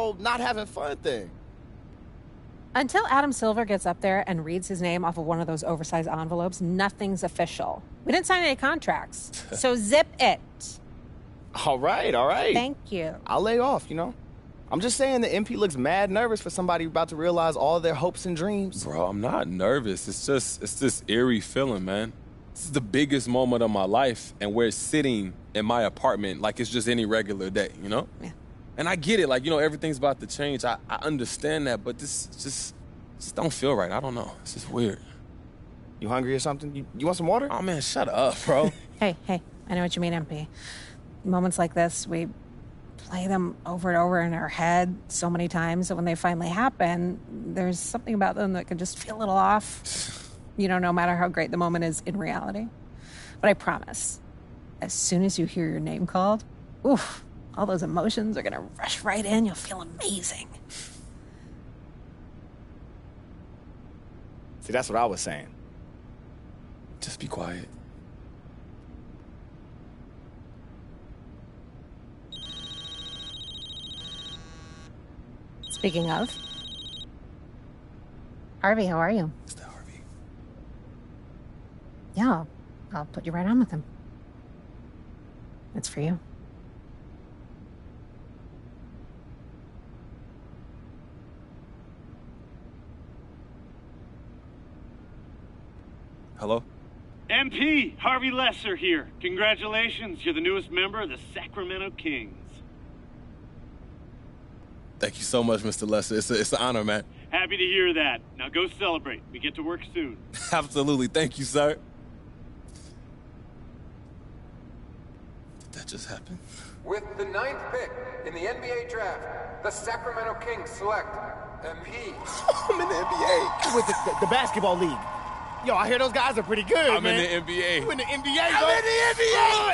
whole not having fun thing. Until Adam Silver gets up there and reads his name off of one of those oversized envelopes, nothing's official. We didn't sign any contracts. So zip it. All right. Thank you. I'll lay off, you know. I'm just saying the MP looks mad nervous for somebody about to realize all their hopes and dreams. Bro, I'm not nervous. It's this eerie feeling, man. This is the biggest moment of my life, and we're sitting in my apartment like it's just any regular day, you know? Yeah. And I get it, like, you know, everything's about to change. I understand that, but this just don't feel right. I don't know. It's just weird. You hungry or something? You want some water? Oh, man, shut up, bro. Hey, I know what you mean, MP. Moments like this, we play them over and over in our head so many times that when they finally happen, there's something about them that can just feel a little off, you know, no matter how great the moment is in reality. But I promise, as soon as you hear your name called, oof, all those emotions are going to rush right in. You'll feel amazing. See, that's what I was saying. Just be quiet. Speaking of, Harvey, how are you? It's the Harvey. Yeah, I'll put you right on with him. It's for you. Hello? MP, Harvey Lesser here. Congratulations, you're the newest member of the Sacramento Kings. Thank you so much, Mr. Lesser. It's an honor, man. Happy to hear that. Now go celebrate. We get to work soon. Absolutely. Thank you, sir. Did that just happen? With the 9th pick in the NBA draft, the Sacramento Kings select MP. I'm in the NBA. With the basketball league. Yo, I hear those guys are pretty good, I'm man. in the NBA. You in the NBA, bro? I'm in the NBA!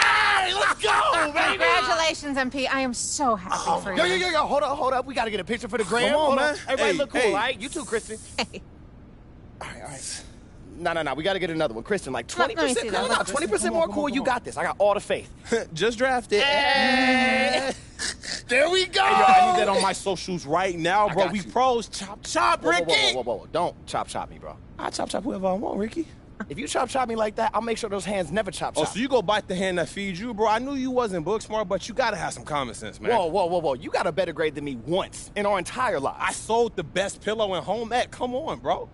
Hey, let's go, baby! Congratulations, MP. I am so happy for you. Yo, hold up. We got to get a picture for the gram. Come on, Hold man. Everybody look cool, Hey. all right? You too, Kristen. Hey. All right. No. We got to get another one. Kristen, like 20%. Let me see that. No, 20% more cool. You got this. I got all the faith. Just drafted. Hey. There we go. Hey, yo, I need that on my socials right now, bro. got We you. pros. Chop, Ricky. Whoa. Don't chop me, bro. I chop whoever I want, Ricky. If you chop me like that, I'll make sure those hands never chop. Oh, so you go bite the hand that feeds you, bro? I knew you wasn't book smart, but you gotta have some common sense, man. Whoa. You got a better grade than me once in our entire lives. I sold the best pillow in home ec. Come on, bro. All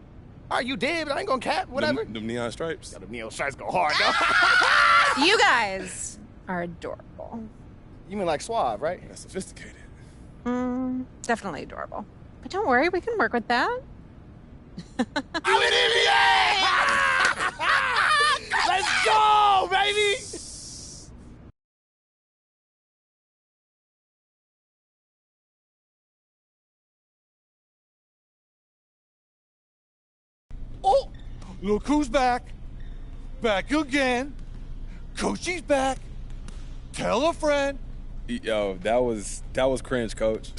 right, you did, but I ain't gonna cap. Whatever. Them neon stripes. The neon stripes go hard, though. You guys are adorable. You mean like suave, right? That's sophisticated. Definitely adorable. But don't worry, we can work with that. I'm in NBA! Let's go, baby! Oh, look who's back. Back again. Coachy's back. Tell a friend. Yo, that was cringe, coach.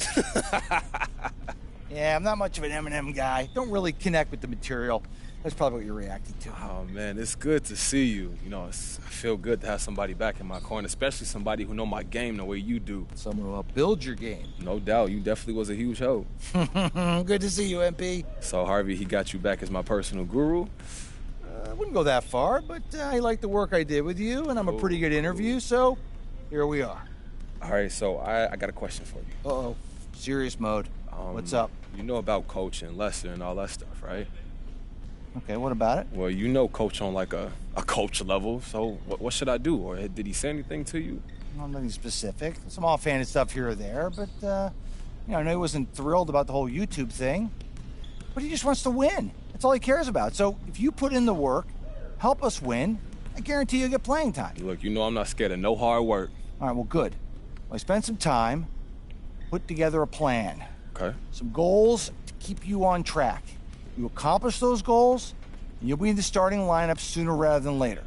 Yeah, I'm not much of an Eminem guy. Don't really connect with the material. That's probably what you're reacting to. Oh, man, it's good to see you. You know, I feel good to have somebody back in my corner, especially somebody who know my game the way you do. Someone who will build your game. No doubt. You definitely was a huge help. Good to see you, MP. So, Harvey, he got you back as my personal guru? I wouldn't go that far, but I like the work I did with you, and I'm a pretty good interview, so here we are. All right, so I got a question for you. Uh-oh. Serious mode. What's up? You know about Coach and Lester and all that stuff, right? Okay, what about it? Well, you know Coach on like a coach level, so what should I do? Or did he say anything to you? Well, nothing specific. Some offhanded stuff here or there, but, I know he wasn't thrilled about the whole YouTube thing. But he just wants to win. That's all he cares about. So if you put in the work, help us win, I guarantee you'll get playing time. Look, you know I'm not scared of no hard work. All right, well, good. Well, I spent some time, put together a plan. Okay. Some goals to keep you on track. You accomplish those goals, and you'll be in the starting lineup sooner rather than later.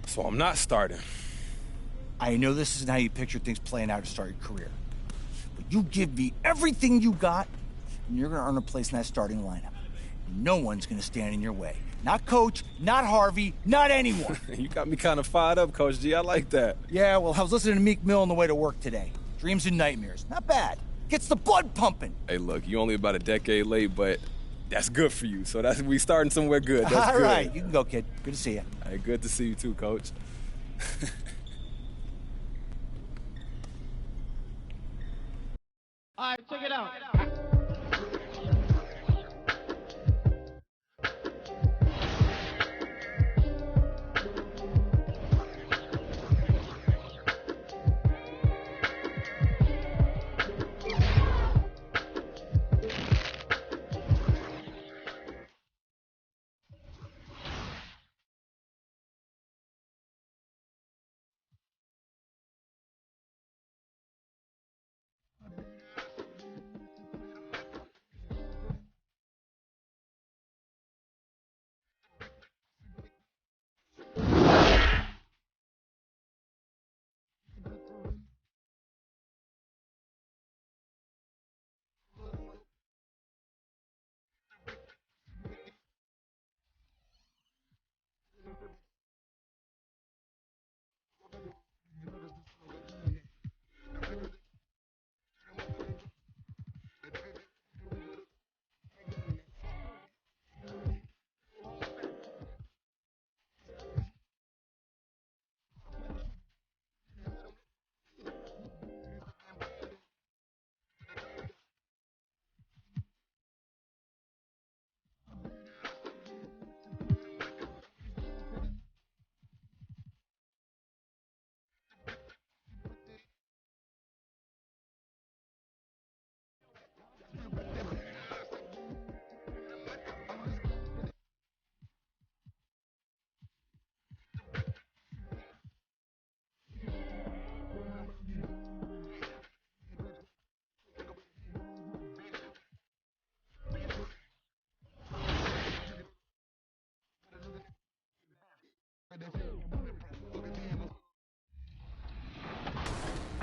So I'm not starting. I know this isn't how you picture things playing out to start your career. But you give me everything you got, and you're going to earn a place in that starting lineup. No one's going to stand in your way. Not Coach, not Harvey, not anyone. You got me kind of fired up, Coach G. I like that. Yeah, well, I was listening to Meek Mill on the way to work today. Dreams and nightmares. Not bad. Gets the blood pumping. Hey, look, you only about a decade late, but that's good for you. So we starting somewhere good. That's All good. right, you can go, kid. Good to see you. Hey, good to see you too, Coach. All right, check it out.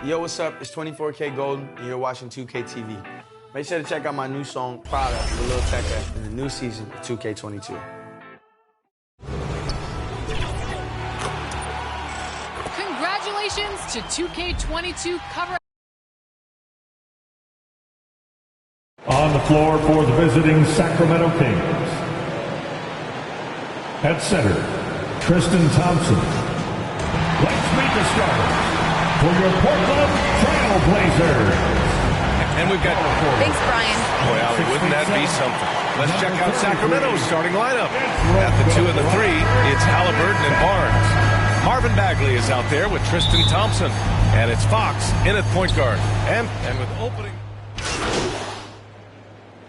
Yo, what's up? It's 24K Golden, and you're watching 2K TV. Make sure to check out my new song, Prada, with Lil Tecca, in the new season of 2K22. Congratulations to 2K22 cover. On the floor for the visiting Sacramento Kings. At center, Tristan Thompson. Let's meet the starters for your Portland Trail Blazers. And we've got Thanks, Brian. Boy, Allie, wouldn't that be something? Let's check out Sacramento's starting lineup. At the 2 and the 3, it's Halliburton and Barnes. Marvin Bagley is out there with Tristan Thompson. And it's Fox in at point guard. And with opening...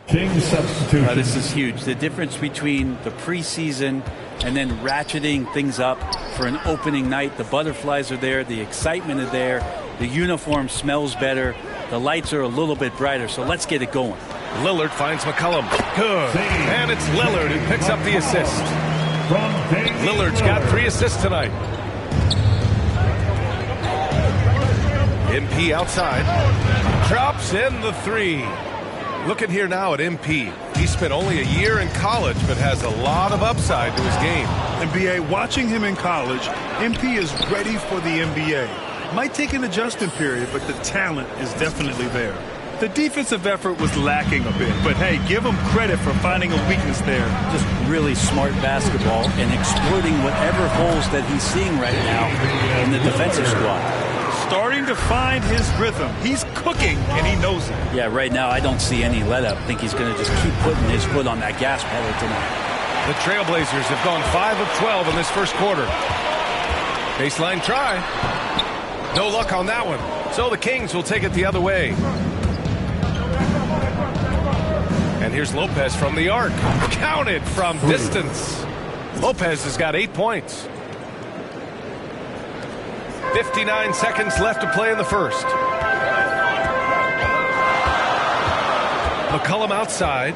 King substitution. This is huge. The difference between the preseason and then ratcheting things up for an opening night. The butterflies are there. The excitement is there. The uniform smells better. The lights are a little bit brighter. So let's get it going. Lillard finds McCollum. Good. And it's Lillard who picks up the assist. Lillard's got 3 assists tonight. MP outside. Drops in the 3. Looking here now at MP. He spent only a year in college, but has a lot of upside to his game. NBA, watching him in college, MP is ready for the NBA. Might take an adjustment period, but the talent is definitely there. The defensive effort was lacking a bit, but hey, give him credit for finding a weakness there. Just really smart basketball and exploiting whatever holes that he's seeing right now in the defensive squad. Starting to find his rhythm. He's cooking, and he knows it. Yeah, right now I don't see any let-up. I think he's going to just keep putting his foot on that gas pedal tonight. The Trailblazers have gone 5 of 12 in this first quarter. Baseline try. No luck on that one. So the Kings will take it the other way. And here's Lopez from the arc. Counted from distance. Lopez has got 8 points. 59 seconds left to play in the first. McCollum outside.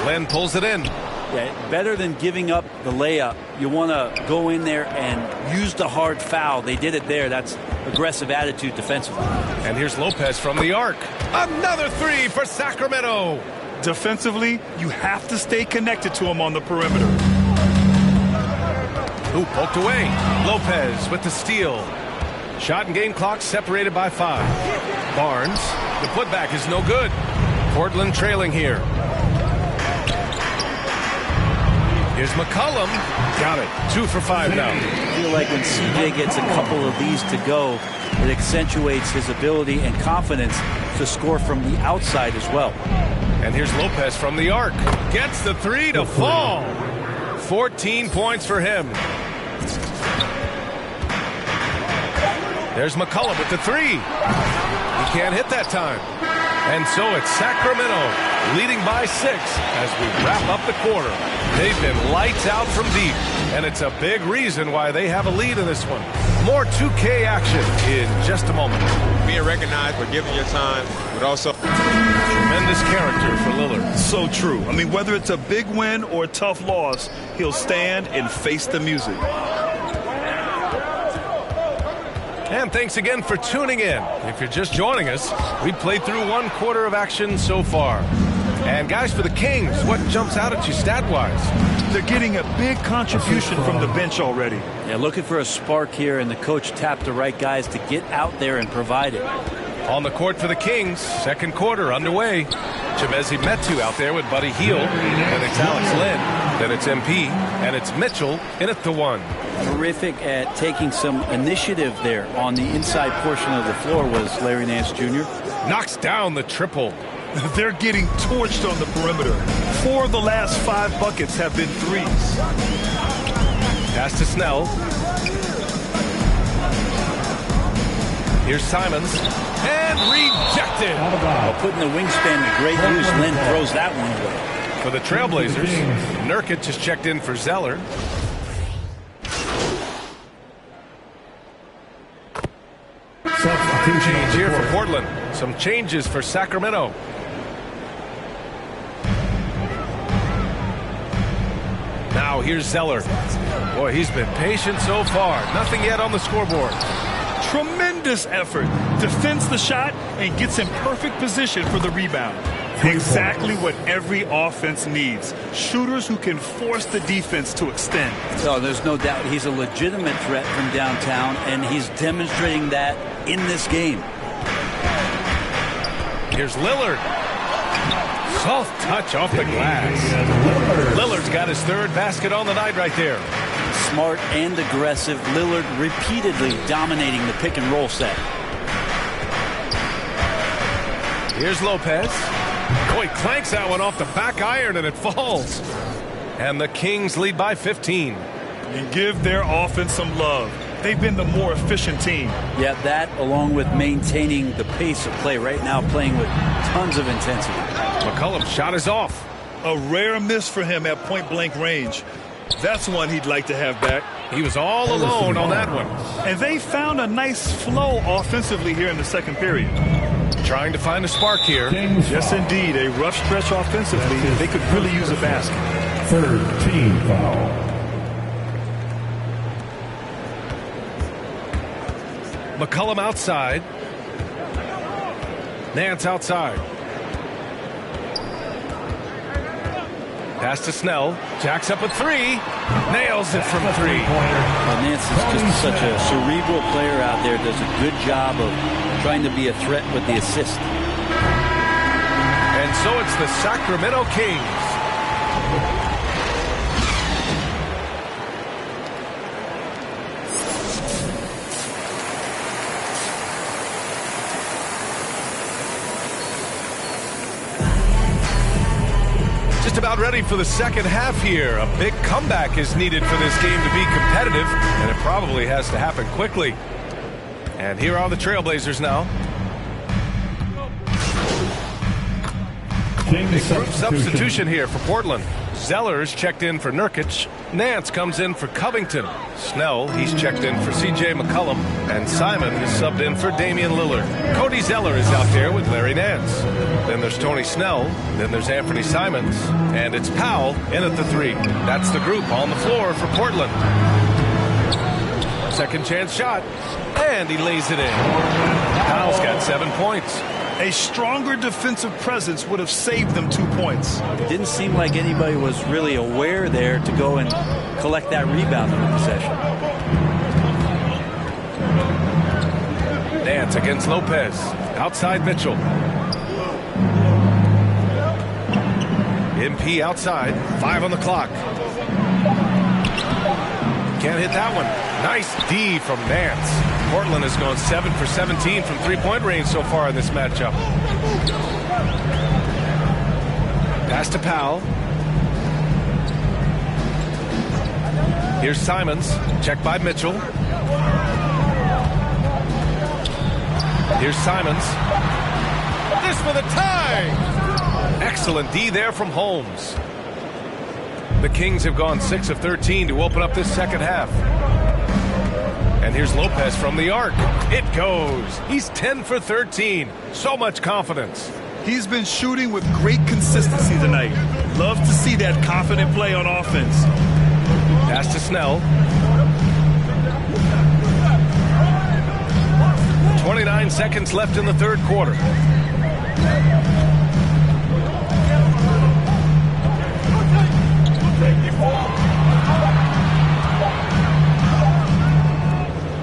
Len pulls it in. Yeah, better than giving up the layup. You want to go in there and use the hard foul. They did it there. That's aggressive attitude defensively. And here's Lopez from the arc. Another 3 for Sacramento. Defensively, you have to stay connected to him on the perimeter. Ooh, poked away. Lopez with the steal. Shot and game clock separated by 5. Barnes, the putback is no good. Portland trailing here. Here's McCollum. Got it. 2 for 5 now. I feel like when CJ gets a couple of these to go, it accentuates his ability and confidence to score from the outside as well. And here's Lopez from the arc. Gets the 3 to fall. 14 points for him. There's McCullough with the 3. He can't hit that time. And so it's Sacramento leading by 6 as we wrap up the quarter. They've been lights out from deep, and it's a big reason why they have a lead in this one. More 2K action in just a moment. Being recognized for giving your time, but also tremendous character for Lillard. So true. I mean, whether it's a big win or a tough loss, he'll stand and face the music. And thanks again for tuning in. If you're just joining us, we played through 1 quarter of action so far. And guys, for the Kings, what jumps out at you stat-wise? They're getting a big contribution from the bench already. Yeah, looking for a spark here, and the coach tapped the right guys to get out there and provide it. On the court for the Kings, second quarter underway. Chimezi Metu out there with Buddy Hield, and it's Alex Lynn. Then it's MP, and it's Mitchell in at the 1. Terrific at taking some initiative there on the inside portion of the floor was Larry Nance Jr. Knocks down the triple. They're getting torched on the perimeter. 4 of the last 5 buckets have been 3s. Pass to Snell. Here's Simons. And rejected. Well, putting the wingspan to great use. Lynn throws that one away. For the Trailblazers, Nurkic is checked in for Zeller. Change here for Portland. Some changes for Sacramento. Now here's Zeller. Boy, he's been patient so far. Nothing yet on the scoreboard. Tremendous effort. Defends the shot and gets in perfect position for the rebound. Exactly what every offense needs. Shooters who can force the defense to extend. So there's no doubt he's a legitimate threat from downtown, and he's demonstrating that in this game. Here's Lillard. Soft touch off the glass. Lillard's got his 3rd basket on the night right there. Smart and aggressive. Lillard repeatedly dominating the pick and roll set. Here's Lopez. Oh, he clanks that one off the back iron and it falls. And the Kings lead by 15. And give their offense some love. They've been the more efficient team. Yeah, that along with maintaining the pace of play right now, playing with tons of intensity. McCollum's shot is off. A rare miss for him at point-blank range. That's one he'd like to have back. He was all alone on that one. And they found a nice flow offensively here in the second period. Trying to find a spark here. Yes, indeed. A rough stretch offensively. They could really use a basket. 3rd team foul. McCollum outside. Nance outside. Pass to Snell. Jacks up a 3. Nails it from 3. Well, Nance is just such a cerebral player out there. Does a good job of trying to be a threat with the assist. And so it's the Sacramento Kings. Just about ready for the second half here. A big comeback is needed for this game to be competitive, and it probably has to happen quickly. And here are the Trailblazers now. Big group substitution here for Portland. Zeller's checked in for Nurkic. Nance comes in for Covington. Snell, he's checked in for C.J. McCollum. And Simon is subbed in for Damian Lillard. Cody Zeller is out there with Larry Nance. Then there's Tony Snell. Then there's Anthony Simons. And it's Powell in at the 3. That's the group on the floor for Portland. Second chance shot. And he lays it in. Powell's got 7 points. A stronger defensive presence would have saved them 2 points. It didn't seem like anybody was really aware there to go and collect that rebound in the possession. Nance against Lopez. Outside Mitchell. MP outside. 5 on the clock. Can't hit that one. Nice D from Nance. Portland has gone 7 for 17 from three-point range so far in this matchup. Pass to Powell. Here's Simons. Checked by Mitchell. Here's Simons. This for the tie! Excellent D there from Holmes. The Kings have gone 6 of 13 to open up this second half. And here's Lopez from the arc. It goes. He's 10 for 13. So much confidence. He's been shooting with great consistency tonight. Love to see that confident play on offense. Pass to Snell. 29 seconds left in the third quarter.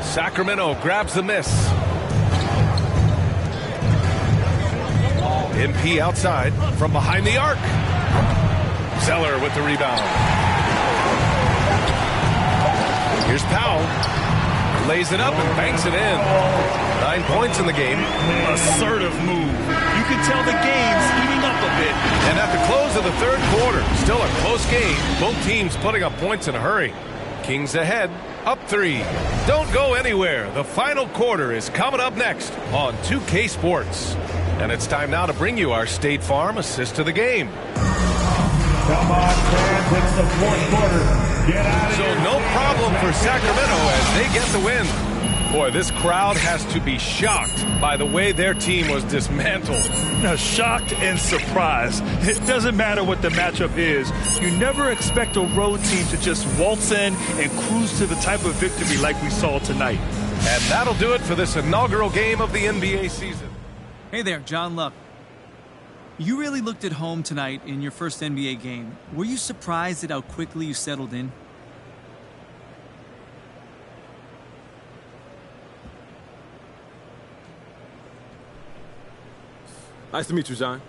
Sacramento grabs the miss. MP outside from behind the arc. Zeller with the rebound. Here's Powell. Lays it up and banks it in. 9 points in the game. Assertive move. You can tell the game's heating up a bit. And at the close of the third quarter, still a close game. Both teams putting up points in a hurry. Kings ahead, up 3. Don't go anywhere. The final quarter is coming up next on 2K Sports. And it's time now to bring you our State Farm assist to the game. Come on, fans, it's the fourth quarter. Get out of So here. no problem for Sacramento as they get the win. Boy, this crowd has to be shocked by the way their team was dismantled. Now, shocked and surprised. It doesn't matter what the matchup is. You never expect a road team to just waltz in and cruise to the type of victory like we saw tonight. And that'll do it for this inaugural game of the NBA season. Hey there, John Luck. You really looked at home tonight in your first NBA game. Were you surprised at how quickly you settled in? Nice to meet you, John.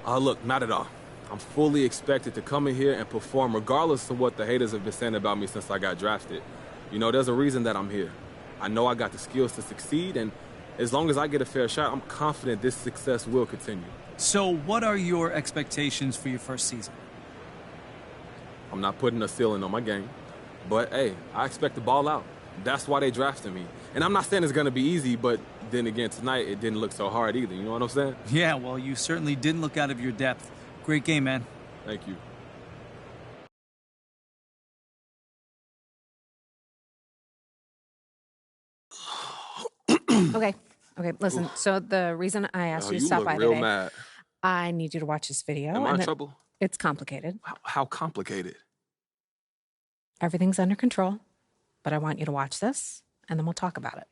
Look, not at all. I'm fully expected to come in here and perform regardless of what the haters have been saying about me since I got drafted. You know, there's a reason that I'm here. I know I got the skills to succeed, and as long as I get a fair shot, I'm confident this success will continue. So what are your expectations for your first season? I'm not putting a ceiling on my game, but hey, I expect to ball out. That's why they drafted me. And I'm not saying it's going to be easy, but then again, tonight it didn't look so hard either. You know what I'm saying? Yeah, well, you certainly didn't look out of your depth. Great game, man. Thank you. Okay, listen. So the reason I asked you to stop by today, mad. I need you to watch this video. Am I in trouble? It's complicated. How complicated? Everything's under control, but I want you to watch this, and then we'll talk about it.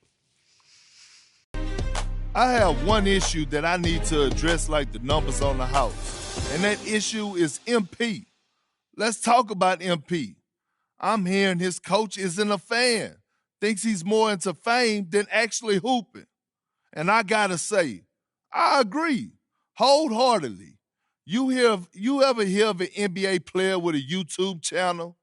I have one issue that I need to address like the numbers on the house, and that issue is MP. Let's talk about MP. I'm hearing his coach isn't a fan, thinks he's more into fame than actually hooping. And I gotta say, I agree wholeheartedly. You ever hear of an NBA player with a YouTube channel?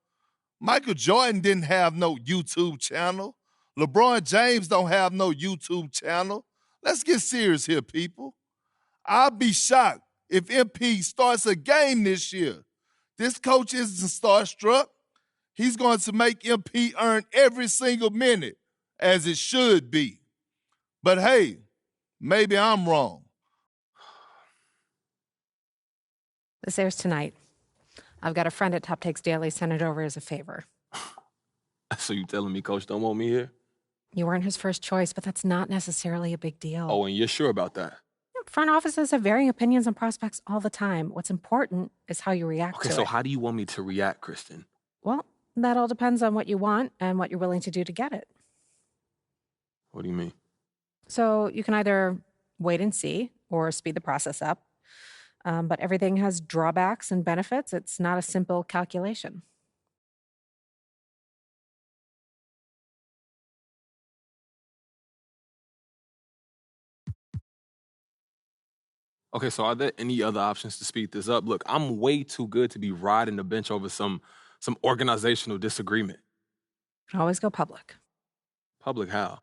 Michael Jordan didn't have no YouTube channel. LeBron James don't have no YouTube channel. Let's get serious here, people. I'll be shocked if MP starts a game this year. This coach isn't starstruck. He's going to make MP earn every single minute, as it should be. But hey, maybe I'm wrong. This airs tonight. I've got a friend at Top Takes Daily send it over as a favor. So you telling me Coach don't want me here? You weren't his first choice, but that's not necessarily a big deal. Oh, and you're sure about that? Front offices have varying opinions on prospects all the time. What's important is how you react to it. Okay, so how do you want me to react, Kristen? Well, that all depends on what you want and what you're willing to do to get it. What do you mean? So you can either wait and see, or speed the process up. But everything has drawbacks and benefits. It's not a simple calculation. Okay, so are there any other options to speed this up? Look, I'm way too good to be riding the bench over some organizational disagreement. Always go public. Public how?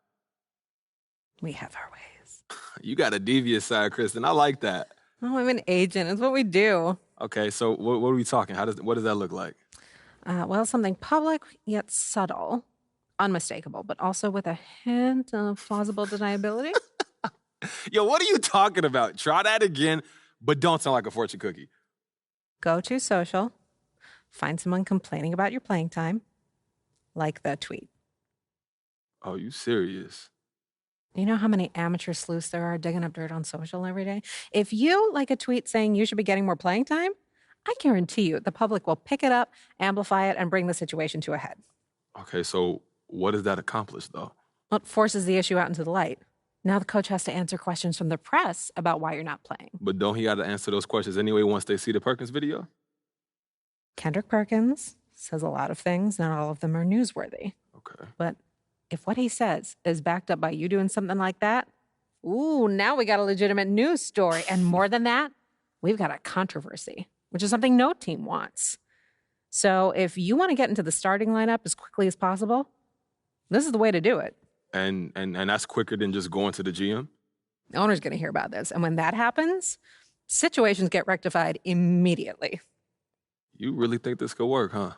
We have our ways. You got a devious side, Kristen. I like that. Oh, I'm an agent. It's what we do. Okay, so what are we talking? What does that look like? Well, something public yet subtle, unmistakable, but also with a hint of plausible deniability. Yo, what are you talking about? Try that again, but don't sound like a fortune cookie. Go to social, find someone complaining about your playing time, like the tweet. Oh, you serious? You know how many amateur sleuths there are digging up dirt on social every day? If you like a tweet saying you should be getting more playing time, I guarantee you the public will pick it up, amplify it, and bring the situation to a head. Okay, so what does that accomplish, though? Well, it forces the issue out into the light. Now the coach has to answer questions from the press about why you're not playing. But don't he got to answer those questions anyway once they see the Perkins video? Kendrick Perkins says a lot of things. Not all of them are newsworthy. Okay. But if what he says is backed up by you doing something like that, ooh, now we got a legitimate news story. And more than that, we've got a controversy, which is something no team wants. So if you want to get into the starting lineup as quickly as possible, this is the way to do it. And that's quicker than just going to the GM? The owner's going to hear about this. And when that happens, situations get rectified immediately. You really think this could work, huh?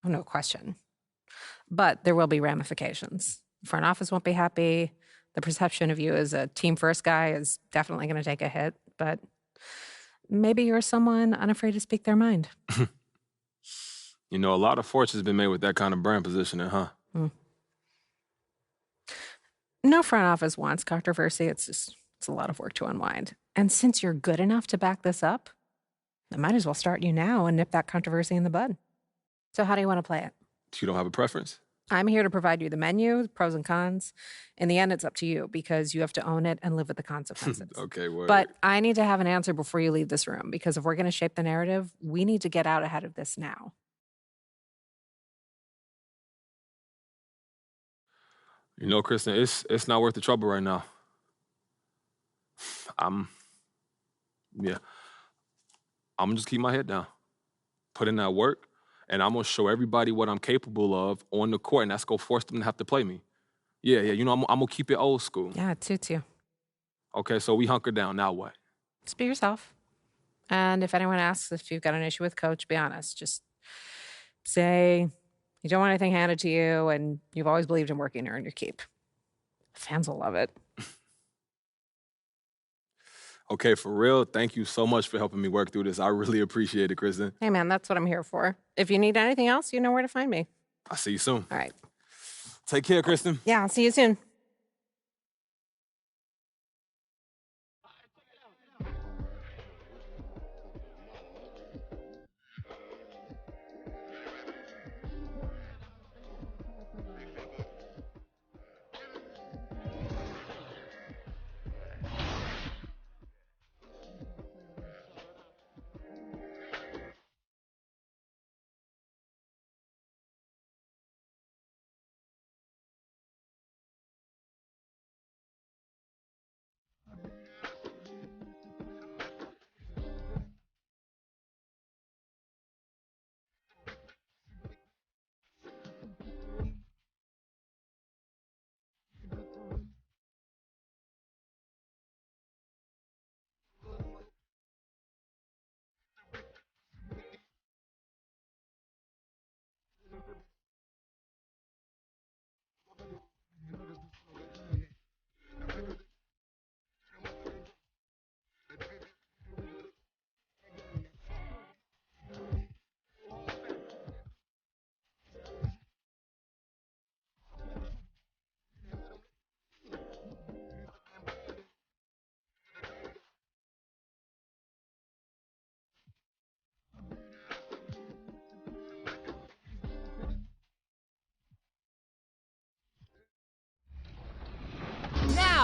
Oh, no question. But there will be ramifications. Front office won't be happy. The perception of you as a team-first guy is definitely going to take a hit. But maybe you're someone unafraid to speak their mind. You know, a lot of fortune's been made with that kind of brand positioning, huh? No front office wants controversy. It's a lot of work to unwind. And since you're good enough to back this up, I might as well start you now and nip that controversy in the bud. So how do you want to play it? You don't have a preference? I'm here to provide you the menu, the pros and cons. In the end, it's up to you because you have to own it and live with the consequences. Okay, word. But I need to have an answer before you leave this room because if we're going to shape the narrative, we need to get out ahead of this now. You know, Kristen, it's not worth the trouble right now. I'm gonna just keep my head down, put in that work, and I'm gonna show everybody what I'm capable of on the court, and that's gonna force them to have to play me. Yeah, you know, I'm gonna keep it old school. Yeah, it suits you. Okay, so we hunker down. Now what? Just be yourself. And if anyone asks if you've got an issue with coach, be honest. Just say you don't want anything handed to you and you've always believed in working to earn your keep. Fans will love it. Okay, for real, thank you so much for helping me work through this. I really appreciate it, Kristen. Hey, man, that's what I'm here for. If you need anything else, you know where to find me. I'll see you soon. All right. Take care, Kristen. Yeah, I'll see you soon.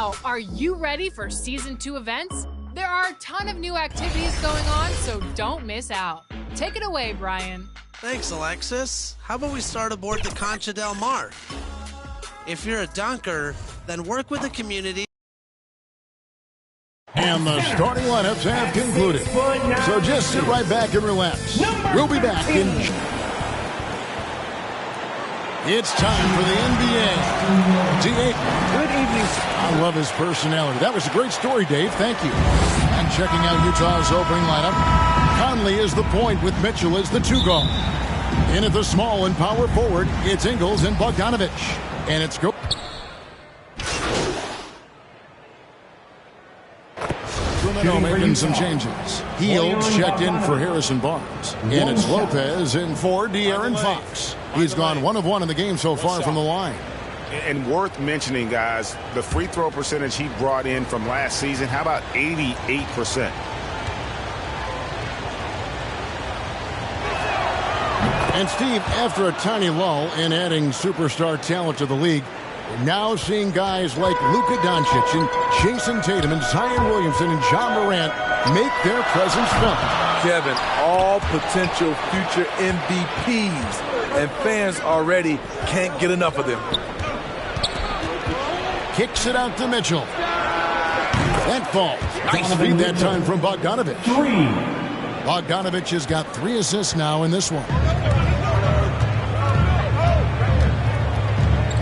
Now, are you ready for Season 2 events? There are a ton of new activities going on, so don't miss out. Take it away, Brian. Thanks, Alexis. How about we start aboard the Concha del Mar? If you're a dunker, then work with the community. And the starting lineups have concluded. So just sit right back and relax. We'll be back in... It's time for the NBA. D8. Good evening. I love his personality. That was a great story, Dave. Thank you. And checking out Utah's opening lineup, Conley is the point with Mitchell as the 2 guard. In at the small and power forward, it's Ingles and Bogdanovich. And it's go. Making some changes. Heald's checked in for Harrison Barnes. And it's Lopez in for De'Aaron Fox. He's gone 1 of 1 in the game so far from the line. And worth mentioning, guys, the free throw percentage he brought in from last season, how about 88%? And Steve, after a tiny lull in adding superstar talent to the league, we're now seeing guys like Luka Doncic and Jason Tatum and Zion Williamson and John Morant make their presence felt. Kevin, all potential future MVPs, and fans already can't get enough of them. Kicks it out to Mitchell. That falls. Nice feed that time from Bogdanovich. 3. Bogdanovich has got 3 assists now in this one.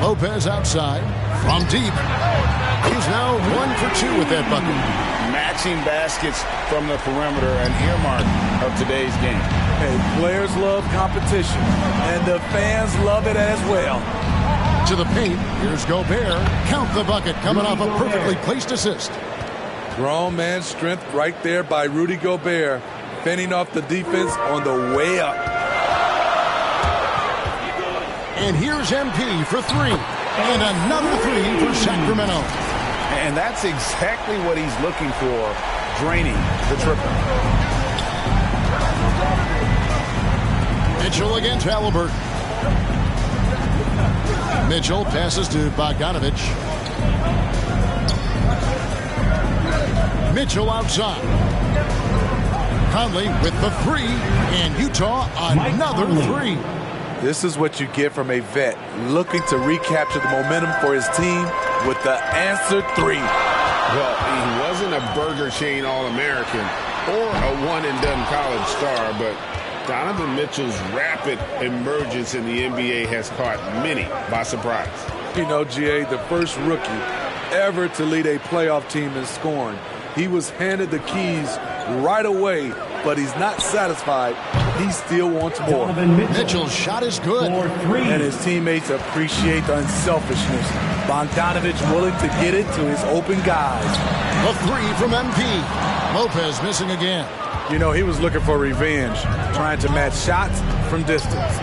Lopez outside from deep. He's now 1 for 2 with that bucket. Matching baskets from the perimeter, an earmark of today's game. Hey, players love competition, and the fans love it as well. To the paint, here's Gobert. Count the bucket, coming off a perfectly placed assist. Grown man strength right there by Rudy Gobert, fending off the defense on the way up. And here's MP for 3. And another 3 for Sacramento. And that's exactly what he's looking for, draining the triple. Mitchell against Halliburton. Mitchell passes to Bogdanovich. Mitchell outside. Conley with the 3. And Utah another 3. This is what you get from a vet looking to recapture the momentum for his team with the answer 3. Well, he wasn't a Burger Chain All-American or a one-and-done college star, but Donovan Mitchell's rapid emergence in the NBA has caught many by surprise. You know, GA, the first rookie ever to lead a playoff team in scoring. He was handed the keys right away, but he's not satisfied. He still wants more. Mitchell's shot is good. And his teammates appreciate the unselfishness. Bogdanovich willing to get it to his open guys. A 3 from MP. Lopez missing again. You know, he was looking for revenge, trying to match shots from distance.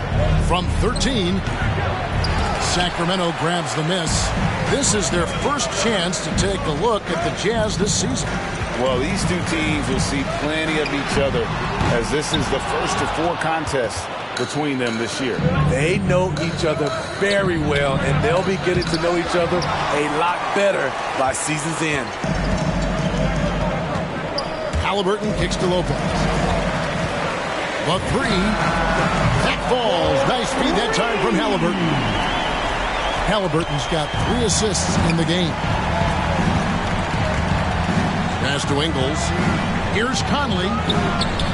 From 13, Sacramento grabs the miss. This is their first chance to take a look at the Jazz this season. Well, these two teams will see plenty of each other, as this is the first of 4 contests between them this year. They know each other very well, and they'll be getting to know each other a lot better by season's end. Halliburton kicks to Lopez. The 3. That falls. Nice feed that time from Halliburton. Halliburton's got 3 assists in the game. Pass to Ingles. Here's Conley.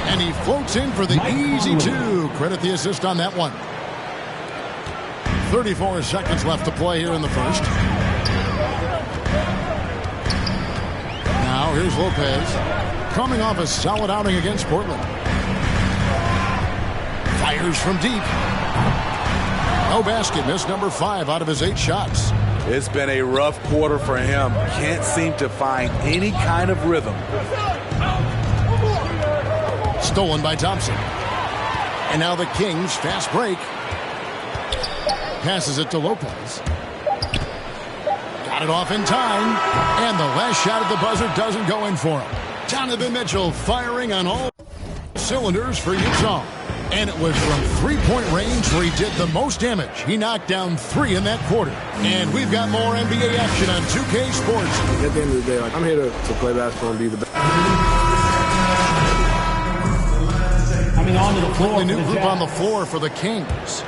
And he floats in for the easy 2. Credit the assist on that one. 34 seconds left to play here in the first. Now here's Lopez. Coming off a solid outing against Portland. Fires from deep. No basket. Missed number 5 out of his 8 shots. It's been a rough quarter for him. Can't seem to find any kind of rhythm. Stolen by Thompson. And now the Kings fast break. Passes it to Lopez. Got it off in time. And the last shot at the buzzer doesn't go in for him. Donovan Mitchell firing on all cylinders for Utah. And it was from three-point range where he did the most damage. He knocked down 3 in that quarter. And we've got more NBA action on 2K Sports. At the end of the day, I'm here to play basketball and be the best. Coming on to the floor. The new group on the floor for the Kings.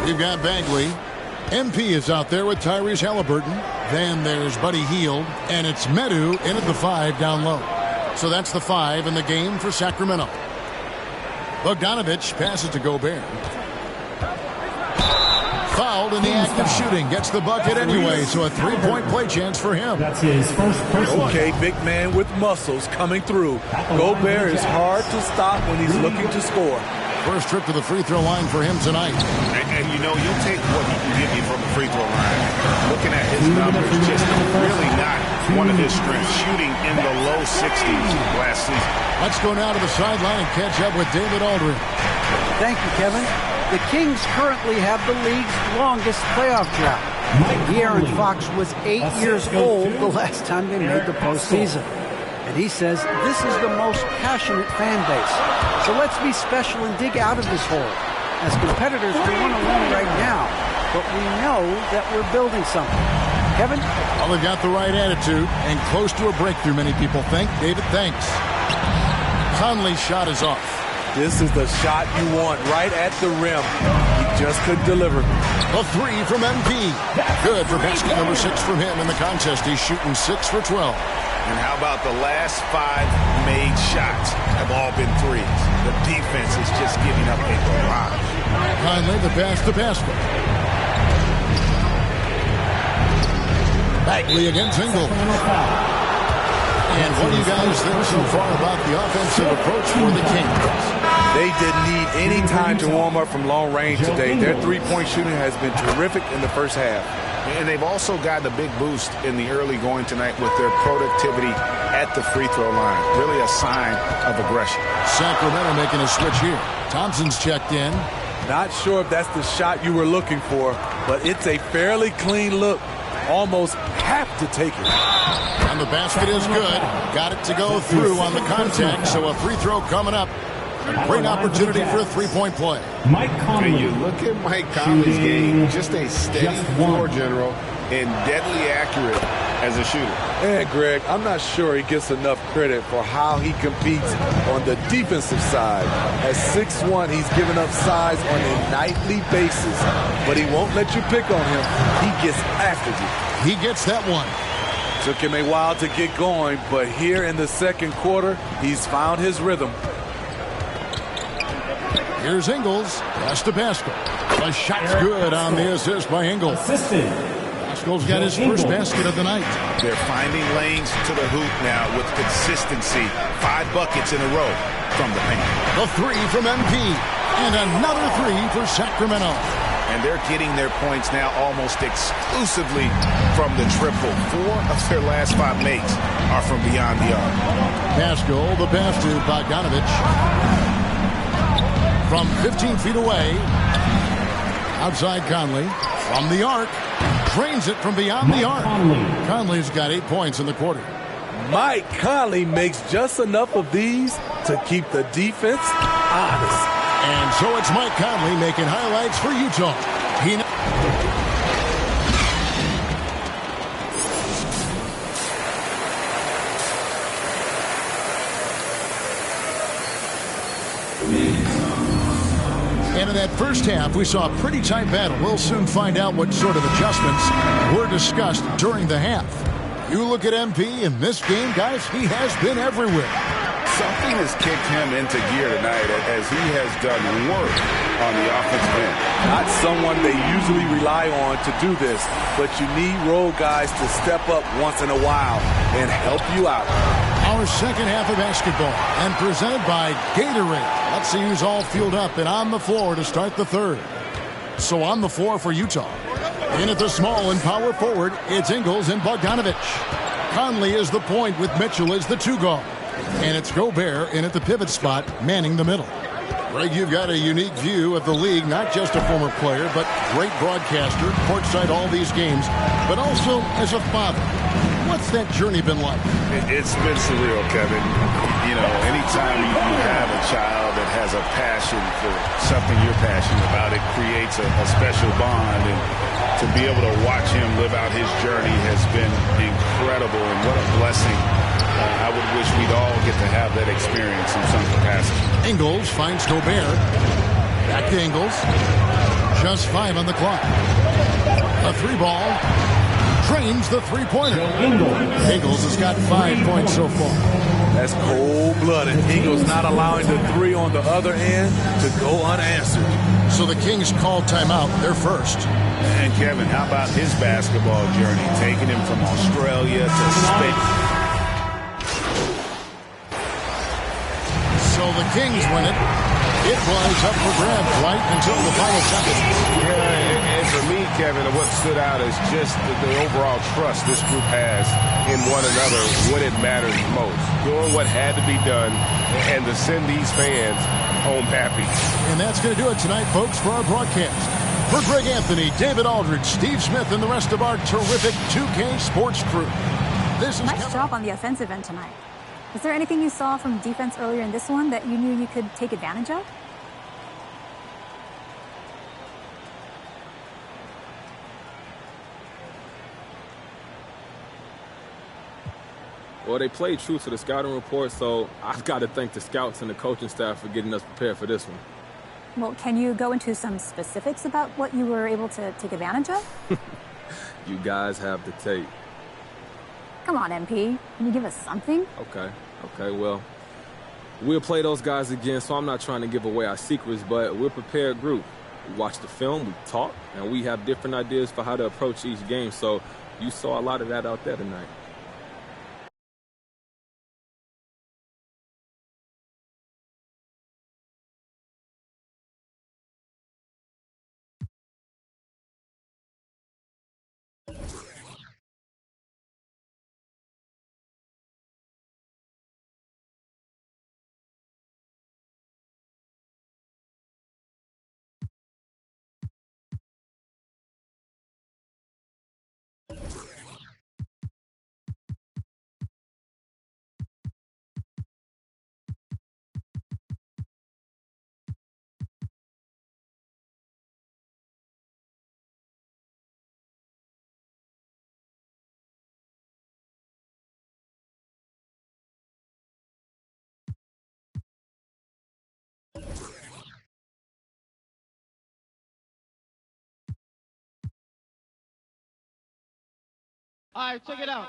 We've got Bagley. MP is out there with Tyrese Halliburton. Then there's Buddy Hield. And it's Medu in at the 5 down low. So that's the 5 in the game for Sacramento. Bogdanovich passes to Gobert. Fouled in the act of shooting. Gets the bucket anyway, so a 3-point play chance for him. That's his first personal. Okay, big man with muscles coming through. Gobert is hard to stop when he's looking to score. First trip to the free throw line for him tonight. And you know, you take what he can give you from the free throw line. Looking at his numbers, just really not one of his strengths. Shooting in the low 60s last season. Let's go now to the sideline and catch up with David Aldridge. Thank you, Kevin. The Kings currently have the league's longest playoff drought. De'Aaron Fox was 8 years old the last time they made the postseason. And he says this is the most passionate fan base. So let's be special and dig out of this hole. As competitors, we want to win right now, but we know that we're building something. Kevin? Well, they've got the right attitude and close to a breakthrough, many people think. David, thanks. Conley's shot is off. This is the shot you want right at the rim. He just couldn't deliver. A 3 from MP. Good for basket number 6 from him in the contest. He's shooting 6 for 12. And how about the last 5 made shots have all been threes? The defense is just giving up a barrage. Conley, the pass to basket. Bagley against Ingles. And what do you guys think so far about the offensive approach for the Kings? They didn't need any time to warm up from long range today. Their three-point shooting has been terrific in the first half. And they've also gotten a big boost in the early going tonight with their productivity at the free throw line. Really a sign of aggression. Sacramento making a switch here. Thompson's checked in. Not sure if that's the shot you were looking for, but it's a fairly clean look. Almost have to take it. And the basket is good. Got it to go through on the contact, so a free throw coming up. Great opportunity for a three-point play. When you look at Mike Conley's game, just a steady floor general and deadly accurate as a shooter. And Greg, I'm not sure he gets enough credit for how he competes on the defensive side. At 6'1", he's giving up size on a nightly basis, but he won't let you pick on him. He gets after you. He gets that one. Took him a while to get going, but here in the second quarter, he's found his rhythm. Here's Ingles. Pass to Pascal. The shot's good on the assist by Ingles. Pascal's got his first basket of the night. They're finding lanes to the hoop now with consistency. 5 buckets in a row from the paint. The 3 from MP. And another 3 for Sacramento. And they're getting their points now almost exclusively from the triple. 4 of their last 5 makes are from beyond the arc. Pascal, the pass to Bogdanovich. From 15 feet away. Outside Conley. From the arc. Drains it from beyond the arc. Conley's got 8 points in the quarter. Mike Conley makes just enough of these to keep the defense honest. And so it's Mike Conley making highlights for Utah. And in that first half, we saw a pretty tight battle. We'll soon find out what sort of adjustments were discussed during the half. You look at MP in this game, guys, he has been everywhere. Something has kicked him into gear tonight as he has done work on the offensive end. Not someone they usually rely on to do this, but you need role guys to step up once in a while and help you out. Our second half of basketball and presented by Gatorade. Let's see who's all fueled up and on the floor to start the third. So on the floor for Utah. In at the small and power forward, it's Ingles and Bogdanovich. Conley is the point with Mitchell as the 2 guard. And it's Gobert in at the pivot spot, manning the middle. Greg, you've got a unique view of the league, not just a former player, but great broadcaster, courtside all these games, but also as a father. What's that journey been like? It's been surreal, Kevin. You know, anytime you have a child that has a passion for something you're passionate about, it creates a special bond. And to be able to watch him live out his journey has been incredible, and what a blessing. I would wish we'd all get to have that experience in some capacity. Ingles finds Gobert. Back to Ingles. Just 5 on the clock. A 3-ball. Drains the three-pointer. Ingles has got 5 points so far. That's cold-blooded. Ingles not allowing the three on the other end to go unanswered. So the Kings call timeout. They're first. And Kevin, how about his basketball journey, taking him from Australia to Spain? So the Kings win it. It was up for grabs right until the final second. Yeah, and for me, Kevin, what stood out is just the overall trust this group has in one another when it matters most. Doing what had to be done and to send these fans home happy. And that's going to do it tonight, folks, for our broadcast. For Greg Anthony, David Aldridge, Steve Smith, and the rest of our terrific 2K Sports crew. This is nice job on the offensive end tonight. Was there anything you saw from defense earlier in this one that you knew you could take advantage of? Well, they played true to the scouting report, so I've got to thank the scouts and the coaching staff for getting us prepared for this one. Well, can you go into some specifics about what you were able to take advantage of? You guys have the tape. Come on, MP. Can you give us something? Okay, well, we'll play those guys again, so I'm not trying to give away our secrets, but we're a prepared group. We watch the film, we talk, and we have different ideas for how to approach each game, so you saw a lot of that out there tonight. All right, check it out.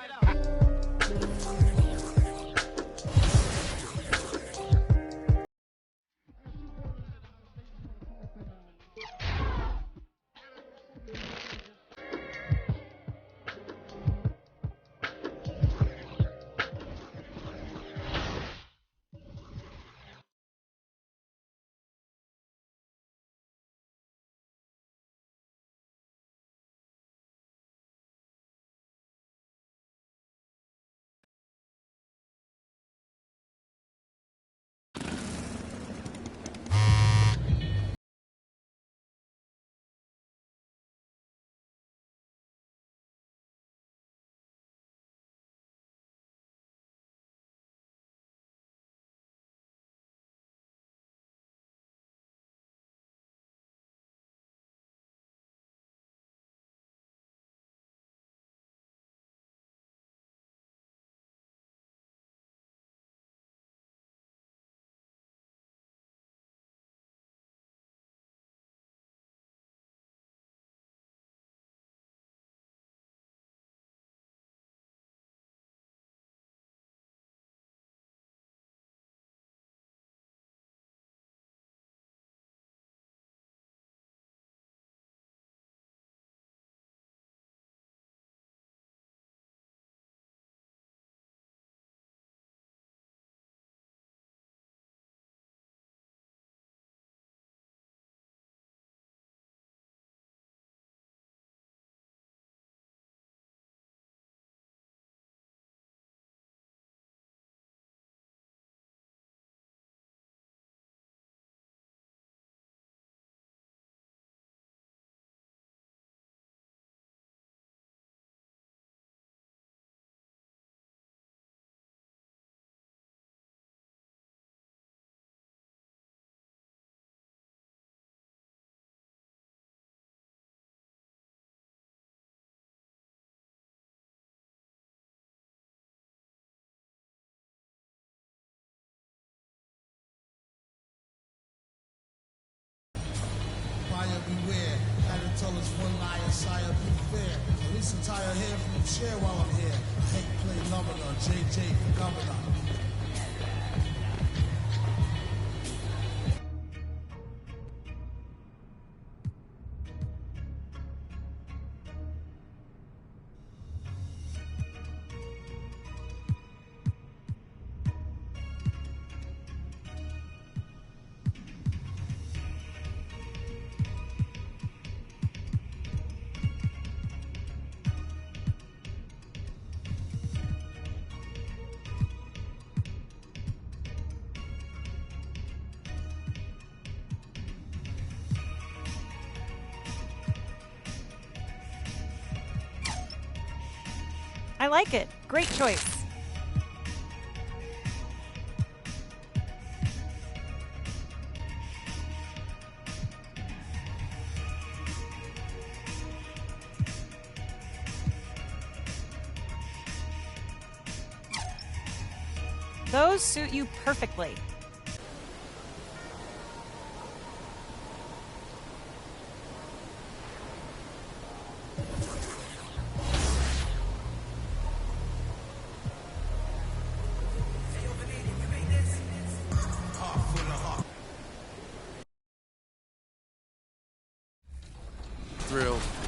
buyer beware. Had to tell us one liar, sire, be fair. At least a tire hair from the chair while I'm here. Take play governor, JJ for governor. I like it. Great choice. Those suit you perfectly.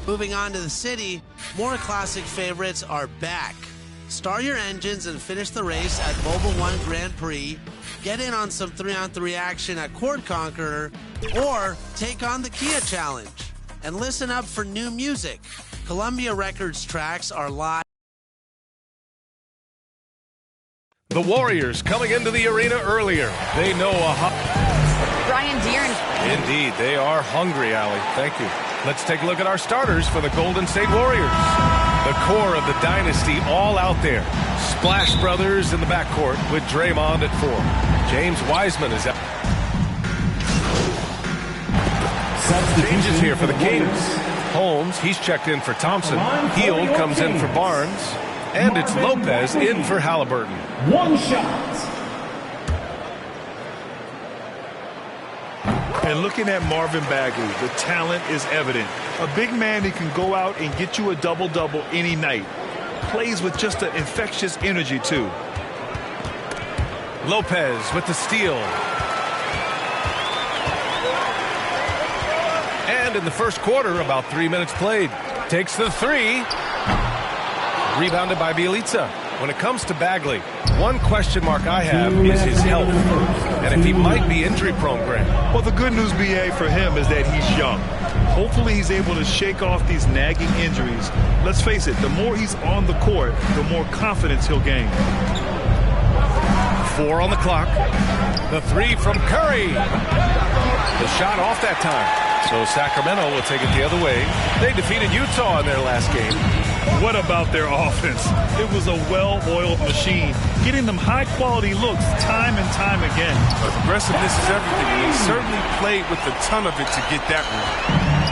Moving on to the city, more classic favorites are back. Start your engines and finish the race at Mobile One Grand Prix, get in on some 3-on-3 action at Quad Conqueror, or take on the Kia Challenge. And listen up for new music. Columbia Records tracks are live. The Warriors coming into the arena earlier. They know Brian Deere. Indeed, they are hungry, Allie. Thank you. Let's take a look at our starters for the Golden State Warriors. The core of the dynasty all out there. Splash Brothers in the backcourt with Draymond at 4. James Wiseman is out. Changes here for the Kings. Holmes, he's checked in for Thompson. Hield comes in for Barnes. And it's Lopez in for Halliburton. One shot. And looking at Marvin Bagley, the talent is evident. A big man who can go out and get you a double-double any night. Plays with just an infectious energy, too. Lopez with the steal. And in the first quarter, about 3 minutes played. Takes the three. Rebounded by Bielitsa. When it comes to Bagley, one question mark I have is his health. And if he might be injury-prone, Grant. Well, the good news, BA, for him is that he's young. Hopefully he's able to shake off these nagging injuries. Let's face it, the more he's on the court, the more confidence he'll gain. 4 on the clock. The three from Curry. The shot off that time. So Sacramento will take it the other way. They defeated Utah in their last game. What about their offense? It was a well-oiled machine, getting them high-quality looks time and time again. Aggressiveness is everything, and he certainly played with a ton of it to get that one.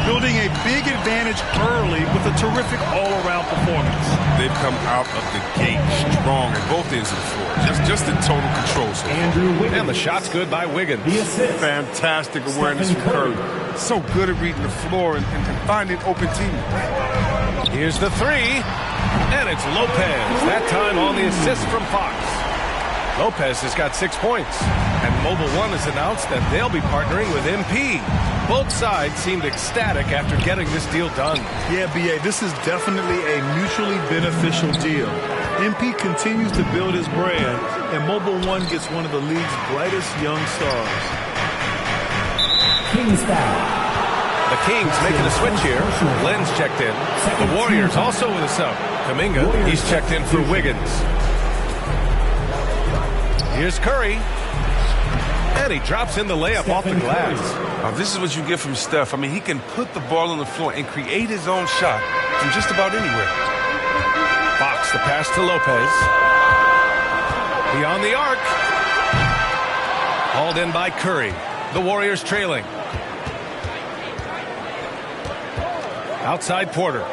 Building a big advantage early with a terrific all-around performance. They've come out of the gate strong at both ends of the floor. Just in total control so far. And the shot's good by Wiggins. Fantastic awareness from Curry. So good at reading the floor and finding open teammates. Here's the three, and it's Lopez. That time on the assist from Fox. Lopez has got 6 points, and Mobile One has announced that they'll be partnering with MP. Both sides seemed ecstatic after getting this deal done. Yeah, BA, this is definitely a mutually beneficial deal. MP continues to build his brand, and Mobile One gets one of the league's brightest young stars. Kings foul. The Kings making a switch here. Len's checked in. The Warriors also with a sub. Kuminga, he's checked in for Wiggins. Here's Curry. And he drops in the layup off the glass. This is what you get from Steph. I mean, he can put the ball on the floor and create his own shot from just about anywhere. Fox, the pass to Lopez. Beyond the arc. Hauled in by Curry. The Warriors trailing. Outside Porter.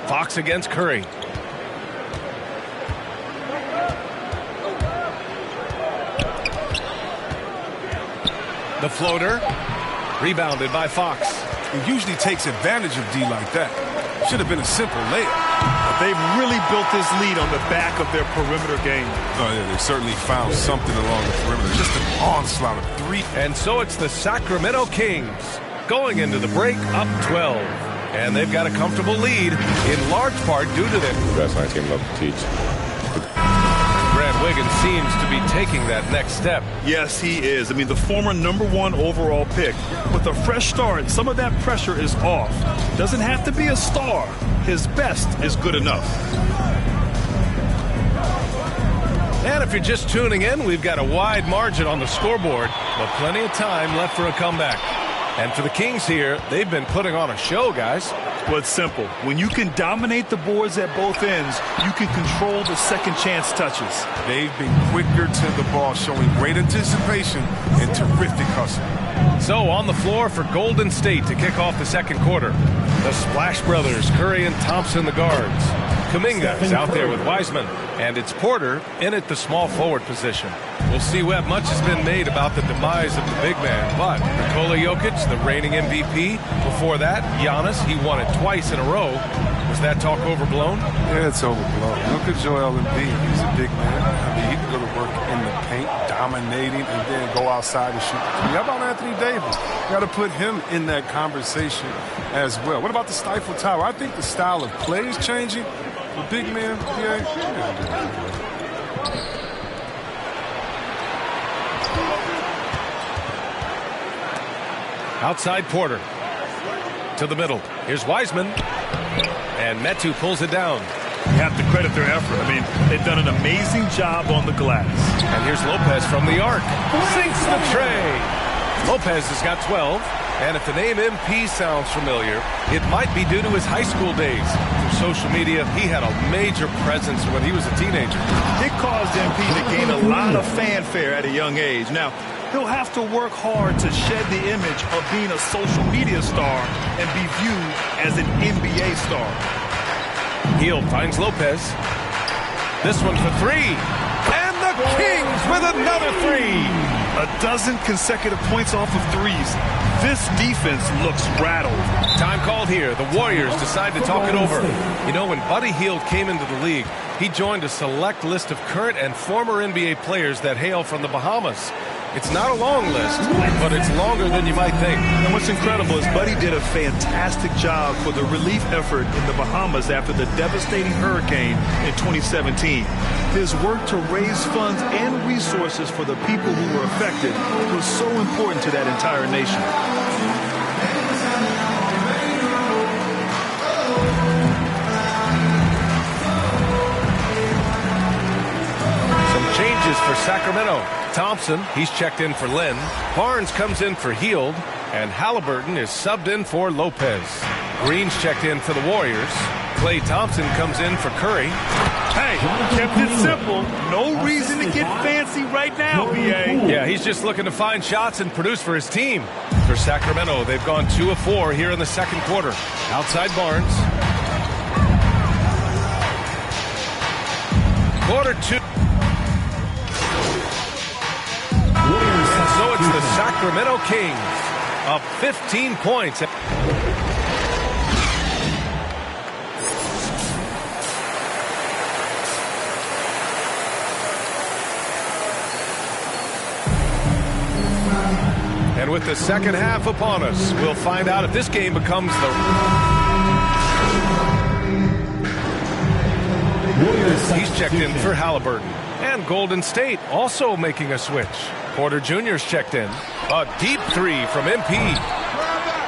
Fox against Curry. The floater, rebounded by Fox. He usually takes advantage of D like that. Should have been a simple layup. They've really built this lead on the back of their perimeter game. Oh, yeah, they certainly found something along the perimeter. Just an onslaught of three. And so it's the Sacramento Kings going into the break up 12. And they've got a comfortable lead in large part due to them. That's why I came up to teach. Grant Wiggins seems to be taking that next step. Yes, he is. I mean, the former #1 overall pick. With a fresh start, some of that pressure is off. Doesn't have to be a star. His best is good enough. And if you're just tuning in, we've got a wide margin on the scoreboard, but plenty of time left for a comeback. And for the Kings here, they've been putting on a show, guys. Well, it's simple. When you can dominate the boards at both ends, you can control the second chance touches. They've been quicker to the ball, showing great anticipation and terrific hustle. So on the floor for Golden State to kick off the second quarter. The Splash Brothers, Curry and Thompson, the guards. Kuminga is out there with Wiseman. And it's Porter in at the small forward position. We'll see, Webb, much has been made about the demise of the big man. But Nikola Jokic, the reigning MVP. Before that, Giannis, he won it twice in a row. Was that talk overblown? Yeah, it's overblown. Look at Joel Embiid. He's a big man. I mean, he can go to work in the paint, dominating, and then go outside and shoot. How about Anthony Davis? Got to put him in that conversation as well. What about the Stifle Tower? I think the style of play is changing. The big man, yeah. Outside Porter. To the middle. Here's Wiseman. And Metu pulls it down. You have to credit their effort. I mean, they've done an amazing job on the glass. And here's Lopez from the arc. Sinks the tray. Lopez has got 12. And if the name MP sounds familiar, it might be due to his high school days. Through social media, he had a major presence when he was a teenager. It caused MP to gain a lot of fanfare at a young age. Now, he'll have to work hard to shed the image of being a social media star and be viewed as an NBA star. Hield finds Lopez. This one for three. And the Kings with another three. A dozen consecutive points off of threes. This defense looks rattled. Time called here. The Warriors decide to talk it over. You know, when Buddy Hield came into the league, he joined a select list of current and former NBA players that hail from the Bahamas. It's not a long list, but it's longer than you might think. And what's incredible is Buddy did a fantastic job for the relief effort in the Bahamas after the devastating hurricane in 2017. His work to raise funds and resources for the people who were affected was so important to that entire nation. Changes for Sacramento. Thompson, he's checked in for Lynn. Barnes comes in for Hield. And Halliburton is subbed in for Lopez. Green's checked in for the Warriors. Klay Thompson comes in for Curry. Hey, kept it simple. No reason to get fancy right now, BA. Yeah, he's just looking to find shots and produce for his team. For Sacramento, they've gone 2 of 4 here in the second quarter. Outside Barnes. Quarter 2. And so it's the Sacramento Kings up 15 points. And with the second half upon us, we'll find out if this game becomes the... He's checked in for Halliburton. And Golden State also making a switch. Porter Jr.'s checked in. A deep three from MP.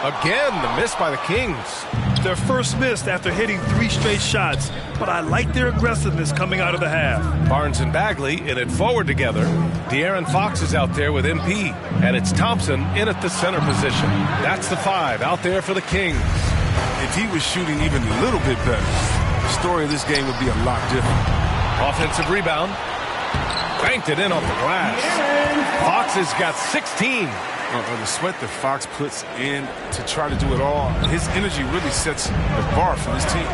Again, the miss by the Kings. Their first miss after hitting 3 straight shots, but I like their aggressiveness coming out of the half. Barnes and Bagley in it forward together. De'Aaron Fox is out there with MP. And it's Thompson in at the center position. That's the 5 out there for the Kings. If he was shooting even a little bit better, the story of this game would be a lot different. Offensive rebound. Banked it in off the glass. Fox has got 16. The sweat that Fox puts in to try to do it all, his energy really sets the bar for this team.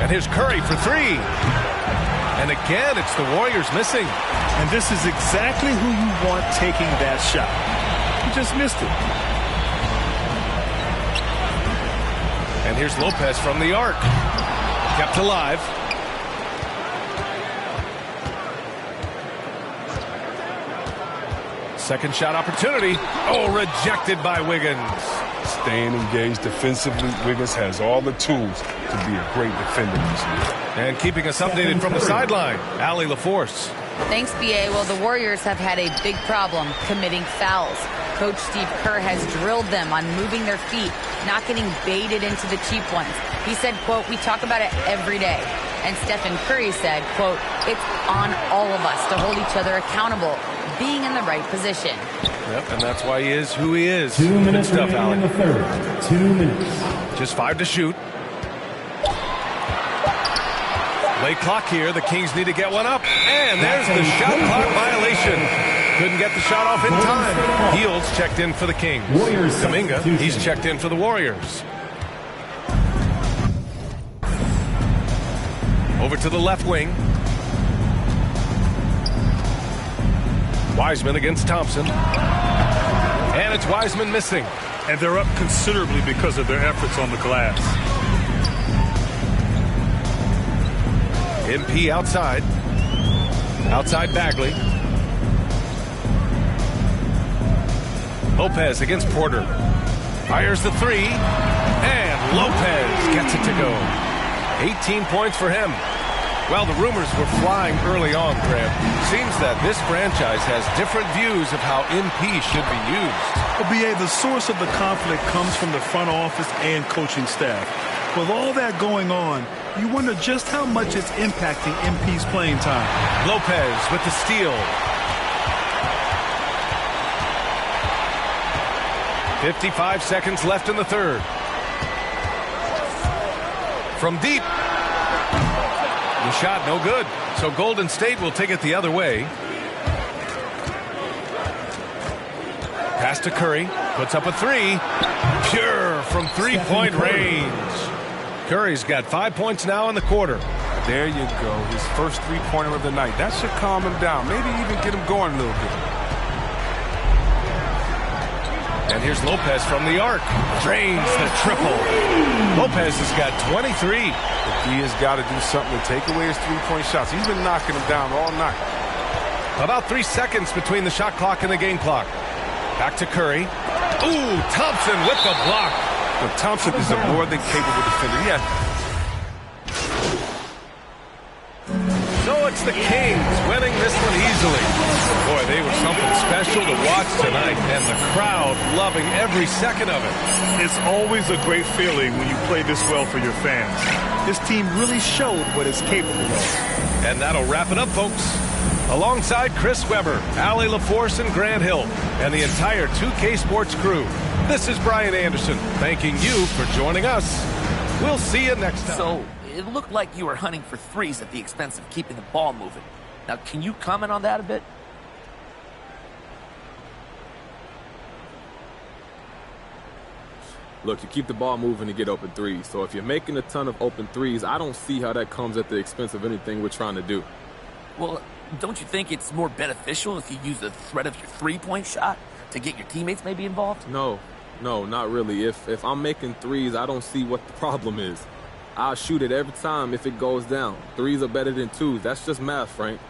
And here's Curry for 3. And again, it's the Warriors missing. And this is exactly who you want taking that shot. You just missed it. And here's Lopez from the arc. Kept alive. Second shot opportunity. Oh, rejected by Wiggins. Staying engaged defensively, Wiggins has all the tools to be a great defender this year. And keeping us updated from the sideline, Allie LaForce. Thanks, BA. Well, the Warriors have had a big problem committing fouls. Coach Steve Kerr has drilled them on moving their feet, not getting baited into the cheap ones. He said, quote, "We talk about it every day." And Stephen Curry said, quote, "It's on all of us to hold each other accountable, being in the right position." Yep, and that's why he is who he is. 2 minutes Good stuff, remaining in the third. 2 minutes. Just 5 to shoot. Late clock here. The Kings need to get one up. And there's the shot clock violation. Couldn't get the shot off in time. Heels checked in for the Kings. Kuminga, he's checked in for the Warriors. Over to the left wing. Wiseman against Thompson. And it's Wiseman missing. And they're up considerably because of their efforts on the glass. MP outside. Outside Bagley. Lopez against Porter. Fires the three. And Lopez gets it to go. 18 points for him. Well, the rumors were flying early on, Graham. Seems that this franchise has different views of how MP should be used. Well, BA, the source of the conflict comes from the front office and coaching staff. With all that going on, you wonder just how much it's impacting MP's playing time. Lopez with the steal. 55 seconds left in the third. From deep. The shot no good. So Golden State will take it the other way. Pass to Curry. Puts up a three. Pure from three-point range. Curry's got 5 points now in the quarter. There you go. His first three-pointer of the night. That should calm him down. Maybe even get him going a little bit. And here's Lopez from the arc. Drains the triple. Lopez has got 23. He has got to do something to take away his three-point shots. He's been knocking them down all night. About 3 seconds between the shot clock and the game clock. Back to Curry. Ooh, Thompson with the block. Well, Thompson is a more than capable defender. Yeah. So it's the Kings winning this one easily. Boy, they were something special to watch tonight, and the crowd loving every second of it. It's always a great feeling when you play this well for your fans. This team really showed what it's capable of. And that'll wrap it up, folks. Alongside Chris Webber, Allie LaForce, and Grant Hill, and the entire 2K Sports crew, this is Brian Anderson, thanking you for joining us. We'll see you next time. So, it looked like you were hunting for threes at the expense of keeping the ball moving. Now, can you comment on that a bit? Look, you keep the ball moving to get open threes. So if you're making a ton of open threes, I don't see how that comes at the expense of anything we're trying to do. Well, don't you think it's more beneficial if you use the threat of your three-point shot to get your teammates maybe involved? No, not really. If I'm making threes, I don't see what the problem is. I'll shoot it every time if it goes down. Threes are better than twos. That's just math, Frank.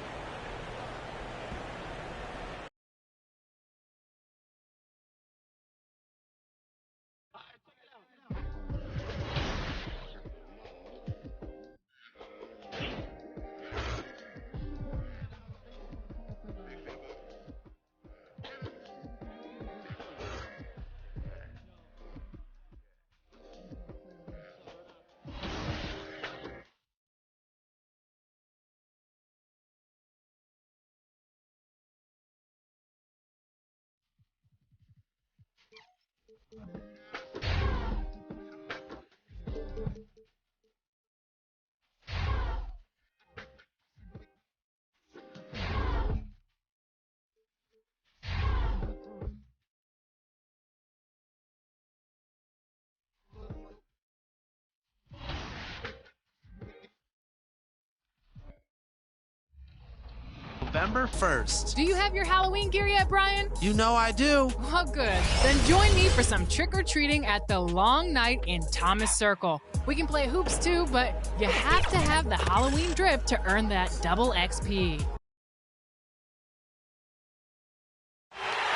November 1st. Do you have your Halloween gear yet, Brian? You know I do. Oh, good. Then join me for some trick-or-treating at the Long Night in Thomas Circle. We can play hoops too, but you have to have the Halloween drip to earn that double XP.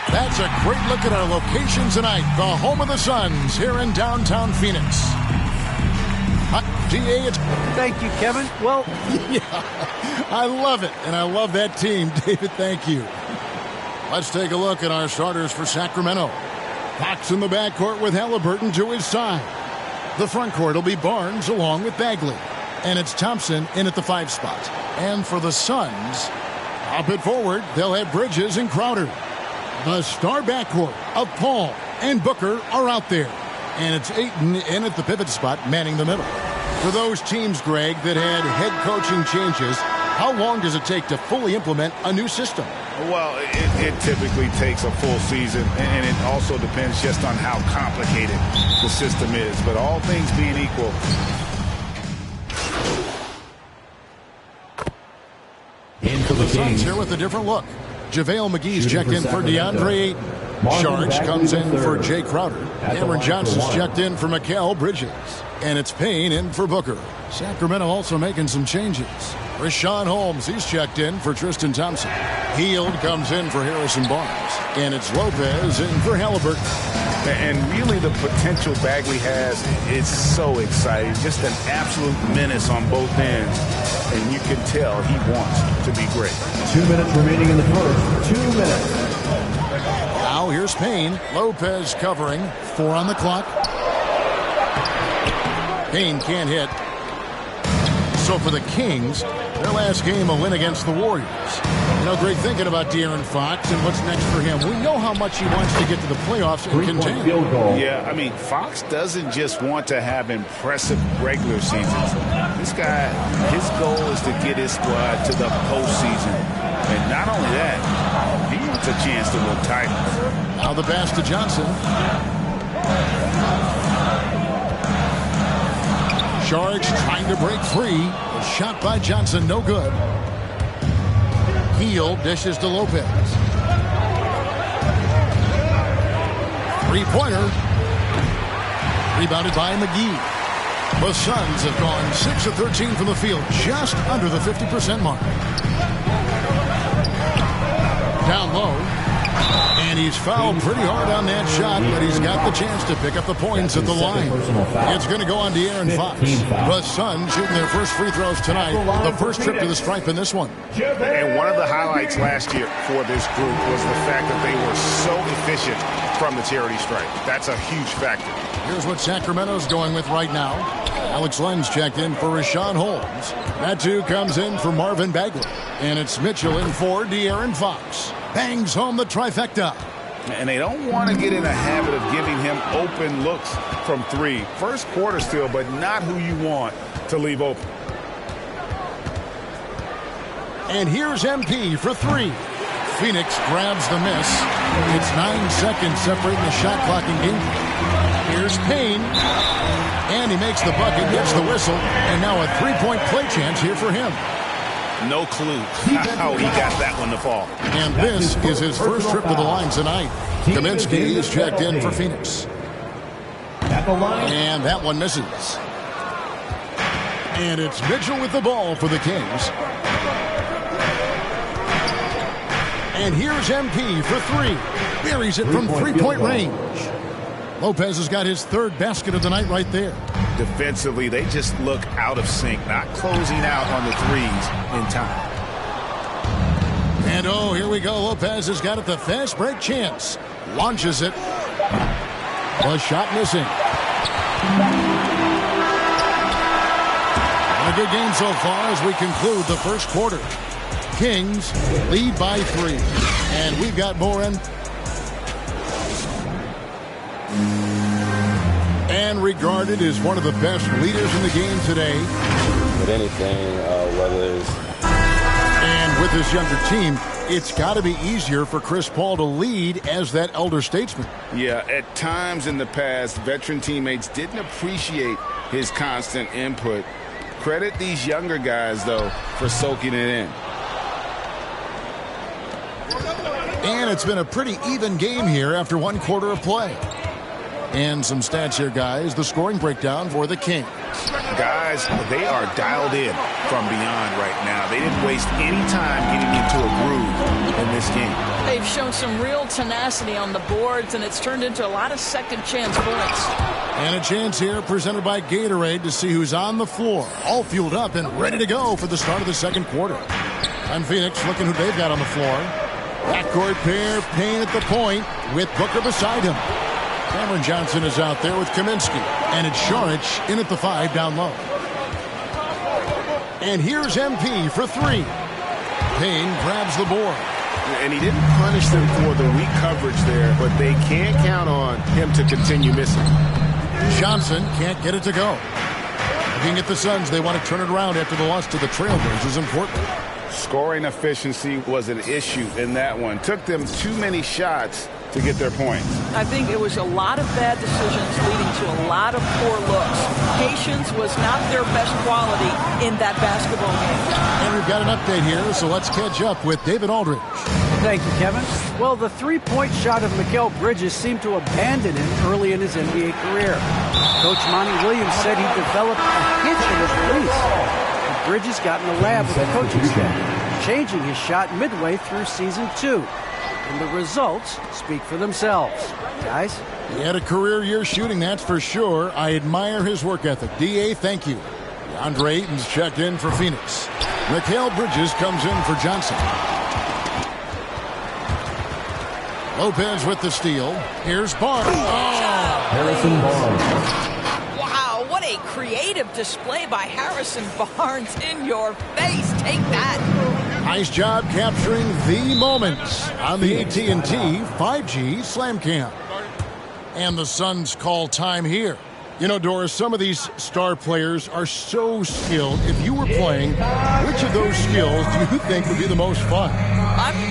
That's a great look at our location tonight. The home of the Suns here in downtown Phoenix. DA, it's... Thank you, Kevin. Well, yeah, I love it, and I love that team. David, thank you. Let's take a look at our starters for Sacramento. Fox in the backcourt with Halliburton to his side. The front court will be Barnes along with Bagley. And it's Thompson in at the 5 spot. And for the Suns, up at forward, they'll have Bridges and Crowder. The star backcourt of Paul and Booker are out there. And it's Ayton in at the pivot spot, manning the middle. For those teams, Greg, that had head coaching changes, how long does it take to fully implement a new system? Well, it typically takes a full season, and it also depends just on how complicated the system is. But all things being equal, for the Suns here with a different look. JaVale McGee's checked in for Deandre Ayton. Sharge comes in for Jay Crowder. Cameron Johnson's checked in for Mikal Bridges. And it's Payne in for Booker. Sacramento also making some changes. Rashawn Holmes, he's checked in for Tristan Thompson. Hield comes in for Harrison Barnes. And it's Lopez in for Halliburton. And really the potential Bagley has is so exciting. Just an absolute menace on both ends. And you can tell he wants to be great. 2 minutes remaining in the first. 2 minutes. Now here's Payne. Lopez covering. 4 on the clock. Payne can't hit. So for the Kings, their last game a win against the Warriors. You know, great thinking about De'Aaron Fox and what's next for him. We know how much he wants to get to the playoffs and contend. Yeah, I mean, Fox doesn't just want to have impressive regular seasons. This guy, his goal is to get his squad to the postseason. And not only that, he wants a chance to win titles. Now the pass to Johnson. Sharge trying to break free. A shot by Johnson, no good. Hield dishes to Lopez. Three-pointer. Rebounded by McGee. The Suns have gone 6 of 13 from the field, just under the 50% mark. Down low. And he's fouled pretty hard on that shot, but he's got the chance to pick up the points at the line. It's going to go on De'Aaron Fox. The Suns shooting their first free throws tonight. The first trip to the stripe in this one. And one of the highlights last year for this group was the fact that they were so efficient from the charity stripe. That's a huge factor. Here's what Sacramento's going with right now. Alex Len's checked in for Rashawn Holmes. That too comes in for Marvin Bagley. And it's Mitchell in for De'Aaron Fox. Bangs home the trifecta. And they don't want to get in a habit of giving him open looks from 3. First quarter still, but not who you want to leave open. And here's MP for 3. Phoenix grabs the miss. It's 9 seconds separating the shot clock and game. Here's Payne. And he makes the bucket, gets the whistle, and now a 3-point play chance here for him. No clue how he got that one to fall. And this is his first trip to the line tonight. Kaminsky is checked in for Phoenix. And that one misses. And it's Mitchell with the ball for the Kings. And here's MP for 3. Buries it from 3-point range. Lopez has got his 3rd basket of the night right there. Defensively, they just look out of sync, not closing out on the threes in time. And oh, here we go. Lopez has got it, the fast break chance. Launches it. The shot missing. A good game so far as we conclude the first quarter. Kings lead by 3. And we've got more in. And regarded as one of the best leaders in the game today. With anything, whether it's... And with this younger team, it's got to be easier for Chris Paul to lead as that elder statesman. Yeah, at times in the past, veteran teammates didn't appreciate his constant input. Credit these younger guys, though, for soaking it in. And it's been a pretty even game here after one quarter of play. And some stats here, guys. The scoring breakdown for the Kings. Guys, they are dialed in from beyond right now. They didn't waste any time getting into a groove in this game. They've shown some real tenacity on the boards, and it's turned into a lot of second chance points. And a chance here presented by Gatorade to see who's on the floor. All fueled up and ready to go for the start of the second quarter. And Phoenix looking who they've got on the floor. Backcourt pair, Payne at the point with Booker beside him. Cameron Johnson is out there with Kaminsky. And it's Šarić in at the 5 down low. And here's MP for 3. Payne grabs the board. And he didn't punish them for the weak coverage there, but they can't count on him to continue missing. Johnson can't get it to go. Looking at the Suns, they want to turn it around after the loss to the Trailblazers in Portland. Scoring efficiency was an issue in that one. Took them too many shots to get their points. I think it was a lot of bad decisions leading to a lot of poor looks. Patience was not their best quality in that basketball game. And we've got an update here, so let's catch up with David Aldridge. Thank you, Kevin. Well, the three-point shot of Mikal Bridges seemed to abandon him early in his NBA career. Coach Monty Williams said he developed a hitch in his release. But Bridges got in the lab with the coaching staff, changing his shot midway through season 2. And the results speak for themselves. Guys? He had a career year shooting, that's for sure. I admire his work ethic. D.A., thank you. Deandre Ayton's checked in for Phoenix. Mikal Bridges comes in for Johnson. Lopez with the steal. Here's Barnes. Oh! Harrison Barnes. Wow, what a creative display by Harrison Barnes. In your face. Take that. Nice job capturing the moments on the AT&T 5G Slam Cam. And the Suns call time here. You know, Doris, some of these star players are so skilled. If you were playing, which of those skills do you think would be the most fun?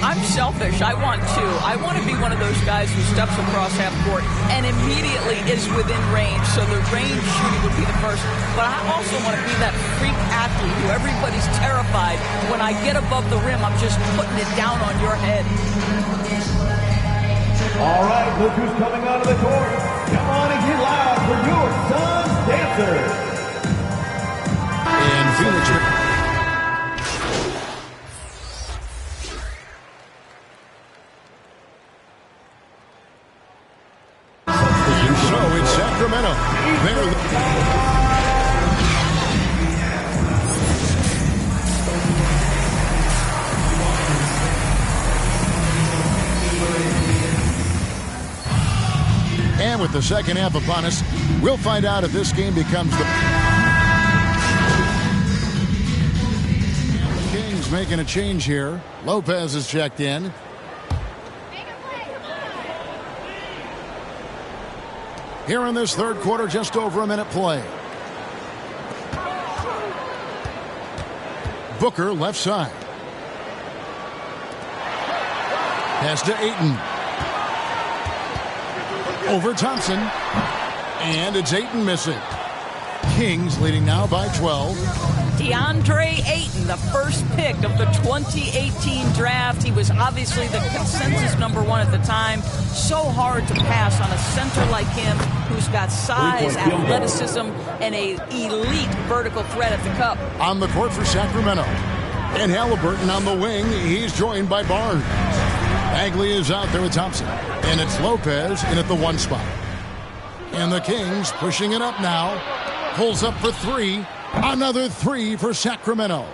I'm selfish. I want to be one of those guys who steps across half court and immediately is within range. So the range shooting would be the first. But I also want to be that freak athlete who everybody's terrified. When I get above the rim, I'm just putting it down on your head. All right, look who's coming onto the court. Come on and get loud for your Suns dancers. And Phoenix. So it's Sacramento. And with the second half upon us, we'll find out if this game becomes the Kings making a change here. Lopez is checked in. Here in this third quarter, just over a minute play. Booker left side. Pass to Ayton. Over Thompson. And it's Ayton missing. Kings leading now by 12. Deandre Ayton, the first pick of the 2018 draft. He was obviously the consensus #1 at the time. So hard to pass on a center like him who's got size, athleticism, and an elite vertical threat at the cup. On the court for Sacramento. And Halliburton on the wing. He's joined by Barnes. Bagley is out there with Thompson. And it's Lopez in at the 1 spot. And the Kings pushing it up now. Pulls up for 3. Another 3 for Sacramento.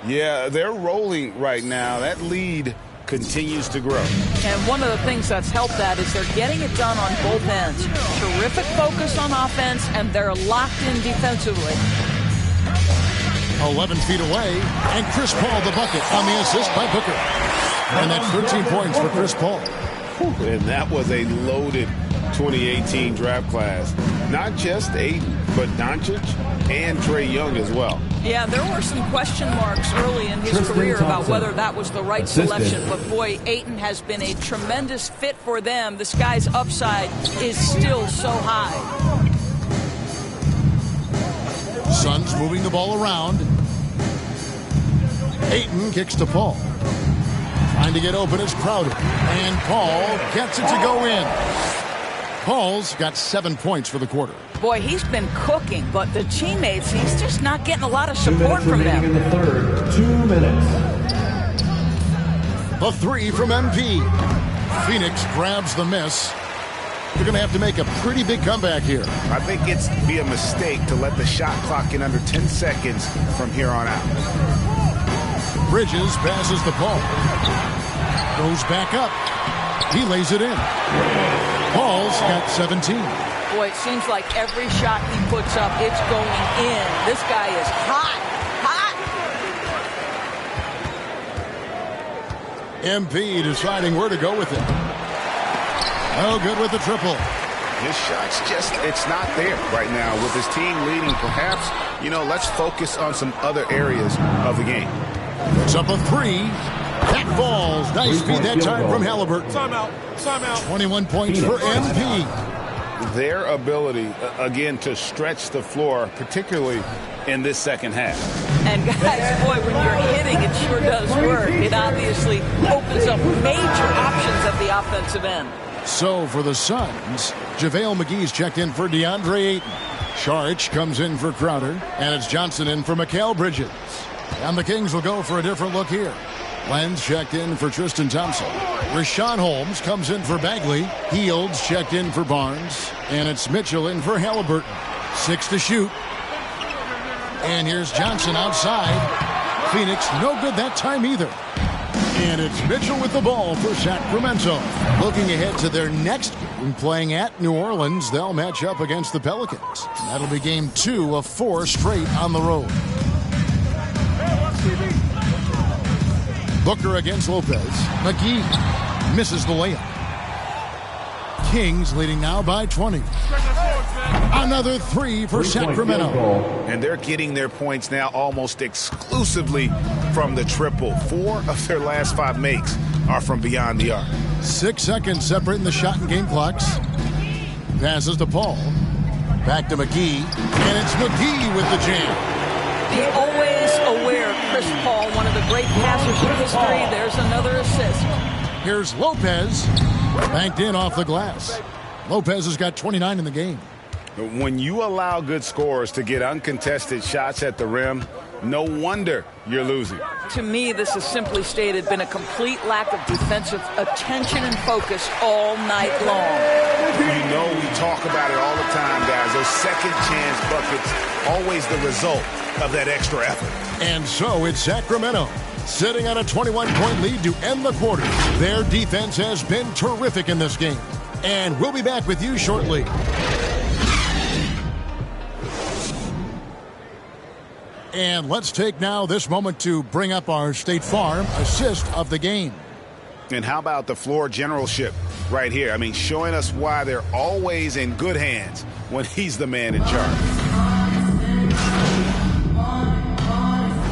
Yeah, they're rolling right now. That lead continues to grow. And one of the things that's helped that is they're getting it done on both ends. Terrific focus on offense, and they're locked in defensively. 11 feet away, and Chris Paul the bucket on the assist by Booker. And that's 13 points for Chris Paul. And that was a loaded 2018 draft class. Not just Ayton, but Doncic and Trae Young as well. Yeah, there were some question marks early in his career about whether that was the right selection. But boy, Ayton has been a tremendous fit for them. This guy's upside is still so high. Suns moving the ball around. Ayton kicks to Paul. Trying to get open is Crowder. And Paul gets it to go in. Paul's got 7 points for the quarter. Boy, he's been cooking, but the teammates, he's just not getting a lot of support from them. In the third, 2 minutes. The three from MP. Phoenix grabs the miss. They're going to have to make a pretty big comeback here. I think it's be a mistake to let the shot clock in under 10 seconds from here on out. Bridges passes the ball. Goes back up. He lays it in. Paul's got 17. Boy, it seems like every shot he puts up, it's going in. This guy is hot. MP deciding where to go with it. Oh, good with the triple. His shot's just, it's not there right now. With his team leading, perhaps, let's focus on some other areas of the game. It's up a three. That falls. Nice feed that time from Halliburton. Timeout. 21 points for MP. Their ability, again, to stretch the floor, particularly in this second half. And guys, boy, when you're hitting, it sure does work. It obviously opens up major options at the offensive end. So for the Suns, JaVale McGee's checked in for Deandre Ayton. Saric comes in for Crowder, and it's Johnson in for Mikal Bridges. And the Kings will go for a different look here. Lenz checked in for Tristan Thompson. Rashawn Holmes comes in for Bagley. Fields checked in for Barnes. And it's Mitchell in for Halliburton. 6 to shoot. And here's Johnson outside. Phoenix no good that time either. And it's Mitchell with the ball for Sacramento. Looking ahead to their next game, playing at New Orleans, they'll match up against the Pelicans. And that'll be game 2 of 4 straight on the road. Booker against Lopez. McGee misses the layup. Kings leading now by 20. Another three for Sacramento. And they're getting their points now almost exclusively from the triple. 4 of their last 5 makes are from beyond the arc. 6 seconds separating the shot and game clocks. Passes to Paul. Back to McGee. And it's McGee with the jam. The always aware Chris Paul, one of the great passers in history. There's another assist. Here's Lopez. Banked in off the glass. Lopez has got 29 in the game. When you allow good scorers to get uncontested shots at the rim, no wonder you're losing. To me, this has simply stated been a complete lack of defensive attention and focus all night long. We talk about it all the time, guys. Those second chance buckets, always the result of that extra effort. And so it's Sacramento sitting on a 21-point lead to end the quarter. Their defense has been terrific in this game. And we'll be back with you shortly. And let's take now this moment to bring up our State Farm assist of the game. And how about the floor generalship right here? I mean, showing us why they're always in good hands when he's the man in charge.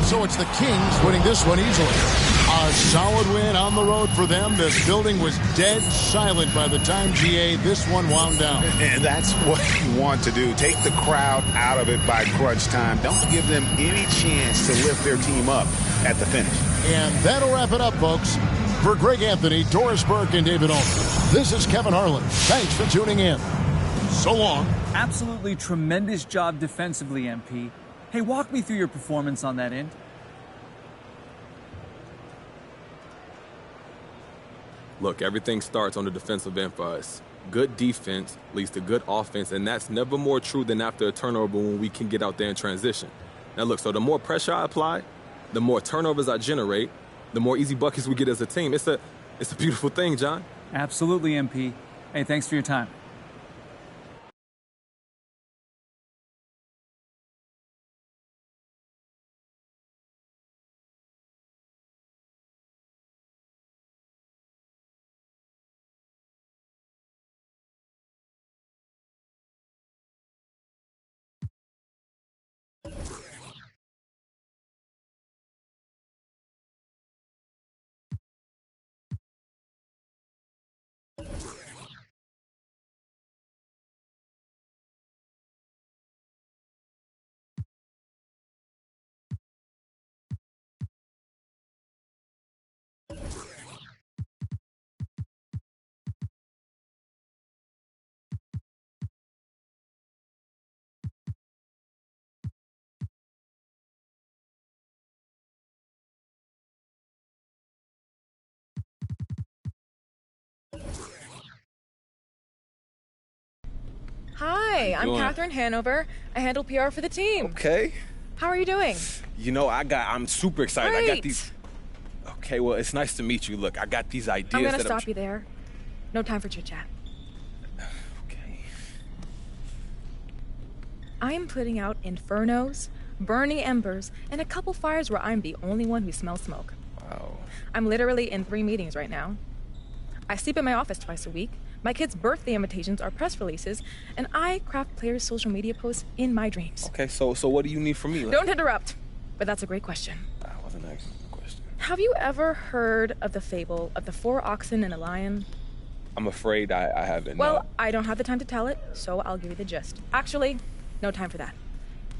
So it's the Kings winning this one easily. A solid win on the road for them. This building was dead silent by the time, GA, this one wound down. And that's what you want to do. Take the crowd out of it by crunch time. Don't give them any chance to lift their team up at the finish. And that'll wrap it up, folks. For Greg Anthony, Doris Burke, and David Olson, this is Kevin Harlan. Thanks for tuning in. So long. Absolutely tremendous job defensively, MP. Hey, walk me through your performance on that end. Look, everything starts on the defensive end for us. Good defense leads to good offense, and that's never more true than after a turnover when we can get out there and transition. Now, look, so the more pressure I apply, the more turnovers I generate, the more easy buckets we get as a team. It's a beautiful thing, John. Absolutely, MP. Hey, thanks for your time. Hi, I'm Catherine Hanover. I handle PR for the team. Okay. How are you doing? You know, I'm super excited. Great. I got these. Okay, well, it's nice to meet you. Look, I got these ideas. I'm gonna stop you there. No time for chit-chat. Okay. I am putting out infernos, burning embers, and a couple fires where I'm the only one who smells smoke. Wow. I'm literally in 3 meetings right now. I sleep in my office twice a week. My kids' birthday invitations are press releases, and I craft players' social media posts in my dreams. Okay, so what do you need from me? Don't interrupt, but that's a great question. I wasn't asking the question. Have you ever heard of the fable of the 4 oxen and a lion? I'm afraid I haven't. Well, I don't have the time to tell it, so I'll give you the gist. Actually, no time for that.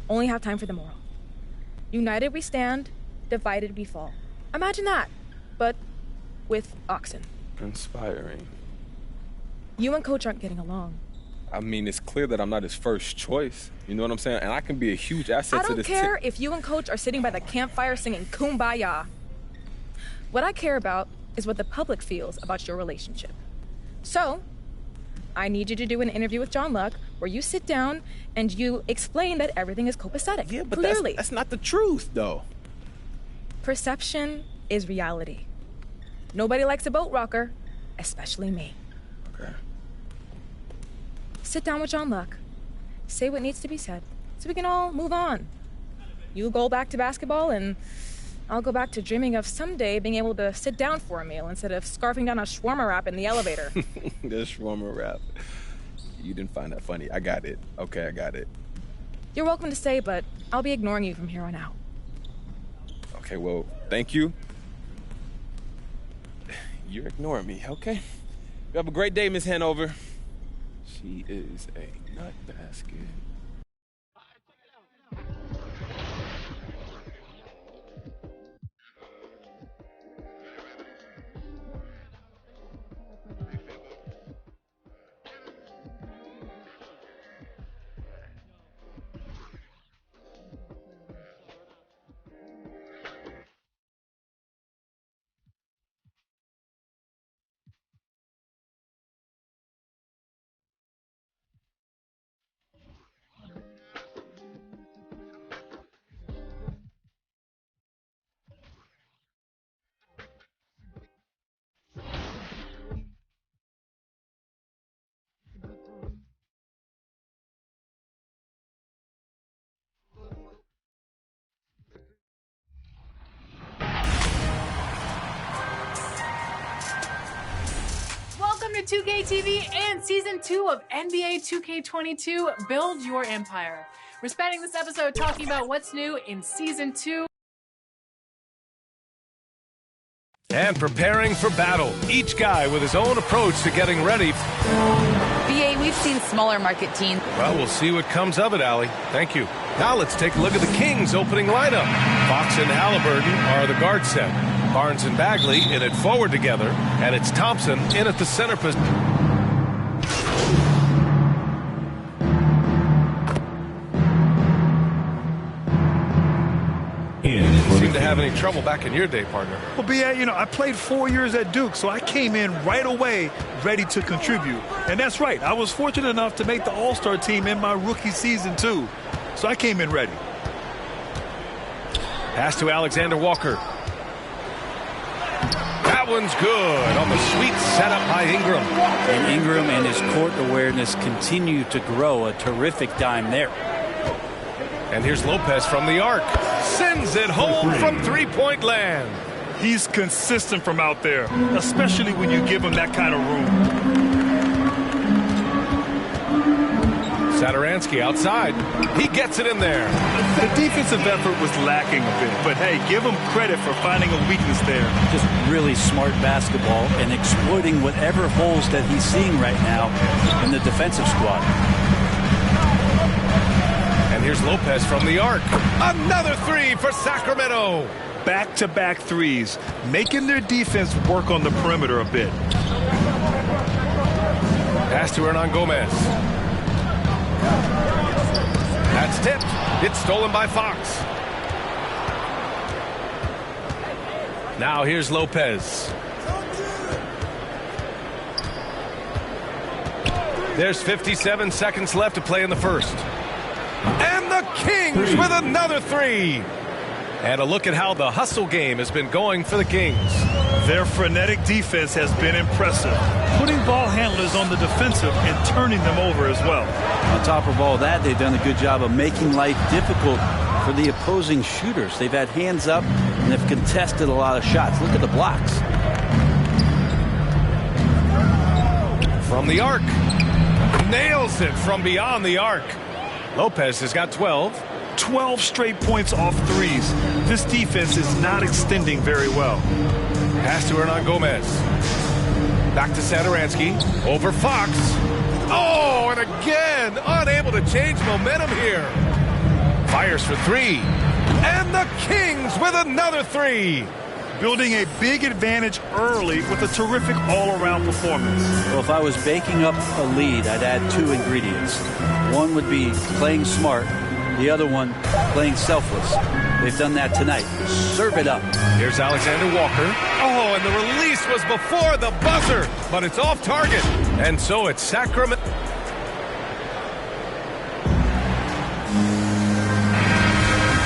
Only have time for the moral. United we stand, divided we fall. Imagine that, but with oxen. Inspiring. You and Coach aren't getting along. I mean, it's clear that I'm not his first choice. You know what I'm saying? And I can be a huge asset to this team. I don't care if you and Coach are sitting by the campfire singing Kumbaya. What I care about is what the public feels about your relationship. So, I need you to do an interview with John Luck where you sit down and you explain that everything is copacetic. Yeah, but clearly. That's not the truth, though. Perception is reality. Nobody likes a boat rocker, especially me. Okay. Sit down with John Luck. Say what needs to be said so we can all move on. You go back to basketball and I'll go back to dreaming of someday being able to sit down for a meal instead of scarfing down a shawarma wrap in the elevator. The shawarma wrap. You didn't find that funny. I got it. Okay, I got it. You're welcome to stay, but I'll be ignoring you from here on out. Okay, well, thank you. You're ignoring me, okay? You have a great day, Miss Hanover. She is a nut basket. Welcome to 2K TV and Season 2 of NBA 2K22 Build Your Empire. We're spending this episode talking about what's new in Season 2. And preparing for battle. Each guy with his own approach to getting ready. BA, we've seen smaller market teams. Well, we'll see what comes of it, Allie. Thank you. Now let's take a look at the Kings' opening lineup. Fox and Halliburton are the guard set. Barnes and Bagley in at forward together. And it's Thompson in at the center position. You seem to have any trouble back in your day, partner. Well, BA, I played 4 years at Duke, so I came in right away ready to contribute. And that's right. I was fortunate enough to make the All-Star team in my rookie season, too. So I came in ready. Pass to Alexander Walker. That one's good on the sweet setup by Ingram. And Ingram and his court awareness continue to grow. A terrific dime there. And here's Lopez from the arc. Sends it home from three-point land. He's consistent from out there, especially when you give him that kind of room. Satoransky outside. He gets it in there. The defensive effort was lacking a bit, but hey, give him credit for finding a weakness there. Just really smart basketball and exploiting whatever holes that he's seeing right now in the defensive squad. And here's Lopez from the arc. Another three for Sacramento. Back-to-back threes, making their defense work on the perimeter a bit. Pass to Hernan Gomez. That's tipped. It's stolen by Fox. Now here's Lopez. There's 57 seconds left to play in the first. And the Kings with another three. And a look at how the hustle game has been going for the Kings. Their frenetic defense has been impressive, putting ball handlers on the defensive and turning them over as well. On top of all that, they've done a good job of making life difficult for the opposing shooters. They've had hands up and have contested a lot of shots. Look at the blocks. From the arc. Nails it from beyond the arc. Lopez has got 12. 12 straight points off threes. This defense is not extending very well. Pass to Hernan Gomez. Back to Satoransky. Over Fox. Oh, and again, unable to change momentum here. Fires for three. And the Kings with another three. Building a big advantage early with a terrific all-around performance. Well, if I was baking up a lead, I'd add two ingredients. One would be playing smart. The other one, playing selfless. They've done that tonight. Serve it up. Here's Alexander Walker. Oh, and the release was before the buzzer, but it's off target. And so it's Sacramento.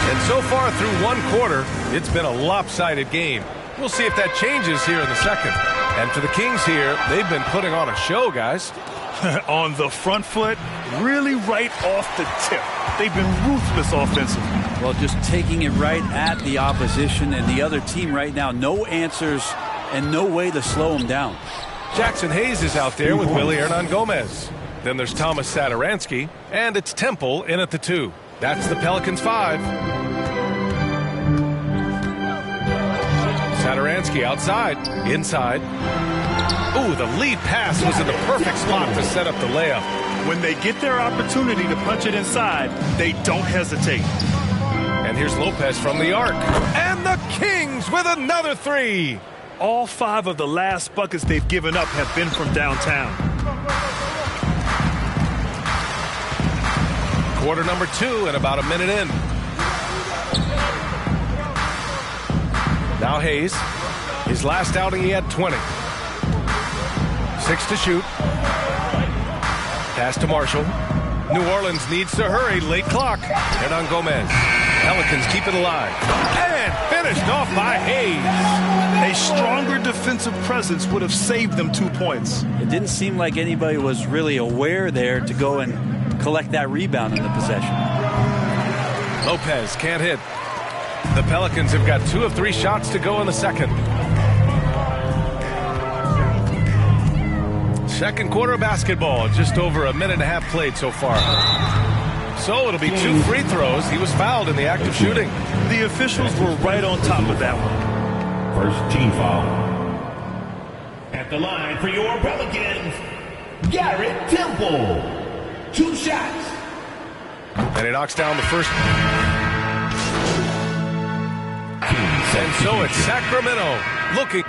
And so far through one quarter, it's been a lopsided game. We'll see if that changes here in the second. And for the Kings here, they've been putting on a show, guys. On the front foot, really right off the tip. They've been ruthless offensively. Well, just taking it right at the opposition and the other team right now. No answers and no way to slow them down. Jackson Hayes is out there with Willie Hernan Gomez. Then there's Thomas Satoransky, and it's Temple in at the 2. That's the Pelicans 5. Satoransky outside, inside. Ooh, the lead pass was in the perfect spot to set up the layup. When they get their opportunity to punch it inside, they don't hesitate. And here's Lopez from the arc. And the Kings with another three. All 5 of the last buckets they've given up have been from downtown. Quarter number 2 and about a minute in. Now Hayes. His last outing he had 20. 6 to shoot. Pass to Marshall. New Orleans needs to hurry. Late clock. Hernan Gomez. Pelicans keep it alive. And finished off by Hayes. A stronger defensive presence would have saved them 2 points. It didn't seem like anybody was really aware there to go and collect that rebound in the possession. Lopez can't hit. The Pelicans have got 2 of 3 shots to go in the second. Second quarter of basketball, just over a minute and a half played so far. So it'll be 2 free throws. He was fouled in the act of shooting. The officials were right on top of that one. First team foul. At the line for your Pelicans, Garrett Temple. 2 shots. And he knocks down the first. And so it's Sacramento looking.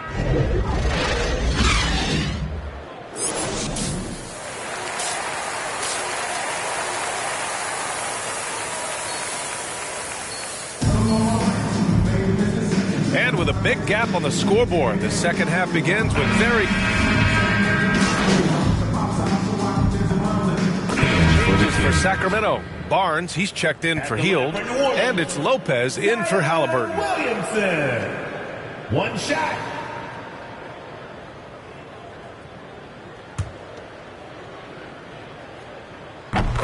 And with a big gap on the scoreboard, the second half begins with changes for Sacramento. Barnes, he's checked in for Hield, and it's Lopez in for Halliburton. Williamson. 1 shot.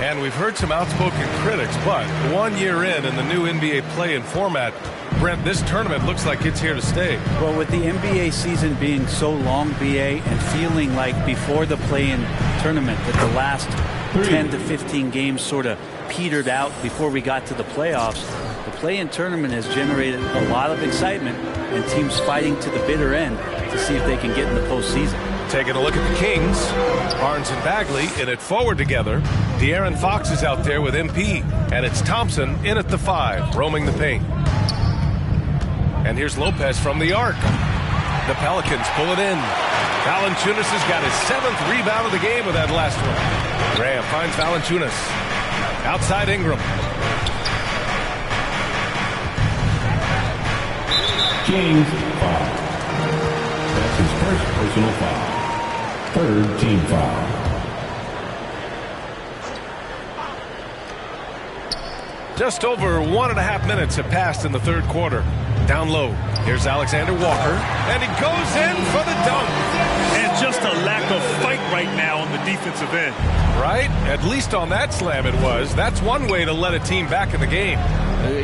And we've heard some outspoken critics, but 1 year in the new NBA play-in format, Brent, this tournament looks like it's here to stay. Well, with the NBA season being so long, BA, and feeling like before the play-in tournament that the last 10 to 15 games sort of petered out before we got to the playoffs, the play-in tournament has generated a lot of excitement and teams fighting to the bitter end to see if they can get in the postseason. Taking a look at the Kings, Barnes and Bagley in it forward together. De'Aaron Fox is out there with MP, and it's Thompson in at the 5, roaming the paint. And here's Lopez from the arc. The Pelicans pull it in. Valanciunas has got his 7th rebound of the game with that last one. Graham finds Valanciunas. Outside Ingram. Kings foul. That's his first personal foul. 3rd team foul. Just over 1.5 minutes have passed in the third quarter. Down low, here's Alexander Walker, and he goes in for the dunk. And just a lack of fight right now on the defensive end. Right? At least on that slam it was. That's one way to let a team back in the game.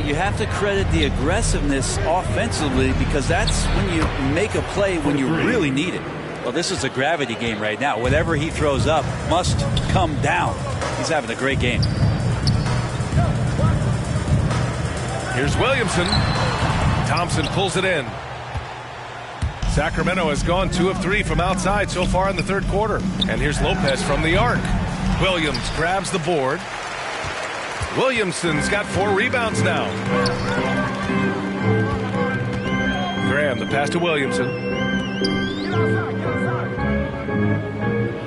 You have to credit the aggressiveness offensively, because that's when you make a play when you really need it. Well, this is a gravity game right now. Whatever he throws up must come down. He's having a great game. Here's Williamson. Thompson pulls it in. Sacramento has gone 2 of 3 from outside so far in the third quarter. And here's Lopez from the arc. Williams grabs the board. Williamson's got 4 rebounds now. Graham, the pass to Williamson.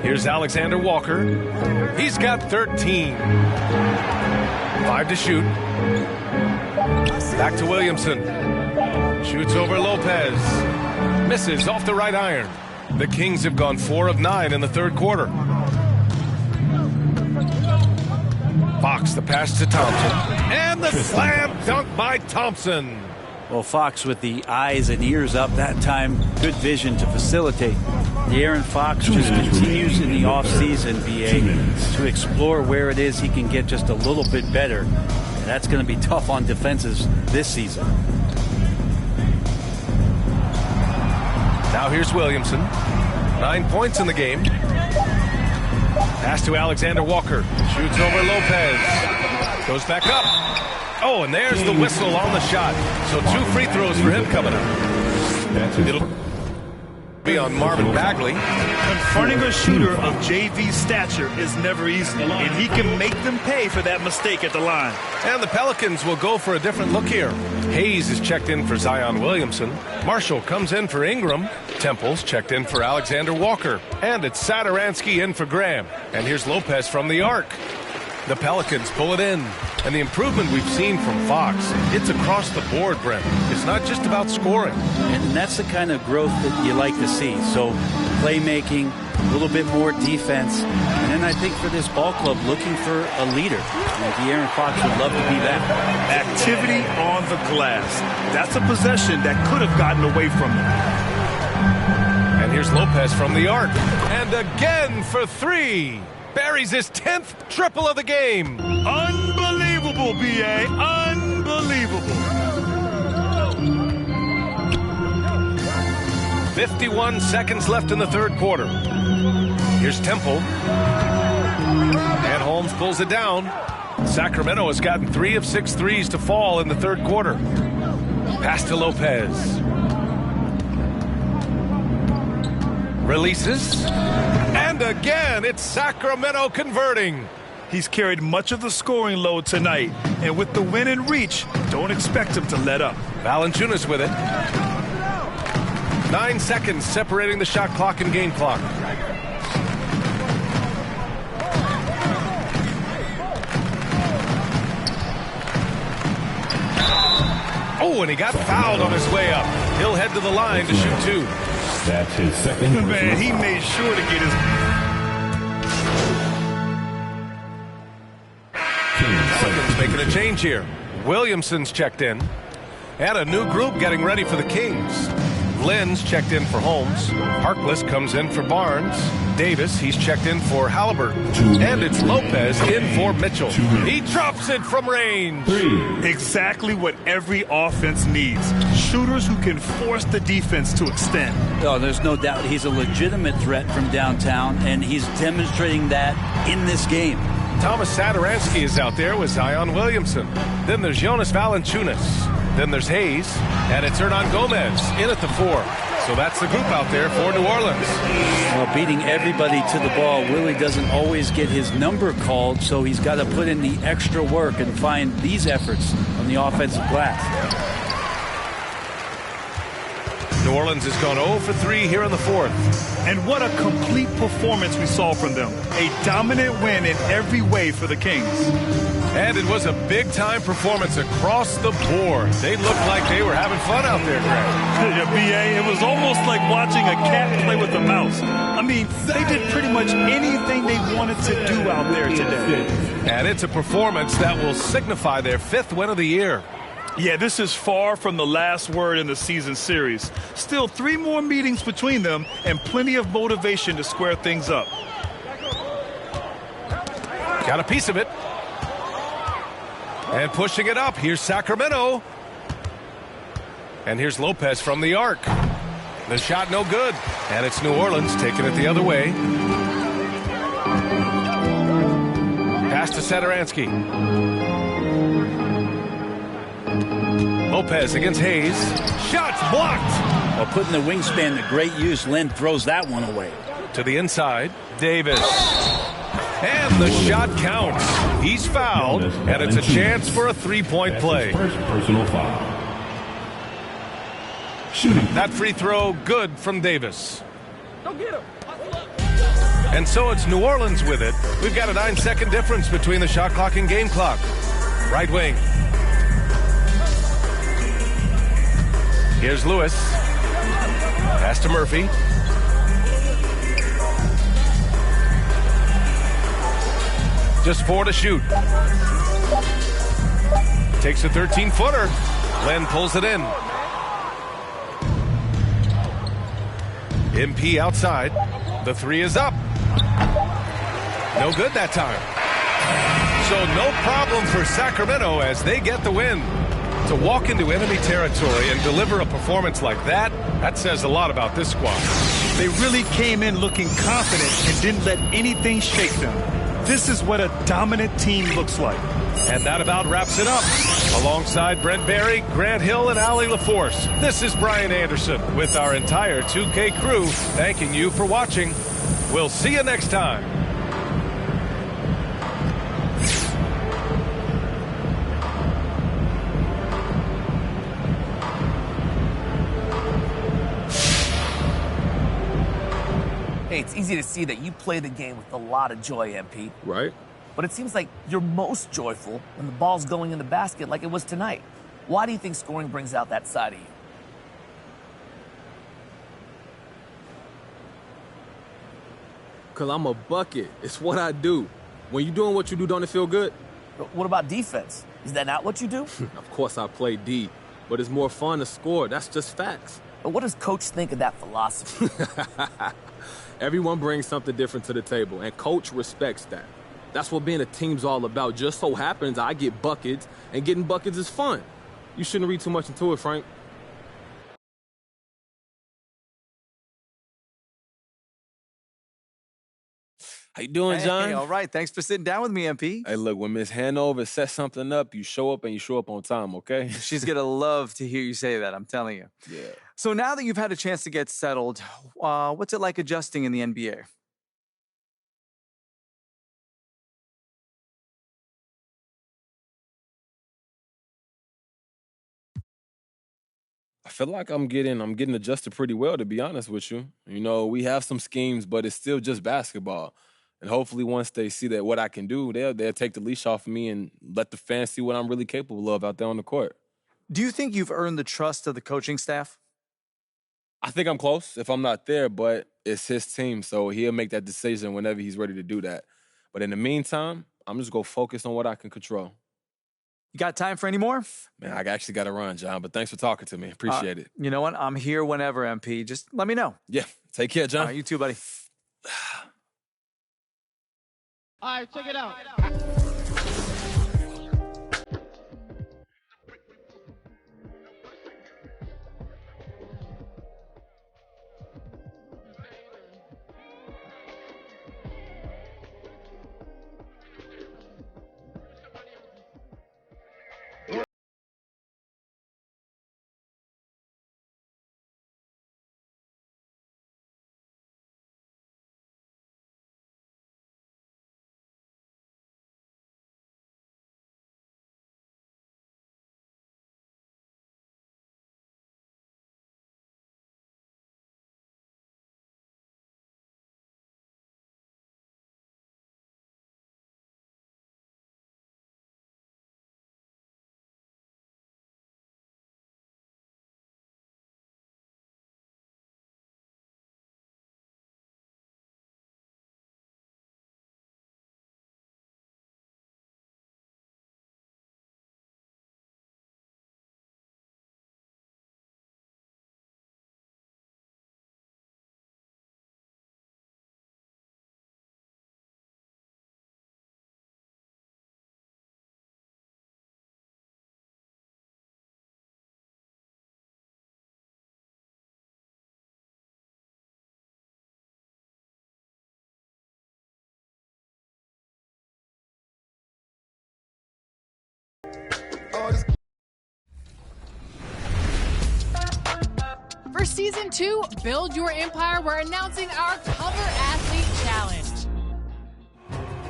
Here's Alexander Walker. He's got 13. 5 to shoot. Back to Williamson. Shoots over Lopez. Misses off the right iron. The Kings have gone 4 of 9 in the third quarter. Fox, the pass to Thompson. And the slam dunk by Thompson. Well, Fox with the eyes and ears up that time. Good vision to facilitate. De'Aaron Fox just continues in the offseason, BA, to explore where it is he can get just a little bit better. And that's going to be tough on defenses this season. Now here's Williamson. 9 points in the game. Pass to Alexander Walker. Shoots over Lopez. Goes back up. Oh, and there's the whistle on the shot. So 2 free throws for him coming up. It'll be on Marvin Bagley. Confronting a shooter of JV stature is never easy, and he can make them pay for that mistake at the line. And the Pelicans will go for a different look here. Hayes is checked in for Zion Williamson. Marshall comes in for Ingram. Temple's checked in for Alexander Walker. And it's Sadaransky in for Graham. And here's Lopez from the arc. The Pelicans pull it in. And the improvement we've seen from Fox, it's across the board, Brent. It's not just about scoring. And that's the kind of growth that you like to see. So playmaking, a little bit more defense. And then I think for this ball club, looking for a leader. De'Aaron Fox would love to be that. Activity on the glass. That's a possession that could have gotten away from them. And here's Lopez from the arc. And again for 3. Buries his 10th triple of the game. Unbelievable, B.A. Unbelievable. 51 seconds left in the third quarter. Here's Temple. And Holmes pulls it down. Sacramento has gotten 3 of 6 threes to fall in the third quarter. Pass to Lopez. Releases. And again, it's Sacramento converting. He's carried much of the scoring load tonight, and with the win in reach, don't expect him to let up. Valanciunas with it. 9 seconds separating the shot clock and game clock. Oh, and he got fouled on his way up. He'll head to the line to shoot 2. That's his second. Man, he made sure to get his... Pelicans making a change here. Williamson's checked in. And a new group getting ready for the Kings. Lynn's checked in for Holmes. Harkless comes in for Barnes. Davis, he's checked in for Halliburton. And it's Lopez in for Mitchell. He drops it from range. 3. Exactly what every offense needs. Shooters who can force the defense to extend. Oh, there's no doubt he's a legitimate threat from downtown, and he's demonstrating that in this game. Thomas Sadaransky is out there with Zion Williamson. Then there's Jonas Valanciunas. Then there's Hayes, and it's Hernan Gomez in at the 4. So that's the group out there for New Orleans. Well, beating everybody to the ball, Willie doesn't always get his number called, so he's got to put in the extra work and find these efforts on the offensive glass. New Orleans has gone 0 for 3 here in the fourth. And what a complete performance we saw from them. A dominant win in every way for the Kings. And it was a big-time performance across the board. They looked like they were having fun out there, Greg. Yeah, B.A., it was almost like watching a cat play with a mouse. I mean, mean, they did pretty much anything they wanted to do out there today. And it's a performance that will signify their 5th win of the year. Yeah, this is far from the last word in the season series. Still 3 more meetings between them and plenty of motivation to square things up. Got a piece of it. And pushing it up. Here's Sacramento. And here's Lopez from the arc. The shot no good. And it's New Orleans taking it the other way. Pass to Satoransky. Lopez against Hayes. Shots blocked. Well, putting the wingspan to great use, Lynn throws that one away. To the inside, Davis. And the shot counts. He's fouled, and it's a chance for a 3-point play. First personal foul. Shooting. That free throw good from Davis. Don't get him. And so it's New Orleans with it. We've got a 9-second difference between the shot clock and game clock. Right wing. Here's Lewis. Pass to Murphy. Just 4 to shoot. Takes a 13-footer. Len pulls it in. MP outside. The 3 is up. No good that time. So no problem for Sacramento as they get the win. To walk into enemy territory and deliver a performance like that, that says a lot about this squad. They really came in looking confident and didn't let anything shake them. This is what a dominant team looks like. And that about wraps it up. Alongside Brent Barry, Grant Hill, and Allie LaForce, this is Brian Anderson with our entire 2K crew thanking you for watching. We'll see you next time. Hey, it's easy to see that you play the game with a lot of joy, MP. Right. But it seems like you're most joyful when the ball's going in the basket like it was tonight. Why do you think scoring brings out that side of you? Because I'm a bucket. It's what I do. When you're doing what you do, don't it feel good? But what about defense? Is that not what you do? Of course I play D, but it's more fun to score. That's just facts. But what does Coach think of that philosophy? Everyone brings something different to the table, and Coach respects that. That's what being a team's all about. Just so happens I get buckets, and getting buckets is fun. You shouldn't read too much into it, Frank. How you doing, John? Hey, all right. Thanks for sitting down with me, MP. Hey, look, when Miss Hanover sets something up, you show up and you show up on time, okay? She's going to love to hear you say that, I'm telling you. Yeah. So now that you've had a chance to get settled, what's it like adjusting in the NBA? I feel like I'm getting adjusted pretty well, to be honest with you. You know, we have some schemes, but it's still just basketball. And hopefully once they see that what I can do, they'll take the leash off of me and let the fans see what I'm really capable of out there on the court. Do you think you've earned the trust of the coaching staff? I think I'm close if I'm not there, but it's his team, so he'll make that decision whenever he's ready to do that. But in the meantime, I'm just going to focus on what I can control. You got time for any more? Man, I actually got to run, John, but thanks for talking to me. Appreciate it. You know what? I'm here whenever, MP. Just let me know. Yeah. Take care, John. You too, buddy. All right, check it out. For Season 2, Build Your Empire, we're announcing our Cover Athlete Challenge.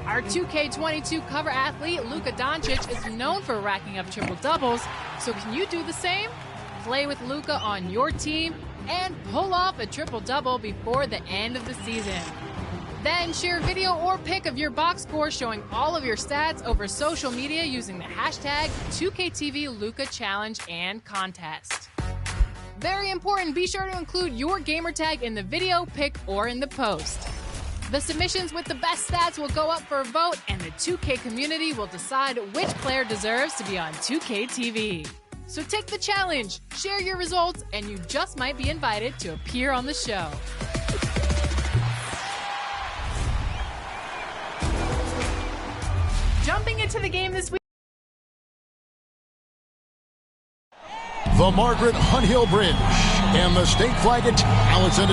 Our 2K22 cover athlete, Luka Doncic, is known for racking up triple-doubles, so can you do the same? Play with Luka on your team and pull off a triple-double before the end of the season. Then share video or pic of your box score showing all of your stats over social media using the hashtag 2KTVLuka Challenge and contest. Very important, be sure to include your gamertag in the video, pic, or in the post. The submissions with the best stats will go up for a vote, and the 2K community will decide which player deserves to be on 2K TV. So take the challenge, share your results, and you just might be invited to appear on the show. Jumping into the game this week. The Margaret Hunt-Hill Bridge and the state flag at Allison.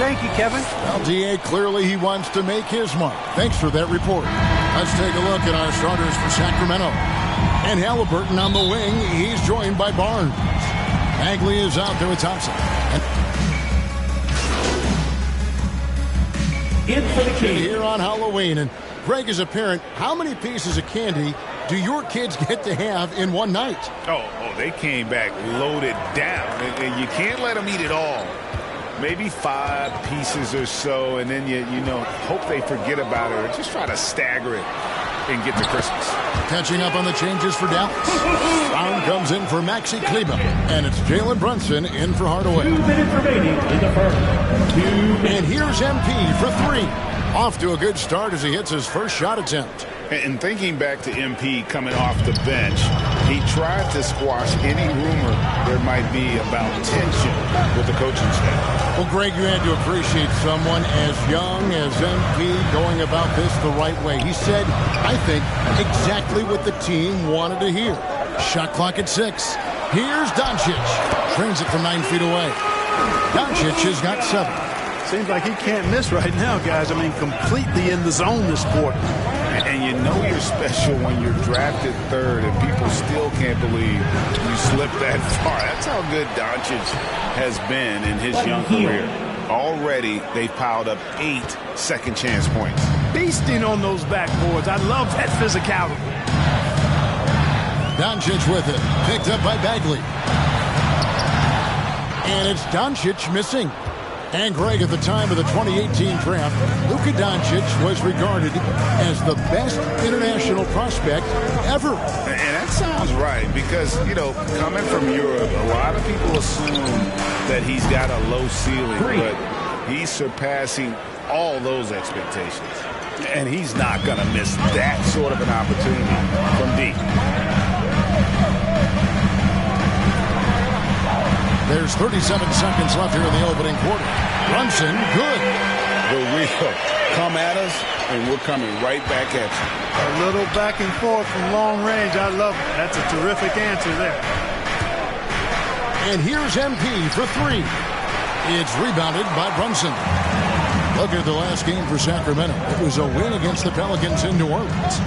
Thank you, Kevin. Well, DA, clearly he wants to make his mark. Thanks for that report. Let's take a look at our starters for Sacramento. And Halliburton on the wing. He's joined by Barnes. Bagley is out there with Thompson. In for the King. Here on Halloween. And Greg, as a parent, how many pieces of candy do your kids get to have in one night? Oh, they came back loaded down, and you can't let them eat it all. Maybe 5 pieces or so, and then you hope they forget about it or just try to stagger it and get to Christmas. Catching up on the changes for Dallas. Brown comes in for Maxi Kleba, and it's Jalen Brunson in for Hardaway. 2 minutes remaining in the first. And here's MP for 3. Off to a good start as he hits his first shot attempt. And thinking back to MP coming off the bench, he tried to squash any rumor there might be about tension with the coaching staff. Well, Greg, you had to appreciate someone as young as MP going about this the right way. He said, I think, exactly what the team wanted to hear. Shot clock at 6. Here's Doncic. Trains it from 9 feet away. Doncic has got 7. Seems like he can't miss right now, guys. I mean, completely in the zone this quarter. And you know you're special when you're drafted 3rd and people still can't believe you slipped that far. That's how good Doncic has been in his young career. Already, they've piled up 8 second chance points. Beasting on those backboards. I love that physicality. Doncic with it. Picked up by Bagley. And it's Doncic missing. And Greg, at the time of the 2018 draft, Luka Doncic was regarded as the best international prospect ever. And that sounds right because, coming from Europe, a lot of people assume that he's got a low ceiling, but he's surpassing all those expectations. And he's not going to miss that sort of an opportunity from deep. There's 37 seconds left here in the opening quarter. Brunson, good. The real come at us, and we're coming right back at you. A little back and forth from long range. I love it. That's a terrific answer there. And here's MP for 3. It's rebounded by Brunson. Look at the last game for Sacramento. It was a win against the Pelicans in New Orleans.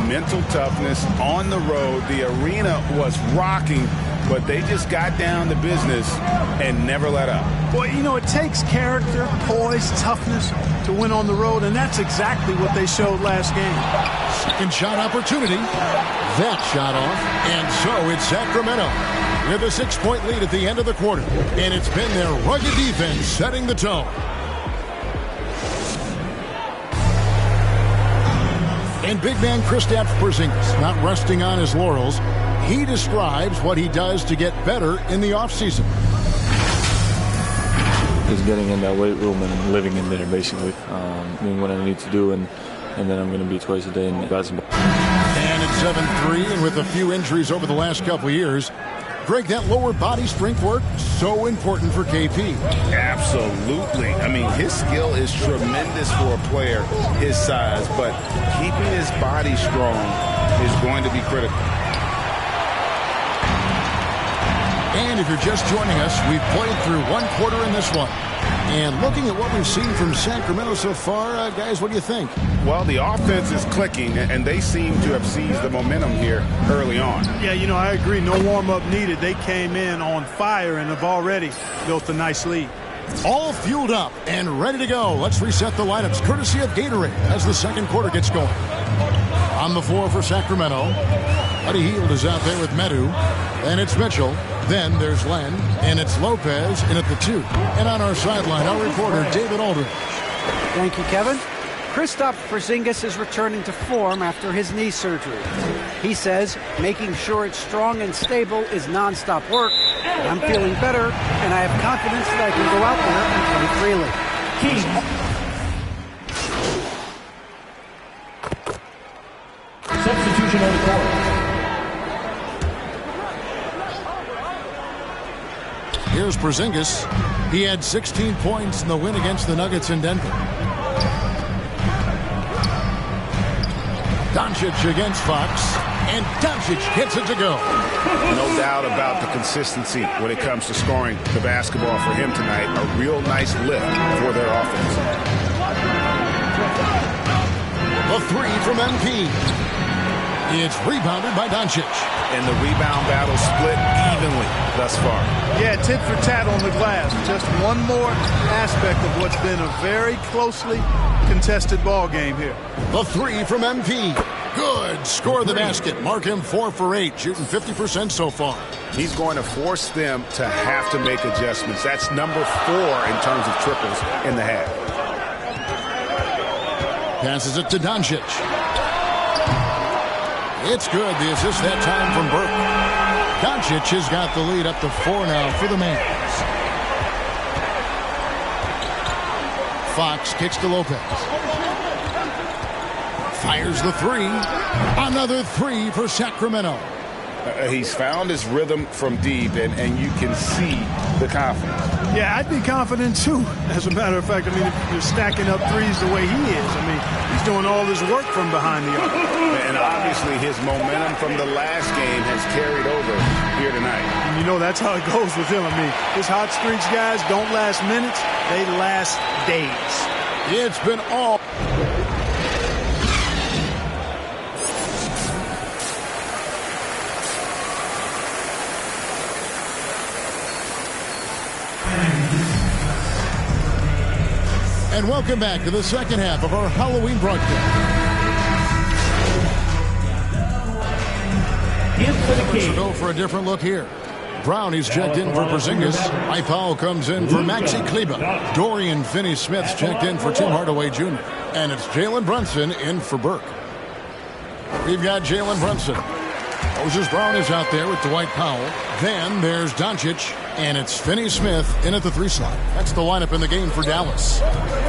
Mental toughness on the road. The arena was rocking, but they just got down to business and never let up. Boy, it takes character, poise, toughness to win on the road, and that's exactly what they showed last game. Second shot opportunity. That shot off, and so it's Sacramento with a 6-point lead at the end of the quarter. And it's been their rugged defense setting the tone. And big man Kristaps Porzingis not resting on his laurels. He describes what he does to get better in the offseason. Just getting in that weight room and living in there, basically. Doing what I need to do, and then I'm going to be twice a day in basketball. And it's 7-3, and with a few injuries over the last couple of years, Greg, that lower body strength work, so important for KP. Absolutely. I mean, his skill is tremendous for a player his size, but keeping his body strong is going to be critical. And if you're just joining us, we've played through 1 quarter in this one. And looking at what we've seen from Sacramento so far, guys, what do you think? Well, the offense is clicking, and they seem to have seized the momentum here early on. Yeah, you know, I agree. No warm-up needed. They came in on fire and have already built a nice lead. All fueled up and ready to go. Let's reset the lineups, courtesy of Gatorade, as the second quarter gets going. On the floor for Sacramento, Buddy Hield is out there with Medu. Then it's Mitchell. Then there's Len. And it's Lopez in at the 2. And on our sideline, our reporter, David Aldridge. Thank you, Kevin. Kristaps Porzingis is returning to form after his knee surgery. He says making sure it's strong and stable is nonstop work. But I'm feeling better, and I have confidence that I can go out there and play freely. Substitution on the court. Here's Porzingis. He had 16 points in the win against the Nuggets in Denver. Doncic against Fox, and Doncic gets it to go. No doubt about the consistency when it comes to scoring the basketball for him tonight. A real nice lift for their offense. A 3 from MP. It's rebounded by Doncic. And the rebound battle split evenly thus far. Yeah, tit for tat on the glass. Just one more aspect of what's been a very closely contested ball game here. The 3 from MP. Good. Score the basket. Mark him 4 for 8, shooting 50% so far. He's going to force them to have to make adjustments. That's number 4 in terms of triples in the half. Passes it to Doncic. It's good. The assist that time from Burke. Doncic has got the lead up to 4 now for the Mavs. Fox kicks to Lopez. Fires the 3. Another 3 for Sacramento. He's found his rhythm from deep, and you can see the confidence. Yeah, I'd be confident, too. As a matter of fact, I mean, if you're stacking up threes the way he is, I mean, he's doing all this work from behind the arc. And obviously his momentum from the last game has carried over here tonight. And you know, that's how it goes with him. I mean, his hot streaks, guys, don't last minutes. They last days. It's been all... And welcome back to the second half of our Halloween broadcast. Let's go for a different look here. Brown, he's checked in for Porzingis. Powell comes in for Maxi Kleber. Dorian Finney-Smith's checked in for Tim Hardaway Jr. And it's Jalen Brunson in for Burke. We've got Jalen Brunson. Moses Brown is out there with Dwight Powell. Then there's Doncic, and it's Finney-Smith in at the 3 slot. That's the lineup in the game for Dallas.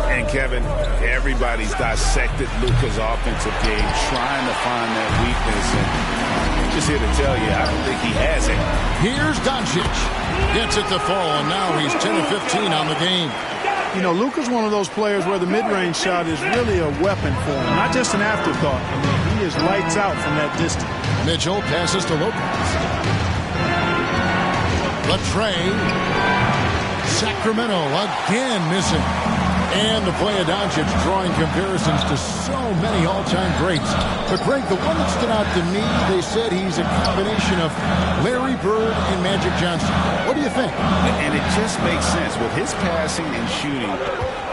And Kevin, everybody's dissected Luka's offensive game, trying to find that weakness. And I'm just here to tell you, I don't think he has it. Here's Doncic. Gets it to fall, and now he's 10 of 15 on the game. You know, Luka's one of those players where the mid-range shot is really a weapon for him, not just an afterthought. I mean, he is lights out from that distance. Mitchell passes to Lopez. Latrey. Sacramento again missing. And the play of Doncic drawing comparisons to so many all-time greats. But Greg, the one that stood out to me, they said he's a combination of Larry Bird and Magic Johnson. What do you think? And it just makes sense. With his passing and shooting,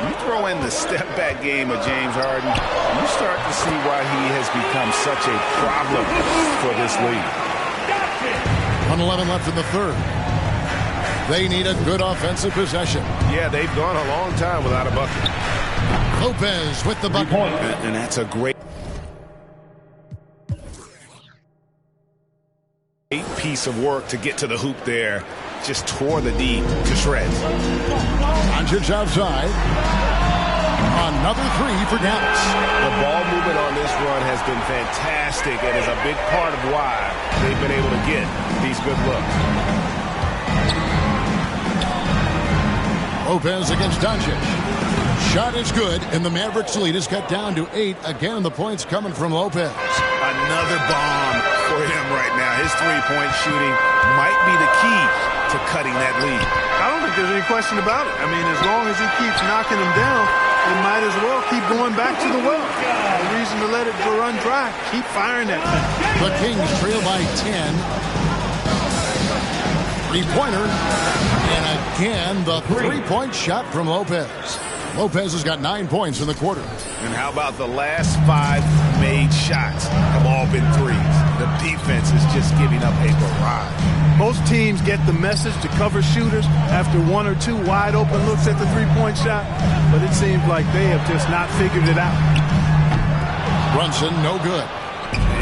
you throw in the step-back game of James Harden, you start to see why he has become such a problem for this league. 1:11 left in the third. They need a good offensive possession. Yeah, they've gone a long time without a bucket. Lopez with the bucket. And that's a great piece of work to get to the hoop there. Just tore the D to shreds. Doncic outside. Another 3 for Dallas. The ball movement on this run has been fantastic and is a big part of why they've been able to get these good looks. Lopez against Doncic. Shot is good, and the Mavericks lead is cut down to 8. Again, the points coming from Lopez. Another bomb for him right now. His three-point shooting might be the key to cutting that lead. I don't think there's any question about it. I mean, as long as he keeps knocking him down, they might as well keep going back to the well. No reason to let it run dry. Keep firing that thing. The Kings trail by 10. Three-pointer. And again, the three-point shot from Lopez. Lopez has got 9 points in the quarter. And how about the last 5 made shots have all been threes? The defense is just giving up a barrage. Most teams get the message to cover shooters after 1 or 2 wide open looks at the three-point shot, but it seems like they have just not figured it out. Brunson, no good.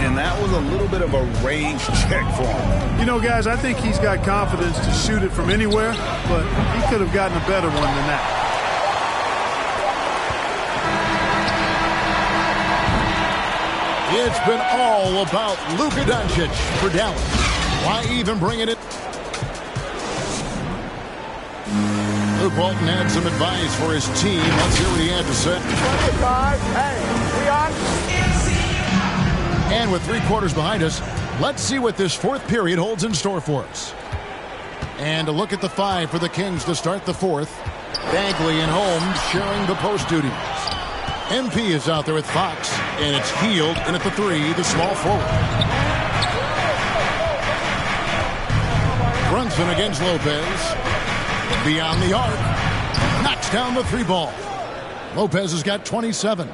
And that was a little bit of a range check for him. You know, guys, I think he's got confidence to shoot it from anywhere, but he could have gotten a better one than that. It's been all about Luka Doncic for Dallas. Why even bring it in? Luke Walton had some advice for his team. Let's hear what he had to say. And with 3 quarters behind us, let's see what this 4th period holds in store for us. And a look at the 5 for the Kings to start the 4th. Bagley and Holmes sharing the post duties. MP is out there with Fox, and it's Hield in at the 3, the small forward. Brunson against Lopez. Beyond the arc. Knocks down the 3 ball. Lopez has got 27.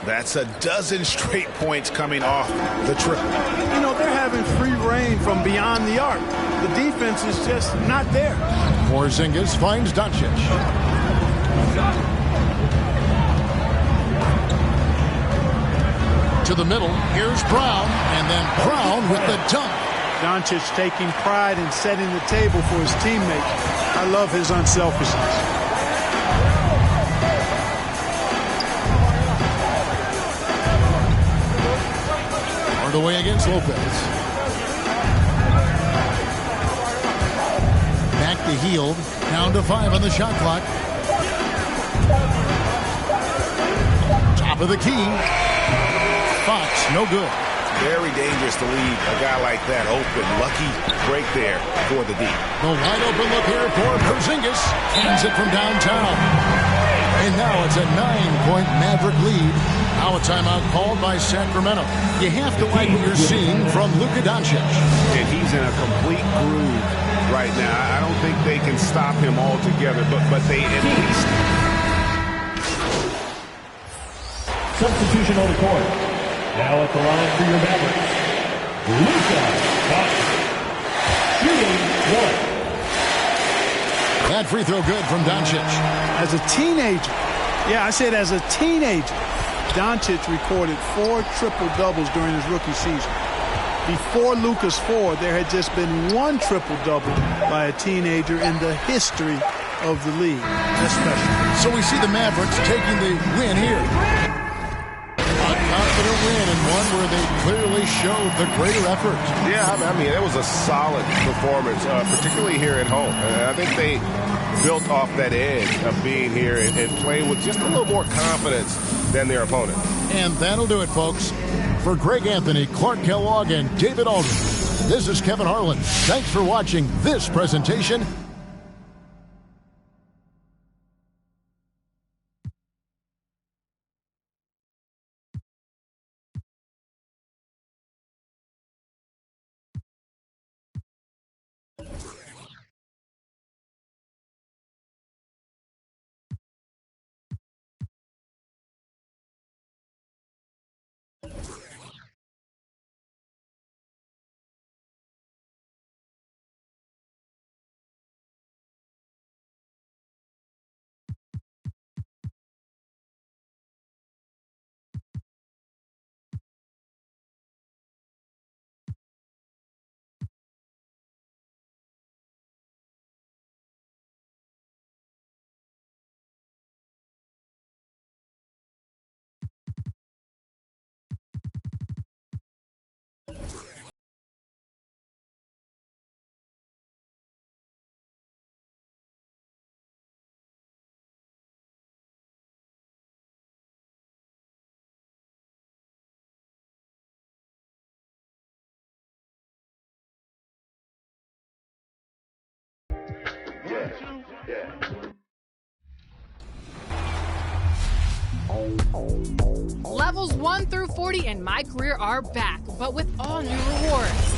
That's a dozen straight points coming off the triple. You know, they're having free reign from beyond the arc. The defense is just not there. Porzingis finds Doncic. To the middle. Here's Brown. And then Brown with the dunk. Doncic taking pride in setting the table for his teammates. I love his unselfishness. Turned away against Lopez. Back to Hield. Down to 5 on the shot clock. Top of the key. Fox, no good. Very dangerous to leave a guy like that open. Lucky break there for the D. The wide open look here for Porzingis. Hands it from downtown. And now it's a 9-point Maverick lead. Now a timeout called by Sacramento. You have to like what you're seeing from Luka Doncic. And he's in a complete groove right now. I don't think they can stop him altogether, but they at least... Substitution on the court. Now at the line for your Mavericks, Luka Doncic. Shooting 1. That free throw good from Doncic. As a teenager, yeah, I said as a teenager, Doncic recorded 4 triple-doubles during his rookie season. Before Luka's 4, there had just been 1 triple-double by a teenager in the history of the league. That's special. So we see the Mavericks taking the win here. Confident win, and one where they clearly showed the greater effort. Yeah, I mean, it was a solid performance, particularly here at home. I think they built off that edge of being here and playing with just a little more confidence than their opponent. And that'll do it, folks. For Greg Anthony, Clark Kellogg, and David Aldridge, this is Kevin Harlan. Thanks for watching this presentation Levels 1 through 40 in Mycareer are back, but with all new rewards.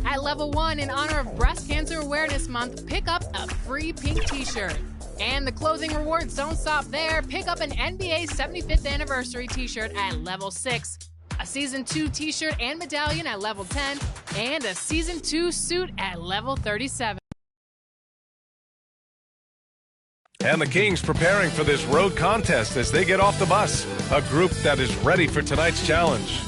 At level 1, in honor of Breast Cancer Awareness Month, pick up a free pink t-shirt. And the closing rewards don't stop there. Pick up an NBA 75th Anniversary t-shirt at level 6, a Season 2 t-shirt and medallion at level 10, and a Season 2 suit at level 37. And the Kings preparing for this road contest as they get off the bus. A group that is ready for tonight's challenge.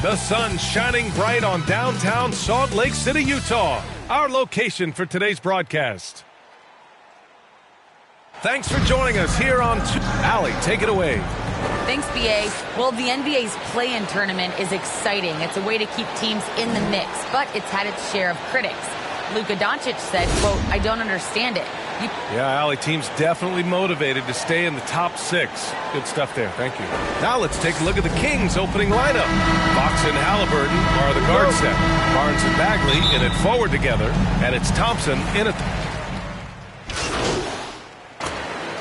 The sun shining bright on downtown Salt Lake City, Utah, our location for today's broadcast. Thanks for joining us here on Allie, take it away. Thanks, BA. Well, the NBA's play-in tournament is exciting. It's a way to keep teams in the mix, but it's had its share of critics. Luka Doncic said, quote, "I don't understand it." Yeah, Allie, team's definitely motivated to stay in the top 6. Good stuff there. Thank you. Now let's take a look at the Kings' opening lineup. Fox and Halliburton are the guard set. Barnes and Bagley in it forward together, and it's Thompson in it.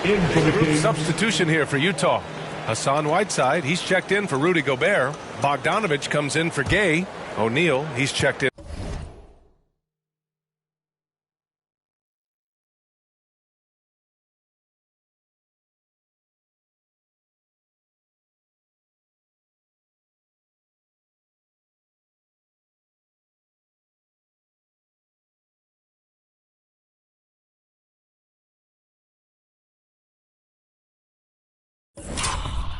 Group substitution here for Utah. Hassan Whiteside, he's checked in for Rudy Gobert. Bogdanovich comes in for Gay. O'Neal, he's checked in.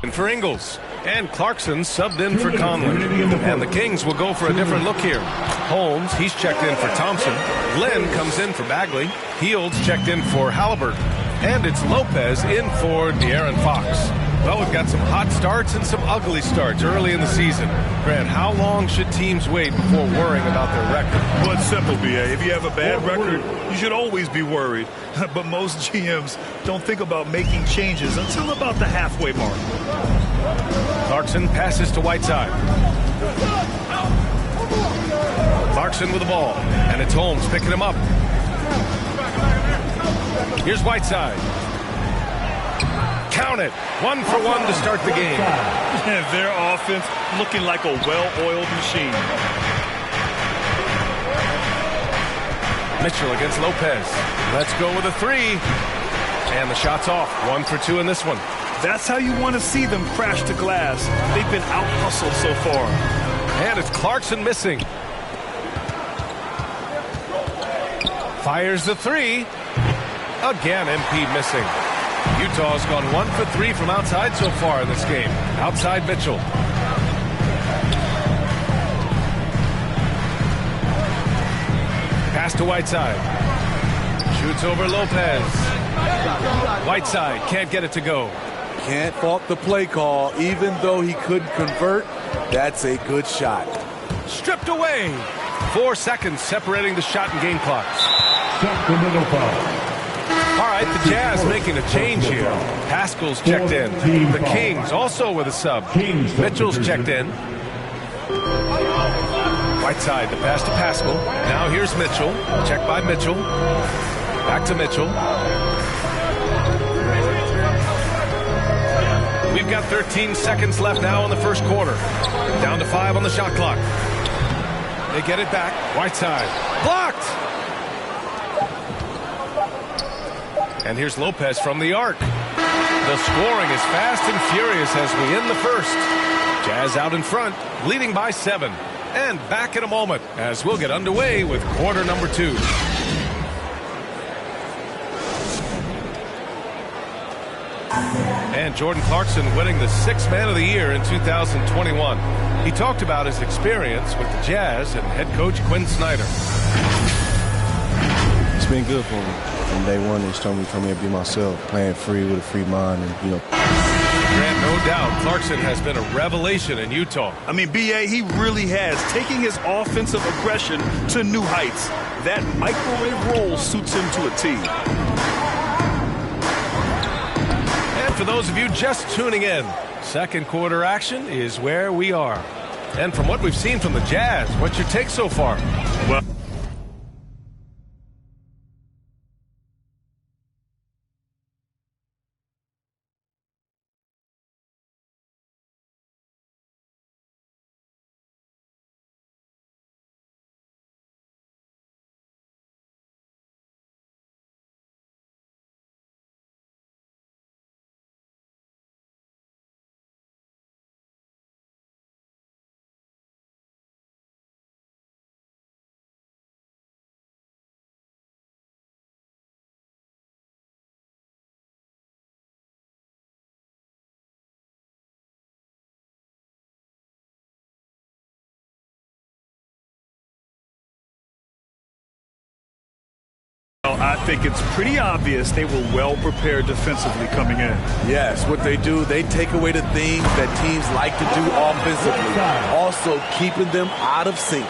And for Ingles. And Clarkson subbed in for Conley. And the Kings will go for a different look here. Holmes, he's checked in for Thompson. Glenn comes in for Bagley. Heald's checked in for Halliburton. And it's Lopez in for De'Aaron Fox. Well, we've got some hot starts and some ugly starts early in the season. Grant, how long should teams wait before worrying about their record? Well, it's simple, BA. If you have a bad record, you should always be worried. But most GMs don't think about making changes until about the halfway mark. Clarkson passes to Whiteside. Clarkson with the ball. And it's Holmes picking him up. Here's Whiteside. Count it. 1 for 1 to start the game. And their offense looking like a well-oiled machine. Mitchell against Lopez. Let's go with a 3. And the shot's off. 1 for 2 in this one. That's how you want to see them crash the glass. They've been out-hustled so far. And it's Clarkson missing. Fires the 3. Again, MP missing. Utah's gone 1 for 3 from outside so far in this game. Outside Mitchell. Pass to Whiteside. Shoots over Lopez. Whiteside can't get it to go. Can't fault the play call. Even though he couldn't convert, that's a good shot. Stripped away. 4 seconds separating the shot and game clocks. Sacramento foul. All right, the Jazz making a change here. Pascal's checked in. The Kings also with a sub. Mitchell's checked in. Whiteside, the pass to Pascal. Now here's Mitchell. Check by Mitchell. Back to Mitchell. We've got 13 seconds left now in the first quarter. Down to 5 on the shot clock. They get it back. Whiteside. Blocked! And here's Lopez from the arc. The scoring is fast and furious as we end the first. Jazz out in front, leading by 7. And back in a moment as we'll get underway with quarter number 2. And Jordan Clarkson winning the 6th Man of the Year in 2021. He talked about his experience with the Jazz and head coach Quinn Snyder. It's been good for me. From day one, they told me to come here and be myself, playing free with a free mind, and Grant, no doubt, Clarkson has been a revelation in Utah. I mean, BA, he really has, taking his offensive aggression to new heights. That microwave role suits him to a T. for those of you just tuning in, second quarter action is where we are. And from what we've seen from the Jazz, what's your take so far? Well, I think it's pretty obvious they were well prepared defensively coming in. Yes, what they do, they take away the things that teams like to do offensively, also keeping them out of sync.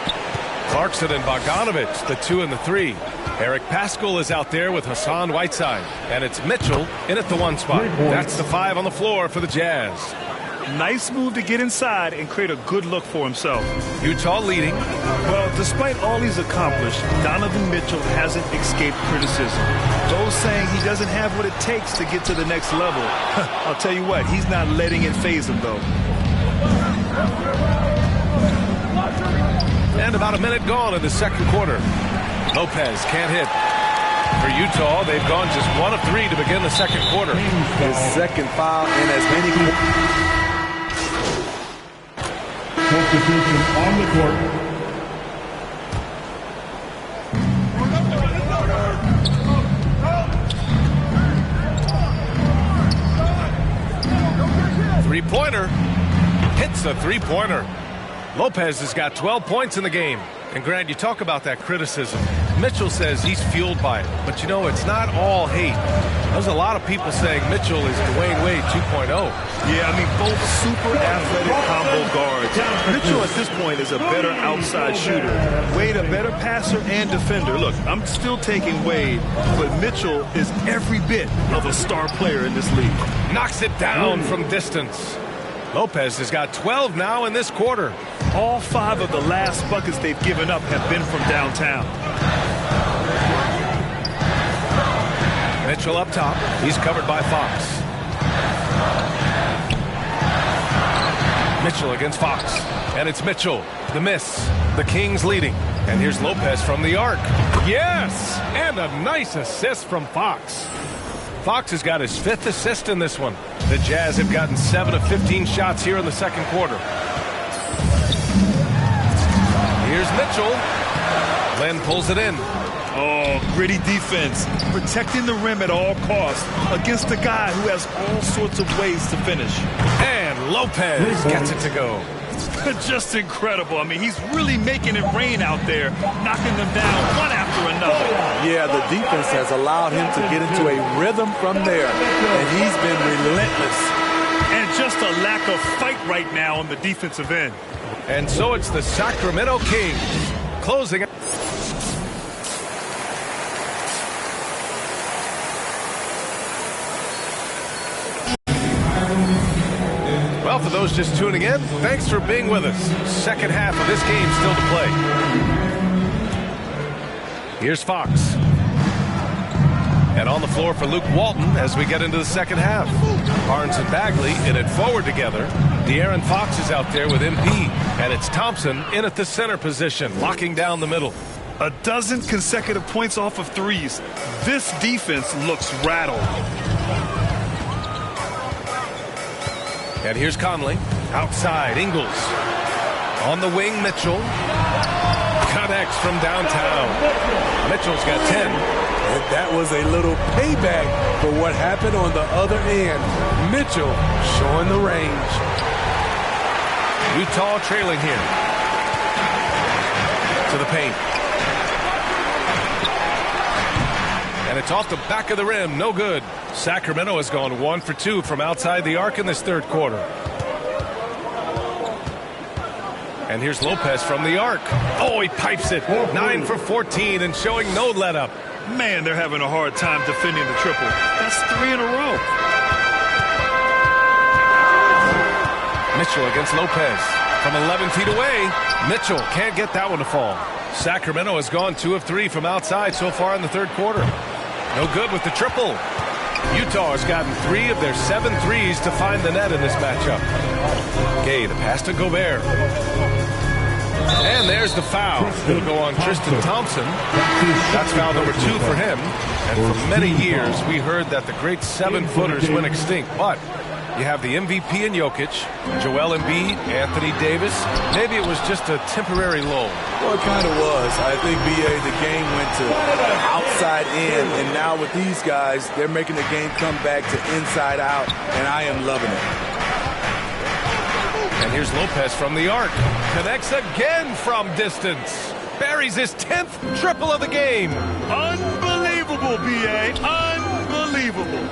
Clarkson and Bogdanovich, the 2 and the 3. Eric Paschall is out there with Hassan Whiteside. And it's Mitchell in at the 1 spot. That's the 5 on the floor for the Jazz. Nice move to get inside and create a good look for himself. Utah leading. Well, despite all he's accomplished, Donovan Mitchell hasn't escaped criticism. Those saying he doesn't have what it takes to get to the next level. I'll tell you what, he's not letting it faze him, though. And about a minute gone in the second quarter. Lopez can't hit. For Utah, they've gone just 1 of 3 to begin the second quarter. His second foul in as many. Substitution on the court. Three-pointer. Hits a three-pointer. Lopez has got 12 points in the game. And Grant, you talk about that criticism. Mitchell says he's fueled by it. But, you know, it's not all hate. There's a lot of people saying Mitchell is Dwayne Wade 2.0. Yeah, I mean, both super athletic combo guards. Mitchell at this point is a better outside shooter. Wade a better passer and defender. Look, I'm still taking Wade, but Mitchell is every bit of a star player in this league. Knocks it down from distance. Lopez has got 12 now in this quarter. All 5 of the last buckets they've given up have been from downtown. Mitchell up top. He's covered by Fox. Mitchell against Fox. And it's Mitchell. The miss. The Kings leading. And here's Lopez from the arc. Yes! And a nice assist from Fox. Fox has got his 5th assist in this one. The Jazz have gotten 7 of 15 shots here in the second quarter. Here's Mitchell. Len pulls it in. Oh, gritty defense. Protecting the rim at all costs against a guy who has all sorts of ways to finish. And Lopez gets it to go. Just incredible. I mean, he's really making it rain out there, knocking them down one after another. Yeah, the defense has allowed him to get into a rhythm from there, and he's been relentless. And just a lack of fight right now on the defensive end. And so it's the Sacramento Kings closing. Well, for those just tuning in, thanks for being with us. Second half of this game still to play. Here's Fox. And on the floor for Luke Walton as we get into the second half. Barnes and Bagley in it forward together. De'Aaron Fox is out there with MP. And it's Thompson in at the center position, locking down the middle. A dozen consecutive points off of threes. This defense looks rattled. And here's Conley. Outside, Ingles. On the wing, Mitchell. Connects from downtown. Mitchell's got 10. And that was a little payback for what happened on the other end. Mitchell showing the range. Utah trailing here. To the paint. And it's off the back of the rim. No good. Sacramento has gone 1 for 2 from outside the arc in this third quarter. And here's Lopez from the arc. Oh, he pipes it. 9 for 14 and showing no let up. Man, they're having a hard time defending the triple. That's 3 in a row. Mitchell against Lopez. From 11 feet away, Mitchell can't get that one to fall. Sacramento has gone 2 of 3 from outside so far in the third quarter. No good with the triple. Utah has gotten 3 of their 7 threes to find the net in this matchup. Gay, the pass to Gobert. And there's the foul. It'll go on Tristan Thompson. That's foul number 2 for him. And for many years, we heard that the great 7-footers went extinct. But you have the MVP in Jokic, Joel Embiid, Anthony Davis. Maybe it was just a temporary lull. Well, it kind of was. I think, B.A., the game went to outside in, and now with these guys, they're making the game come back to inside out, and I am loving it. And here's Lopez from the arc. Connects again from distance. Buries his 10th triple of the game. Unbelievable, B.A. Unbelievable.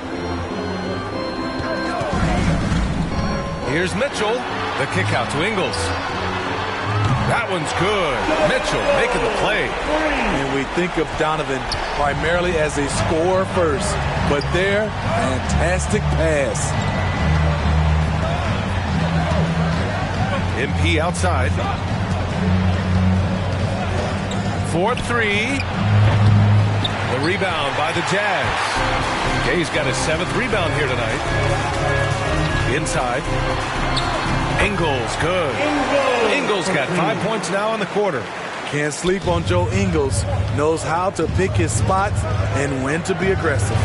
Here's Mitchell. The kick out to Ingles. That one's good. Mitchell making the play. And we think of Donovan primarily as a scorer first, but there, fantastic pass. MP outside. 4-3. The rebound by the Jazz. Gay's got his 7th rebound here tonight. Inside. Ingles, good. Ingles got 5 points now in the quarter. Can't sleep on Joe Ingles. Knows how to pick his spots and when to be aggressive.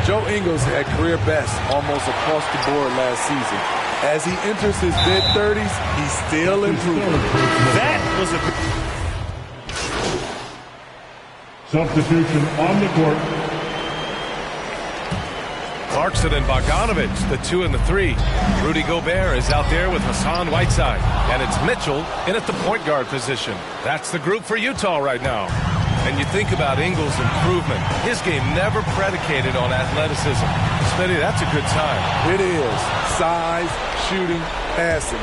Joe Ingles had career best almost across the board last season. As he enters his mid-30s, he's still improving. That was a substitution on the court. Clarkson and Bogdanovich, the 2 and the 3. Rudy Gobert is out there with Hassan Whiteside. And it's Mitchell in at the point guard position. That's the group for Utah right now. And you think about Ingles' improvement. His game never predicated on athleticism. Smitty, that's a good sign. It is. Size, shooting, passing.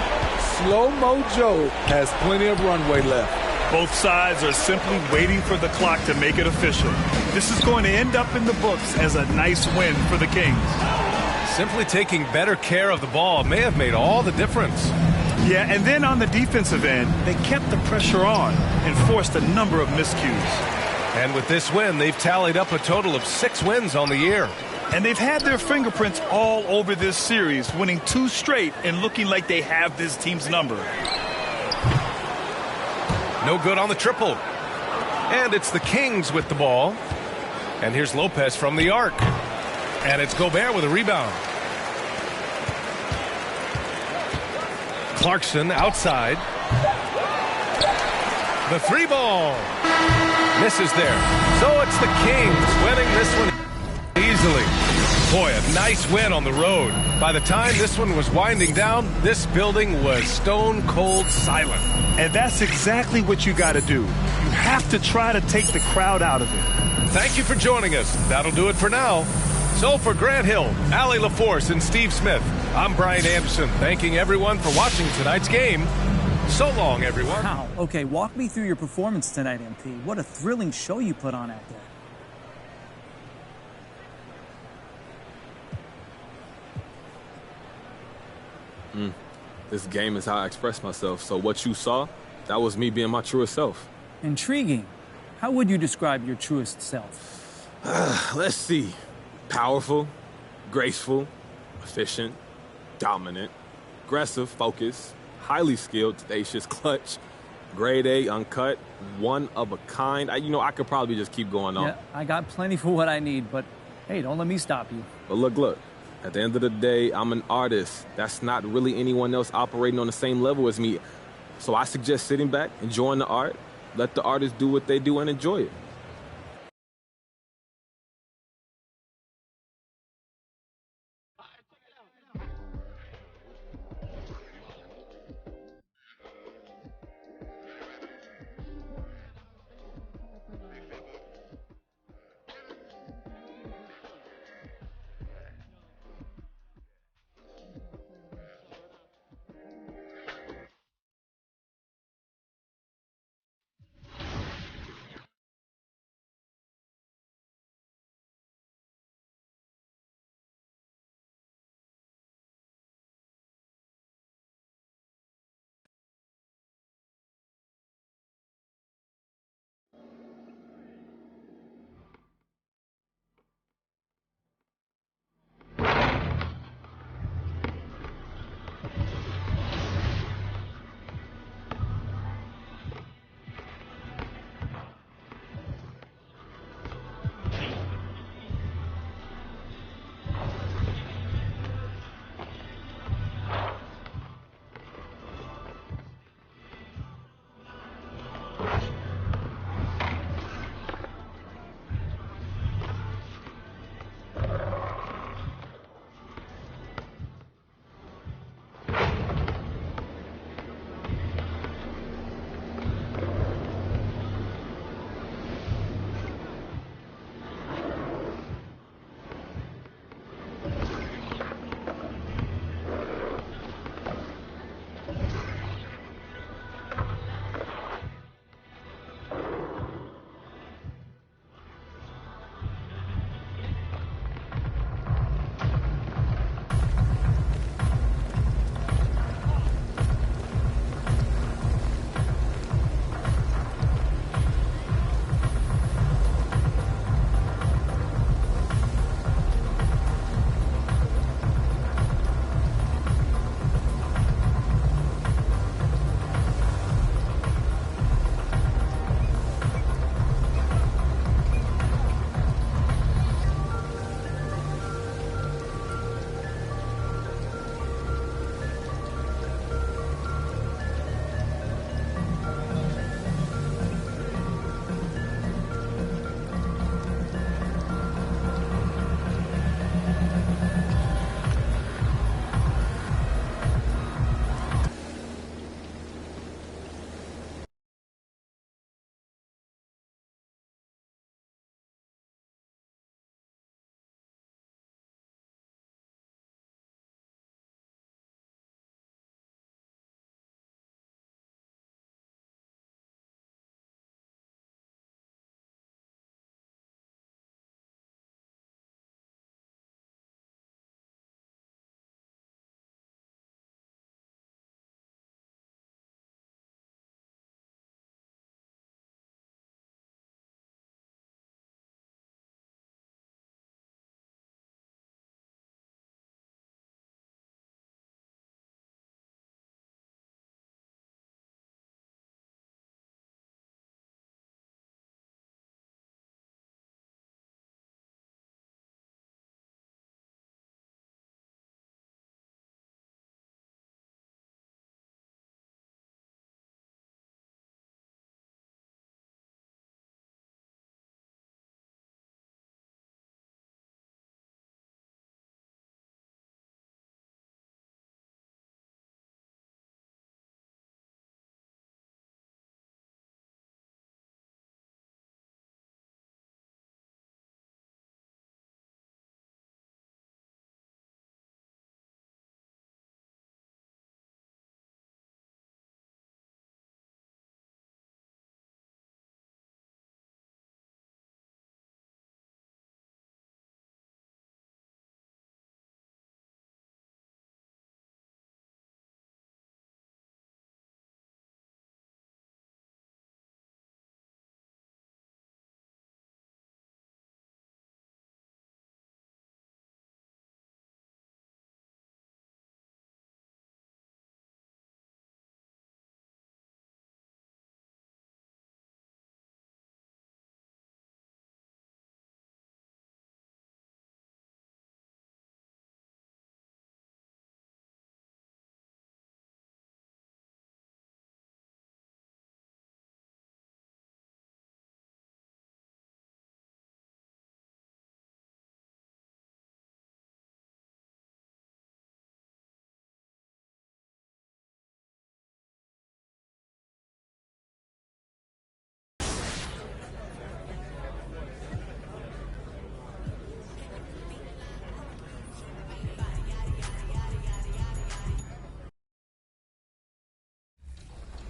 Slow-mo Joe has plenty of runway left. Both sides are simply waiting for the clock to make it official. This is going to end up in the books as a nice win for the Kings. Simply taking better care of the ball may have made all the difference. Yeah, and then on the defensive end, they kept the pressure on and forced a number of miscues. And with this win, they've tallied up a total of 6 wins on the year. And they've had their fingerprints all over this series, winning 2 straight and looking like they have this team's number. No good on the triple. And it's the Kings with the ball. And here's Lopez from the arc. And it's Gobert with a rebound. Clarkson outside. The 3-ball. Misses there. So it's the Kings winning this one easily. Boy, a nice win on the road. By the time this one was winding down, this building was stone cold silent. And that's exactly what you got to do. You have to try to take the crowd out of it. Thank you for joining us. That'll do it for now. So for Grant Hill, Allie LaForce, and Steve Smith, I'm Brian Anderson, thanking everyone for watching tonight's game. So long, everyone. Wow. Okay, walk me through your performance tonight, MP. What a thrilling show you put on out there. This game is how I express myself. So what you saw, that was me being my truest self. Intriguing. How would you describe your truest self? Let's see. Powerful, graceful, efficient, dominant, aggressive, focused, highly skilled, tenacious, clutch, grade A, uncut, one of a kind. I could probably just keep going on. Yeah, I got plenty for what I need, but hey, don't let me stop you. But look. At the end of the day, I'm an artist. That's not really anyone else operating on the same level as me. So I suggest sitting back, enjoying the art, let the artists do what they do and enjoy it.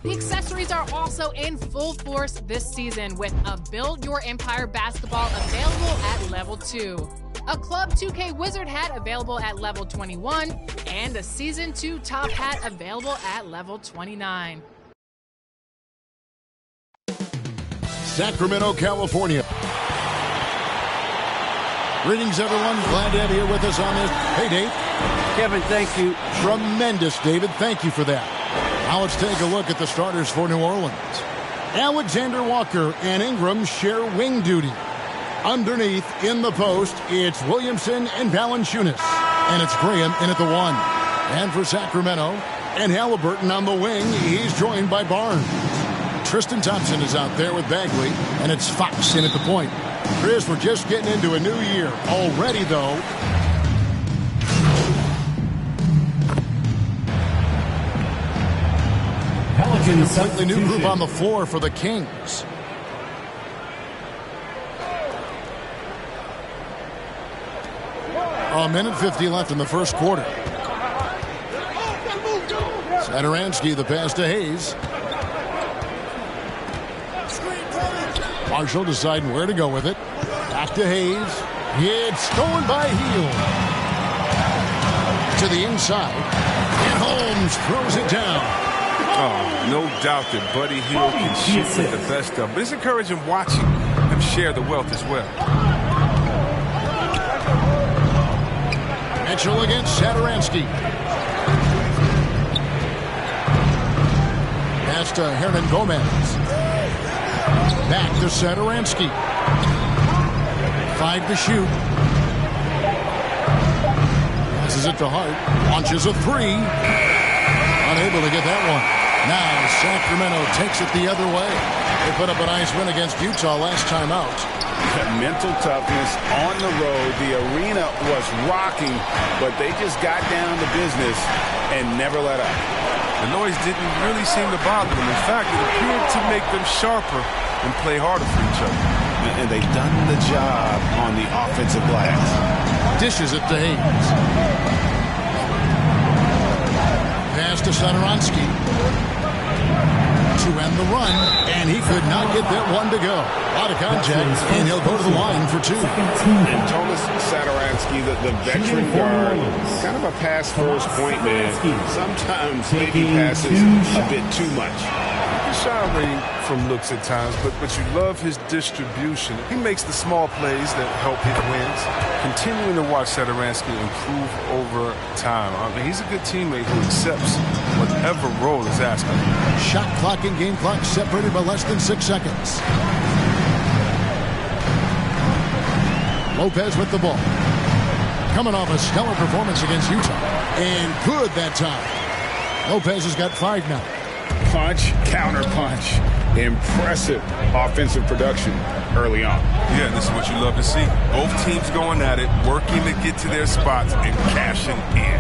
The accessories are also in full force this season with a Build Your Empire basketball available at level 2, a Club 2K Wizard hat available at level 21, and a Season 2 top hat available at level 29. Sacramento, California. Greetings, everyone. Glad to have you with us on this. Hey, Dave. Kevin, thank you. Tremendous, David. Thank you for that. Now let's take a look at the starters for New Orleans. Alexander Walker and Ingram share wing duty. Underneath, in the post, it's Williamson and Valanciunas. And it's Graham in at the 1. And for Sacramento, and Halliburton on the wing, he's joined by Barnes. Tristan Thompson is out there with Bagley, and it's Fox in at the point. Chris, we're just getting into a new year. Already, though, a completely new group on the floor for the Kings. A minute 50 left in the first quarter. Satoransky, the pass to Hayes. Marshall deciding where to go with it. Back to Hayes. It's stolen by Hield. To the inside. And Holmes throws it down. Oh, no doubt that Buddy Hield can shoot with the best of them. But it's encouraging watching him share the wealth as well. Mitchell against Satoransky. Pass to Hernan Gomez. Back to Satoransky. 5 to shoot. Passes it to Hart. Launches a 3. Unable to get that one. Now Sacramento takes it the other way. They put up a nice win against Utah last time out. Mental toughness on the road. The arena was rocking, but they just got down to business and never let up. The noise didn't really seem to bother them. In fact, it appeared to make them sharper and play harder for each other. And they've done the job on the offensive glass. Dishes it to Hayes. Pass to Satoransky. To end the run, and he could not get that one to go. A lot of contact, and he'll go to the line for 2. And Thomas Satoransky, the veteran guard, kind of a pass-first point man. Sometimes maybe passes a bit too much. He shy away from looks at times, but you love his distribution. He makes the small plays that help hit wins. Continuing to watch Satoransky improve over time. I mean, he's a good teammate who accepts whatever role is asked of him. Shot clock and game clock separated by less than 6 seconds. Lopez with the ball. Coming off a stellar performance against Utah. And good that time. Lopez has got 5 now. Punch, counter punch. Impressive offensive production early on. Yeah, this is what you love to see. Both teams going at it, working to get to their spots and cashing in.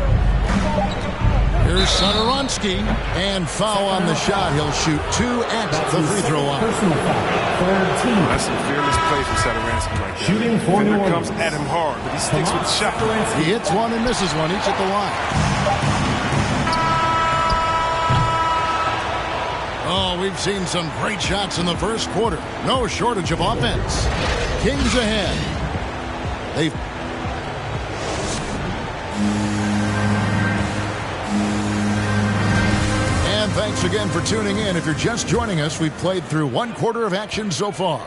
Here's Satoransky, and foul on the shot. He'll shoot 2 at the free throw line. That's some fearless play from Satoransky right there. Shooting for New Orleans. Comes at him hard, but he sticks with the shot. He hits one and misses one, each at the line. Oh, we've seen some great shots in the first quarter. No shortage of offense. Kings ahead. They've... And thanks again for tuning in. If you're just joining us, we've played through 1 quarter of action so far.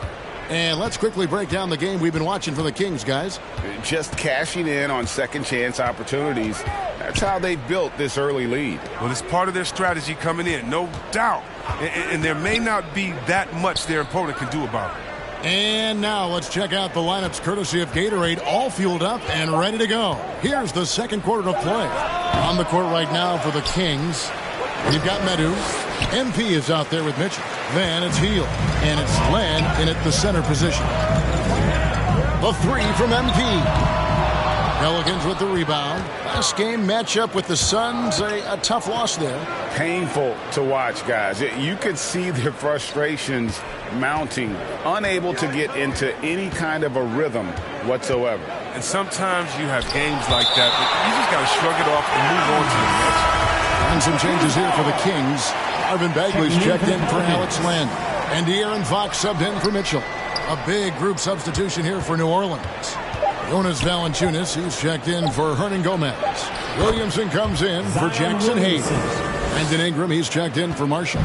And let's quickly break down the game we've been watching for the Kings, guys. Just cashing in on second chance opportunities. That's how they built this early lead. Well, it's part of their strategy coming in, no doubt. And there may not be that much their opponent can do about it. And now let's check out the lineups courtesy of Gatorade, all fueled up and ready to go. Here's the second quarter of play. On the court right now for the Kings, we've got Medu. MP is out there with Mitchell. Then it's Hield. And it's Len in at the center position. The 3 from MP. Pelicans with the rebound. Last game matchup with the Suns, a tough loss there. Painful to watch, guys. You could see their frustrations mounting, unable to get into any kind of a rhythm whatsoever. And sometimes you have games like that, but you just got to shrug it off and move on to the next. And some changes here for the Kings. Marvin Bagley's checked in for Alex Len. And De'Aaron Fox subbed in for Mitchell. A big group substitution here for New Orleans. Jonas Valanciunas, he's checked in for Hernan Gomez. Williamson comes in for Jackson Hayes. Brandon Ingram, he's checked in for Marshall.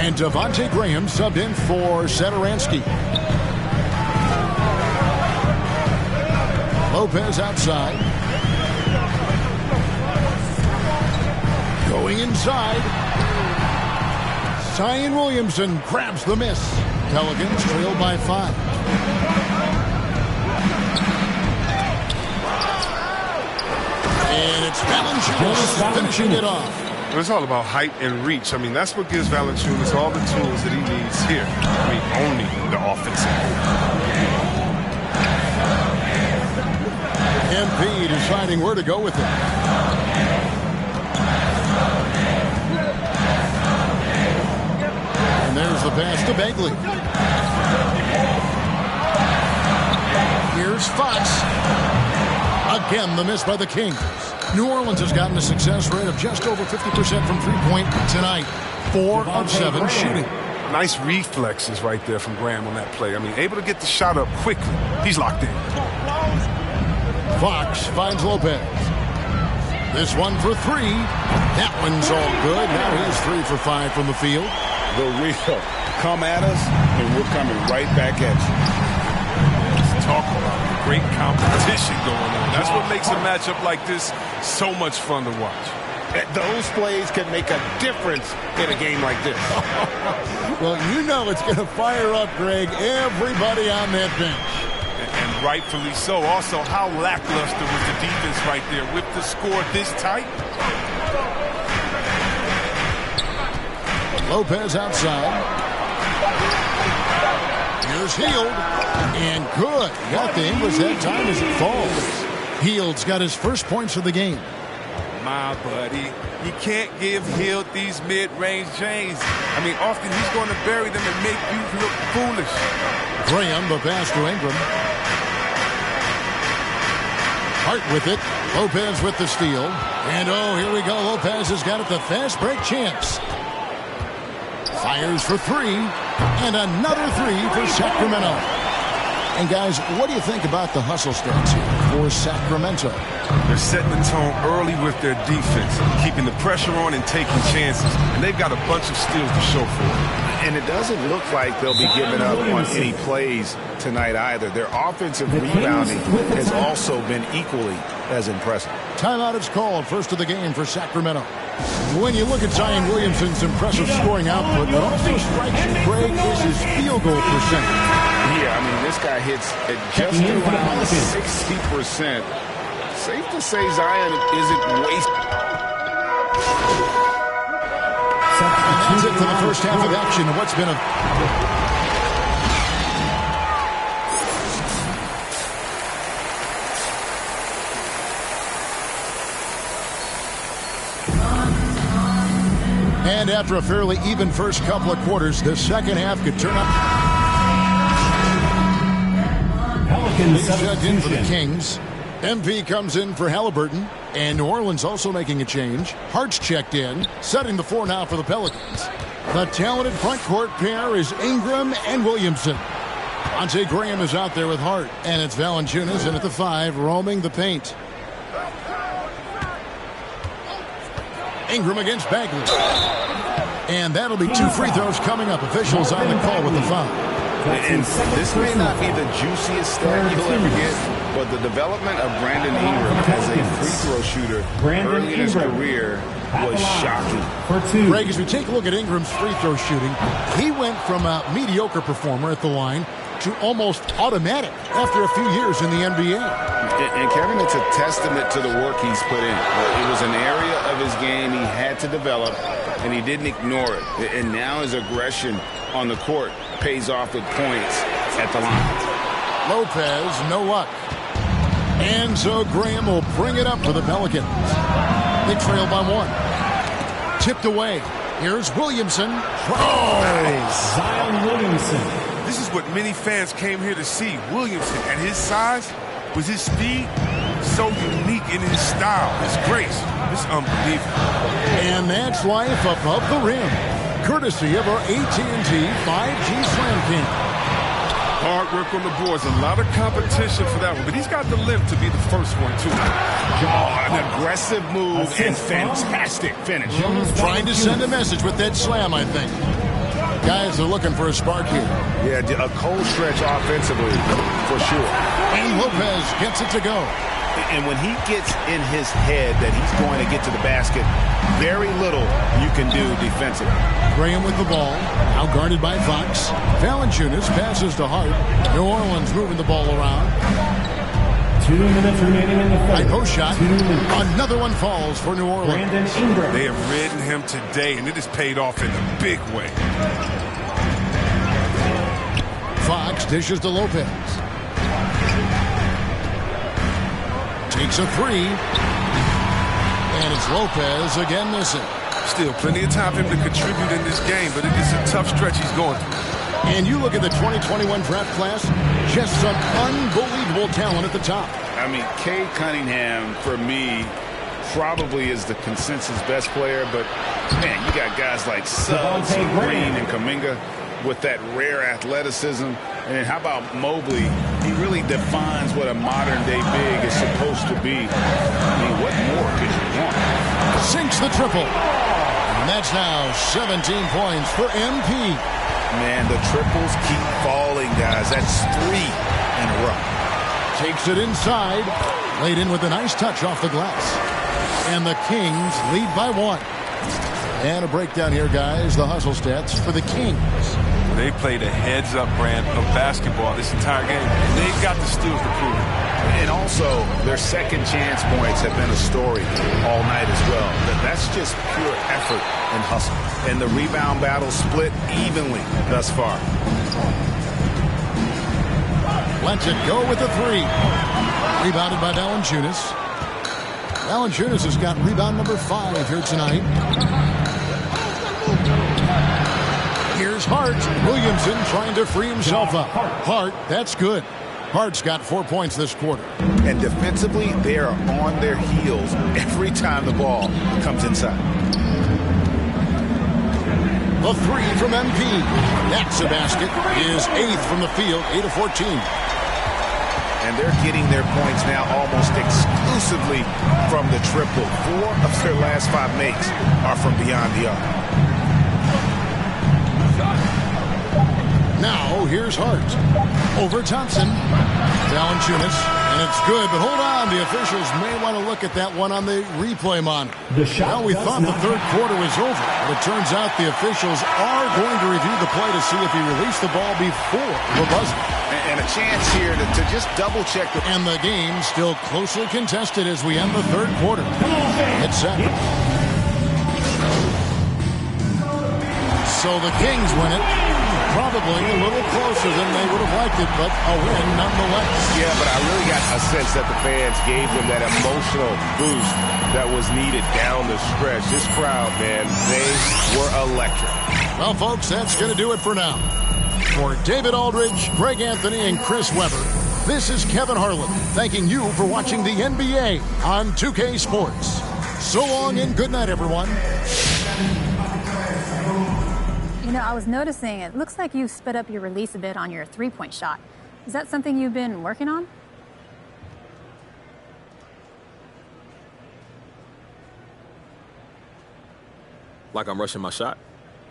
And Devontae Graham subbed in for Satoransky. Lopez outside. Going inside. Zion Williamson grabs the miss. Pelicans trail by 5. And it's Valanciunas finishing it off. It's all about height and reach. I mean, that's what gives Valanciunas all the tools that he needs here. I mean, only the offensive. MP deciding where to go with it. And there's the pass to Bagley. Here's Fox. Again, the miss by the Kings. New Orleans has gotten a success rate of just over 50% from three-point tonight. 4 of 7 shooting. Nice reflexes right there from Graham on that play. I mean, able to get the shot up quickly. He's locked in. Fox finds Lopez. This one for 3. That one's all good. Now he's 3 for 5 from the field. The real. Come at us, and we're coming right back at you. Let's talk about great competition going on. That's what makes a matchup like this so much fun to watch. Those plays can make a difference in a game like this. Well, you know it's going to fire up, Greg, everybody on that bench. And rightfully so. Also, how lackluster was the defense right there with the score this tight? Lopez outside. Here's Hield. And good. Got the English that time as it falls. Hield's got his first points of the game. My buddy, you can't give Hield these mid-range James. I mean, often he's going to bury them and make you look foolish. Graham, the pass to Ingram. Hart with it. Lopez with the steal. And oh, here we go. Lopez has got it, the fast break chance. Fires for 3. And another 3 for Sacramento. And guys, what do you think about the hustle stats here for Sacramento? They're setting the tone early with their defense, keeping the pressure on and taking chances. And they've got a bunch of steals to show for it. And it doesn't look like they'll be giving up on any plays tonight either. Their offensive rebounding has also been equally as impressive. Timeout is called, first of the game for Sacramento. When you look at Zion Williamson's impressive scoring output, what also strikes you, Craig, is his field goal percentage. Yeah, I mean, this guy hits at just around 60%. Safe to say Zion isn't wasting. And that's it for the first half of action. What's been a... And after a fairly even first couple of quarters, the second half could turn up. Pelicans checked in for the Kings. MP comes in for Halliburton. And New Orleans also making a change. Hart's checked in, setting the 4 now for the Pelicans. The talented front court pair is Ingram and Williamson. Devontae Graham is out there with Hart. And it's Valanciunas in at the 5, roaming the paint. Ingram against Bagley. And that'll be 2 free throws coming up. Officials on the call with the foul. And this may not be the juiciest stat you'll ever get, but the development of Brandon Ingram as a free throw shooter early in his career was shocking. Greg, as we take a look at Ingram's free throw shooting, he went from a mediocre performer at the line to almost automatic after a few years in the NBA. And Kevin, it's a testament to the work he's put in. It was an area of his game he had to develop, and he didn't ignore it. And now his aggression on the court pays off with points at the line. Lopez, no luck. And so Graham will bring it up for the Pelicans. They trail by 1. Tipped away. Here's Williamson. Nice. Zion Williamson. This is what many fans came here to see. Williamson, at his size, with his speed, So unique in his style, his grace. It's unbelievable. And that's life above the rim, courtesy of our AT&T 5G Slam King. Hard work on the boards. A lot of competition for that one. But he's got the lift to be the first one, too. Oh, an aggressive move and fantastic finish. Trying to send a message with that slam, I think. Guys are looking for a spark here. Yeah, a cold stretch offensively, for sure. And Lopez gets it to go. And when he gets in his head that he's going to get to the basket, very little you can do defensively. Graham with the ball, now guarded by Fox. Valanciunas passes to Hart. New Orleans moving the ball around. 2 minutes remaining in the third. High post shot. Another one falls for New Orleans. They have ridden him today, and it has paid off in a big way. Fox dishes to Lopez. Takes a three. And it's Lopez again missing. Still plenty of time for him to contribute in this game, but it is a tough stretch he's going through. And you look at the 2021 draft class, just some unbelievable talent at the top. I mean, Cade Cunningham, for me, probably is the consensus best player, but, man, you got guys like Suggs, Green, and Kuminga with that rare athleticism. And then how about Mobley? He really defines what a modern-day big is supposed to be. I mean, what more could you want? Sinks the triple. And that's now 17 points for MP. Man, the triples keep falling, guys. That's 3 in a row. Takes it inside. Laid in with a nice touch off the glass. And the Kings lead by 1. And a breakdown here, guys. The hustle stats for the Kings. They played a heads-up brand of basketball this entire game. They've got the steals to prove it. And also, their second chance points have been a story all night as well. That's just pure effort and hustle. And the rebound battle split evenly thus far. Lets it go with the 3. Rebounded by Valanciunas. Valanciunas has got rebound number 5 here tonight. Here's Hart. Williamson trying to free himself up. Hart, that's good. Hart's got 4 points this quarter. And defensively, they are on their heels every time the ball comes inside. The 3 from MP. That's a basket. His 8th from the field, 8 of 14. And they're getting their points now almost exclusively from the triple. 4 of their last 5 makes are from beyond the arc. Now, here's Hart. Over Thompson. Valanciunas. And it's good, but hold on. The officials may want to look at that one on the replay monitor. Well, we thought the third quarter was over, but it turns out the officials are going to review the play to see if he released the ball before the buzzer. And a chance here to just double-check. And the game still closely contested as we end the third quarter. It's set. So the Kings win it. Probably a little closer than they would have liked it, but a win nonetheless. Yeah, but I really got a sense that the fans gave them that emotional boost that was needed down the stretch. This crowd, man, they were electric. Well, folks, that's going to do it for now. For David Aldridge, Greg Anthony, and Chris Webber, this is Kevin Harlan thanking you for watching the NBA on 2K Sports. So long and good night, everyone. You know, I was noticing it looks like you sped up your release a bit on your three-point shot. Is that something you've been working on? Like I'm rushing my shot?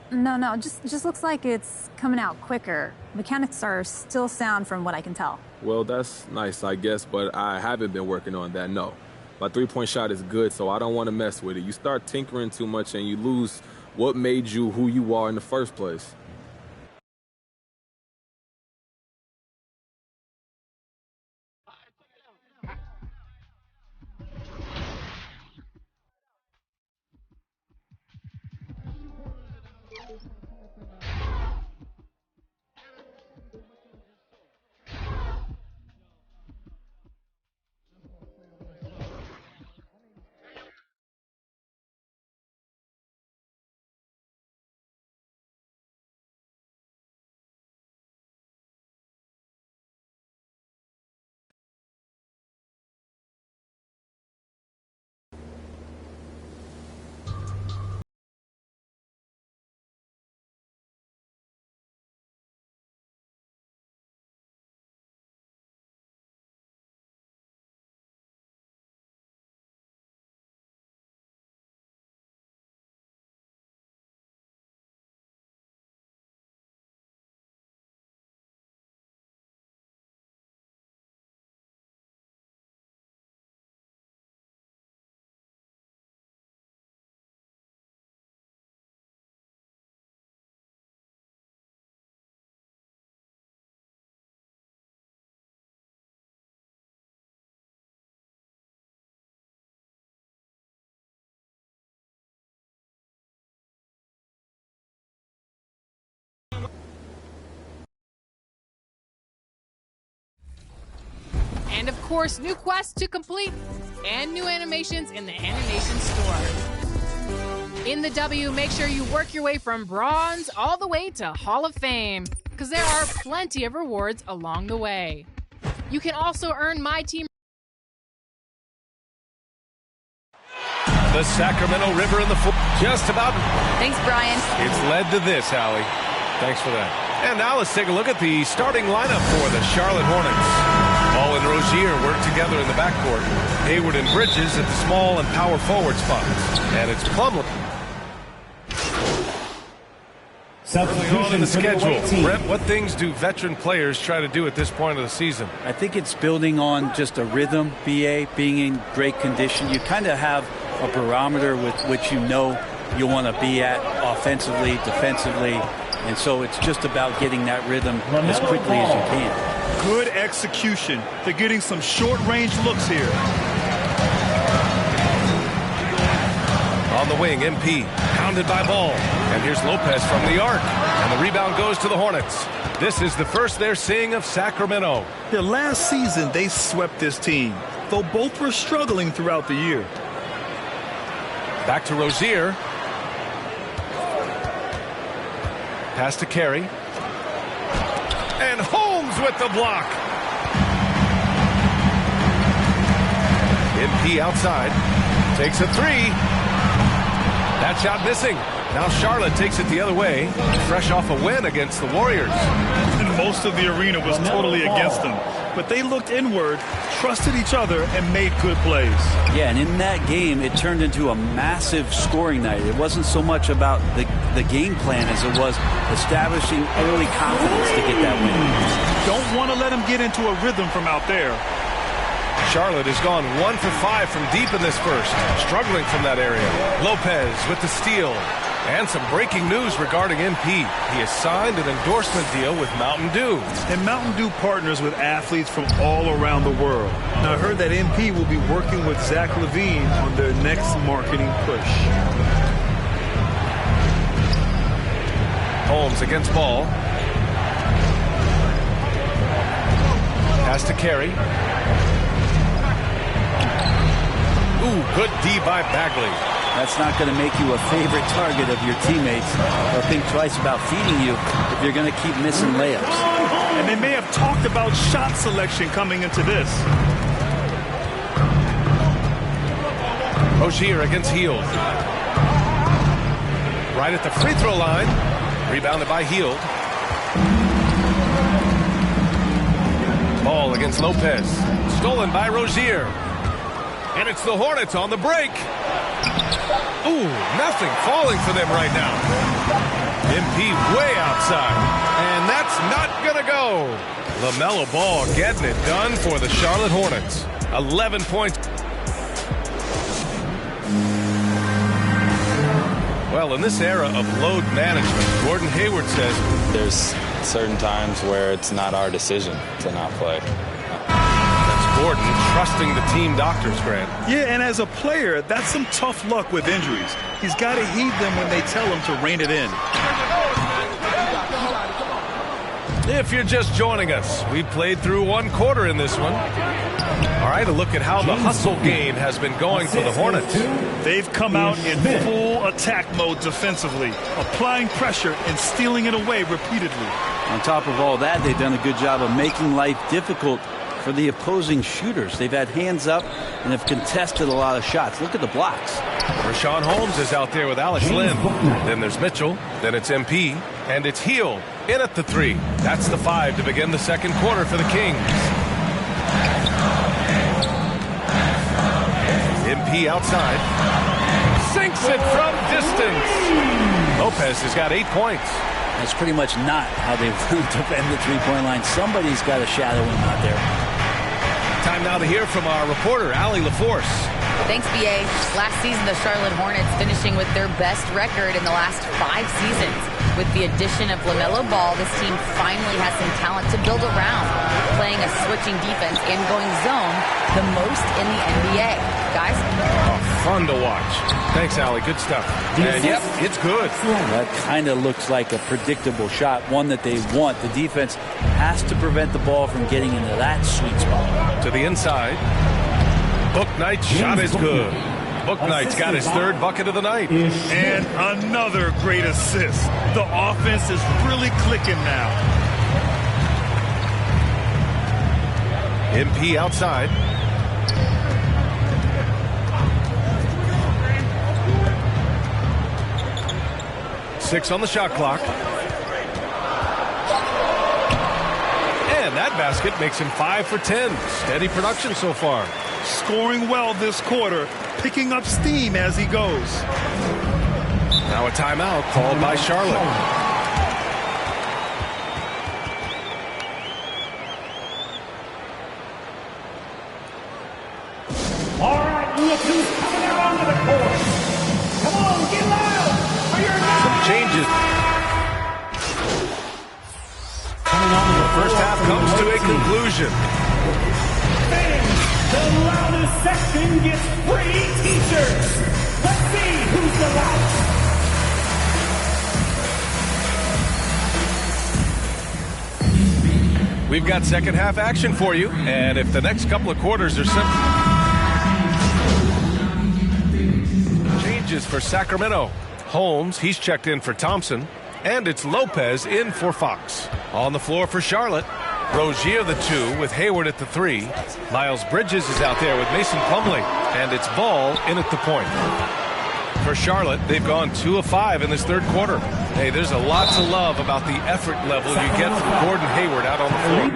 No, just looks like it's coming out quicker. Mechanics are still sound from what I can tell. Well, that's nice, I guess, but I haven't been working on that, no. My three-point shot is good, so I don't want to mess with it. You start tinkering too much and you lose what made you who you are in the first place. And of course, new quests to complete and new animations in the animation store. In the W, make sure you work your way from bronze all the way to Hall of Fame, because there are plenty of rewards along the way. You can also earn My Team. The Sacramento River in the just about. Thanks, Brian. It's led to this, Allie. Thanks for that. And now let's take a look at the starting lineup for the Charlotte Hornets. Ball and Rozier work together in the backcourt. Hayward and Bridges at the small and power forward spots. And it's Plumlee. Early on in the schedule. Brett, what things do veteran players try to do at this point of the season? I think it's building on just a rhythm, BA, being in great condition. You kind of have a barometer with which you know you want to be at offensively, defensively, and so it's just about getting that rhythm as quickly as you can. Good execution. They're getting some short-range looks here. On the wing, MP, pounded by Ball. And here's Lopez from the arc. And the rebound goes to the Hornets. This is the first they're seeing of Sacramento. Yeah, last season, they swept this team, though both were struggling throughout the year. Back to Rozier. Pass to Carey. And Holmes with the block. MP outside. Takes a three. That shot missing. Now Charlotte takes it the other way, fresh off a win against the Warriors. And most of the arena was totally against them. But they looked inward, trusted each other, and made good plays. Yeah, and in that game, it turned into a massive scoring night. It wasn't so much about the game plan as it was establishing early confidence to get that win. Don't want to let them get into a rhythm from out there. Charlotte has gone 1 for 5 from deep in this first, struggling from that area. Lopez with the steal. And some breaking news regarding MP. He has signed an endorsement deal with Mountain Dew. And Mountain Dew partners with athletes from all around the world. Now, I heard that MP will be working with Zach LaVine on their next marketing push. Holmes against Ball. Pass to Carey. Ooh, good D by Bagley. That's not going to make you a favorite target of your teammates. They'll think twice about feeding you if you're going to keep missing layups. And they may have talked about shot selection coming into this. Rozier against Hield. Right at the free throw line. Rebounded by Hield. Ball against Lopez. Stolen by Rozier. And it's the Hornets on the break. Ooh, nothing falling for them right now. MP way outside. And that's not going to go. LaMelo Ball getting it done for the Charlotte Hornets. 11 points. Well, in this era of load management, Gordon Hayward says there's certain times where it's not our decision to not play. Gordon trusting the team doctors, Grant. Yeah, and as a player, that's some tough luck with injuries. He's got to heed them when they tell him to rein it in. If you're just joining us, we played through one quarter in this one. All right, a look at how the hustle game has been going for the Hornets. They've come out in full attack mode defensively, applying pressure and stealing it away repeatedly. On top of all that, they've done a good job of making life difficult for the opposing shooters. They've had hands up and have contested a lot of shots. Look at the blocks. Rashawn Holmes is out there with Alex Len. Then there's Mitchell. Then it's MP. And it's Hield in at the three. That's the 5 to begin the second quarter for the Kings. MP outside. Sinks it from distance. Lopez has got 8 points. That's pretty much not how they want to defend the three-point line. Somebody's got to shadow him out there. Time now to hear from our reporter, Allie LaForce. Thanks, BA. Last season, the Charlotte Hornets finishing with their best record in the last 5 seasons. With the addition of LaMelo Ball, this team finally has some talent to build around, playing a switching defense and going zone the most in the NBA. Guys? Fun to watch. Thanks, Allie. Good stuff. And yep, it's good. That kind of looks like a predictable shot, one that they want. The defense has to prevent the ball from getting into that sweet spot. To the inside. Bouknight's shot is good. Bouknight's got his 3rd bucket of the night. And another great assist. The offense is really clicking now. MP outside. Six on the shot clock. And that basket makes him 5 for 10. Steady production so far. Scoring well this quarter, picking up steam as he goes. Now a timeout called by Charlotte. All right, look who's coming out onto the court. Come on, get loud. Some changes. The first half comes to a conclusion. The loudest section gets free t-shirts. Let's see who's the loudest. We've got second half action for you, and if the next couple of quarters are simple. Changes for Sacramento. Holmes, he's checked in for Thompson, and it's Lopez in for Fox. On the floor for Charlotte. Rozier the 2 with Hayward at the 3. Miles Bridges is out there with Mason Plumlee, and it's Ball in at the point. For Charlotte, they've gone 2 of 5 in this 3rd quarter. Hey, there's a lot to love about the effort level you get from Gordon Hayward out on the floor.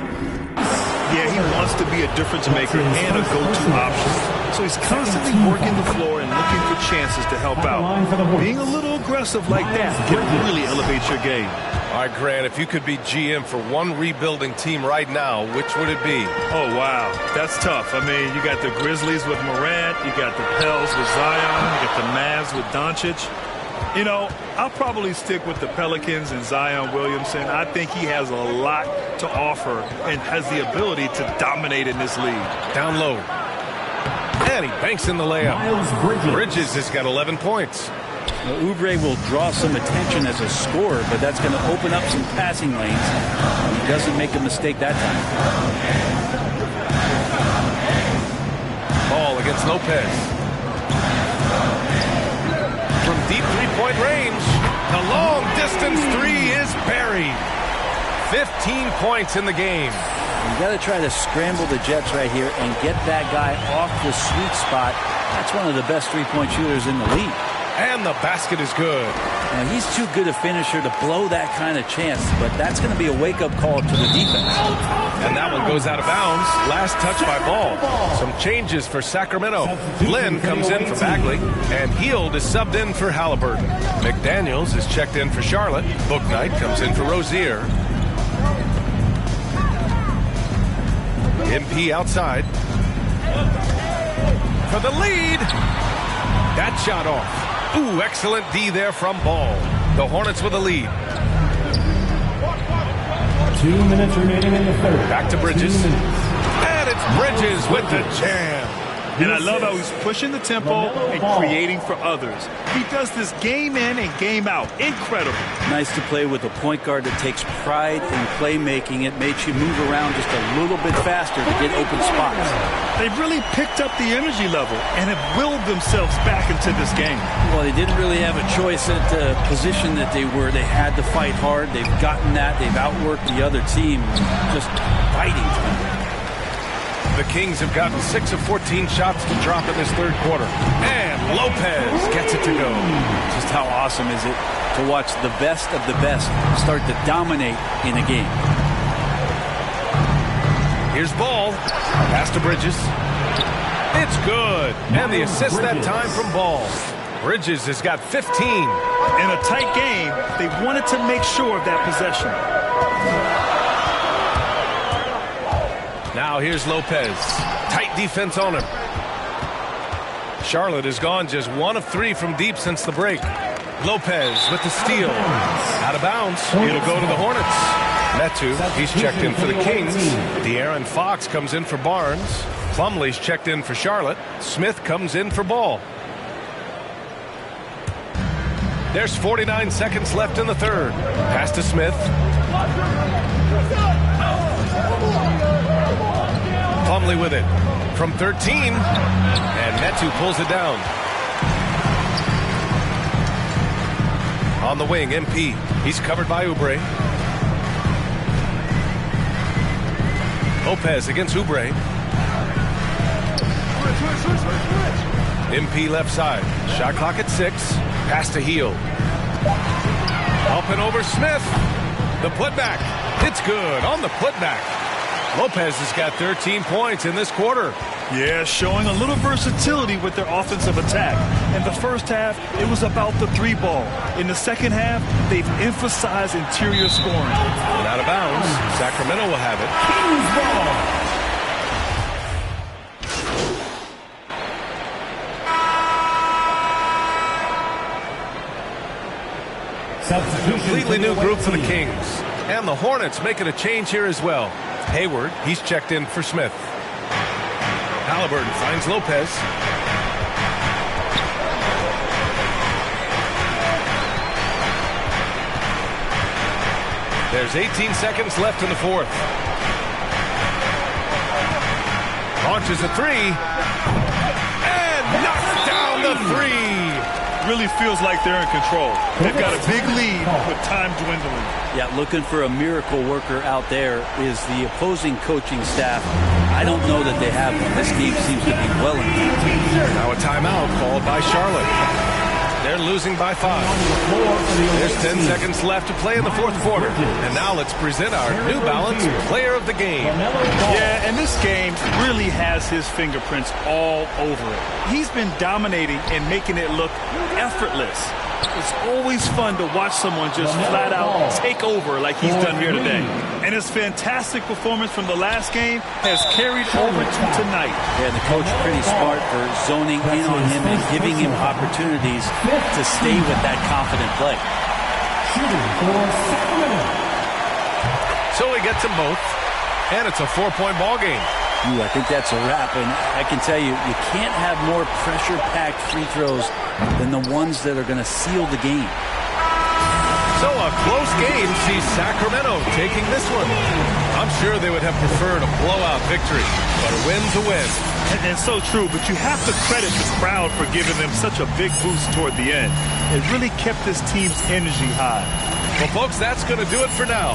Yeah, he wants to be a difference maker and a go-to option. So he's constantly working the floor and looking for chances to help out. Being a little aggressive like that can really elevate your game. All right, Grant, if you could be GM for one rebuilding team right now, which would it be? Oh, wow. That's tough. I mean, you got the Grizzlies with Morant. You got the Pels with Zion. You got the Mavs with Doncic. You know, I'll probably stick with the Pelicans and Zion Williamson. I think he has a lot to offer and has the ability to dominate in this league. Down low. And he banks in the layup. Bridges has got 11 points. Well, Oubre will draw some attention as a scorer, but that's going to open up some passing lanes. He doesn't make a mistake that time. Ball against Lopez. From deep three-point range, the long-distance 3 is buried. 15 points in the game. You got to try to scramble the Jets right here and get that guy off the sweet spot. That's one of the best three-point shooters in the league. And the basket is good. Now, he's too good a finisher to blow that kind of chance, but that's going to be a wake-up call to the defense. And that one goes out of bounds. Last touch by Ball. Some changes for Sacramento. Lynn comes in for Bagley, and Hield is subbed in for Halliburton. McDaniels is checked in for Charlotte. Bouknight comes in for Rozier. MP outside. For the lead. That shot off. Ooh, excellent D there from Ball. The Hornets with a lead. 2 minutes remaining in the 3rd. Back to Bridges. And it's Bridges with the jam. And I love how he's pushing the tempo and creating for others. He does this game in and game out. Incredible. Nice to play with a point guard that takes pride in playmaking. It makes you move around just a little bit faster to get open spots. They've really picked up the energy level and have willed themselves back into this game. Well, they didn't really have a choice at the position that they were. They had to fight hard. They've gotten that. They've outworked the other team. Just fighting. The Kings have gotten 6 of 14 shots to drop in this 3rd quarter. And Lopez gets it to go. Just how awesome is it to watch the best of the best start to dominate in a game. Here's Ball. Pass to Bridges. It's good. And the assist that time from Ball. Bridges has got 15. In a tight game, they wanted to make sure of that possession. Now here's Lopez. Tight defense on him. Charlotte has gone just 1 of 3 from deep since the break. Lopez with the steal. Out of bounds. It'll go to the Hornets. Metu, he's checked in for the Kings. De'Aaron Fox comes in for Barnes. Plumlee's checked in for Charlotte. Smith comes in for Ball. There's 49 seconds left in the third. Pass to Smith. Plumlee with it. From 13. And Metu pulls it down. On the wing, MP. He's covered by Oubre. Lopez against Oubre. MP left side. Shot clock at 6. Pass to Heel. Up and over Smith. The putback. It's good on the putback. Lopez has got 13 points in this quarter. Yeah, showing a little versatility with their offensive attack. In the first half, it was about the 3-ball. In the second half, they've emphasized interior scoring. And out of bounds, Sacramento will have it. Kings ball. Completely new group for the Kings. And the Hornets making a change here as well. Hayward, he's checked in for Smith. Halliburton finds Lopez. There's 18 seconds left in the fourth. Launches a 3. And knocks down the 3. Really feels like they're in control. They've got a big lead with time dwindling. Yeah, looking for a miracle worker out there is the opposing coaching staff. I don't know that they have one. This game seems to be well in hand. Now a timeout called by Charlotte. They're losing by 5. There's 10 seconds left to play in the fourth quarter. And now let's present our New Balance Player of the Game. Yeah, and this game really has his fingerprints all over it. He's been dominating and making it look effortless. It's always fun to watch someone just flat out take over like he's done here today. And his fantastic performance from the last game has carried over to tonight. Yeah, the coach pretty smart for zoning in on him and giving him opportunities to stay with that confident play. So he gets them both, and it's a 4-point ball game. Ooh, I think that's a wrap, and I can tell you, you can't have more pressure-packed free throws than the ones that are going to seal the game. So a close game sees Sacramento taking this one. I'm sure they would have preferred a blowout victory, but a win's a win. And so true, but you have to credit the crowd for giving them such a big boost toward the end. It really kept this team's energy high. Well, folks, that's going to do it for now.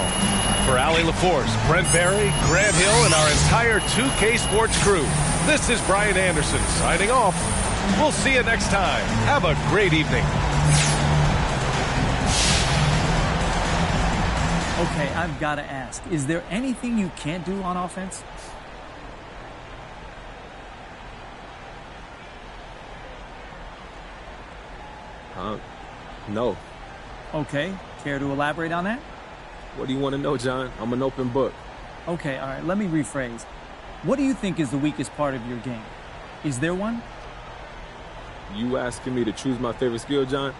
For Allie LaForce, Brent Barry, Grant Hill, and our entire 2K Sports crew, this is Brian Anderson signing off. We'll see you next time. Have a great evening. Okay, I've got to ask, is there anything you can't do on offense? No. Okay, care to elaborate on that? What do you want to know, John? I'm an open book. Okay, all right, let me rephrase. What do you think is the weakest part of your game? Is there one? You asking me to choose my favorite skill, John?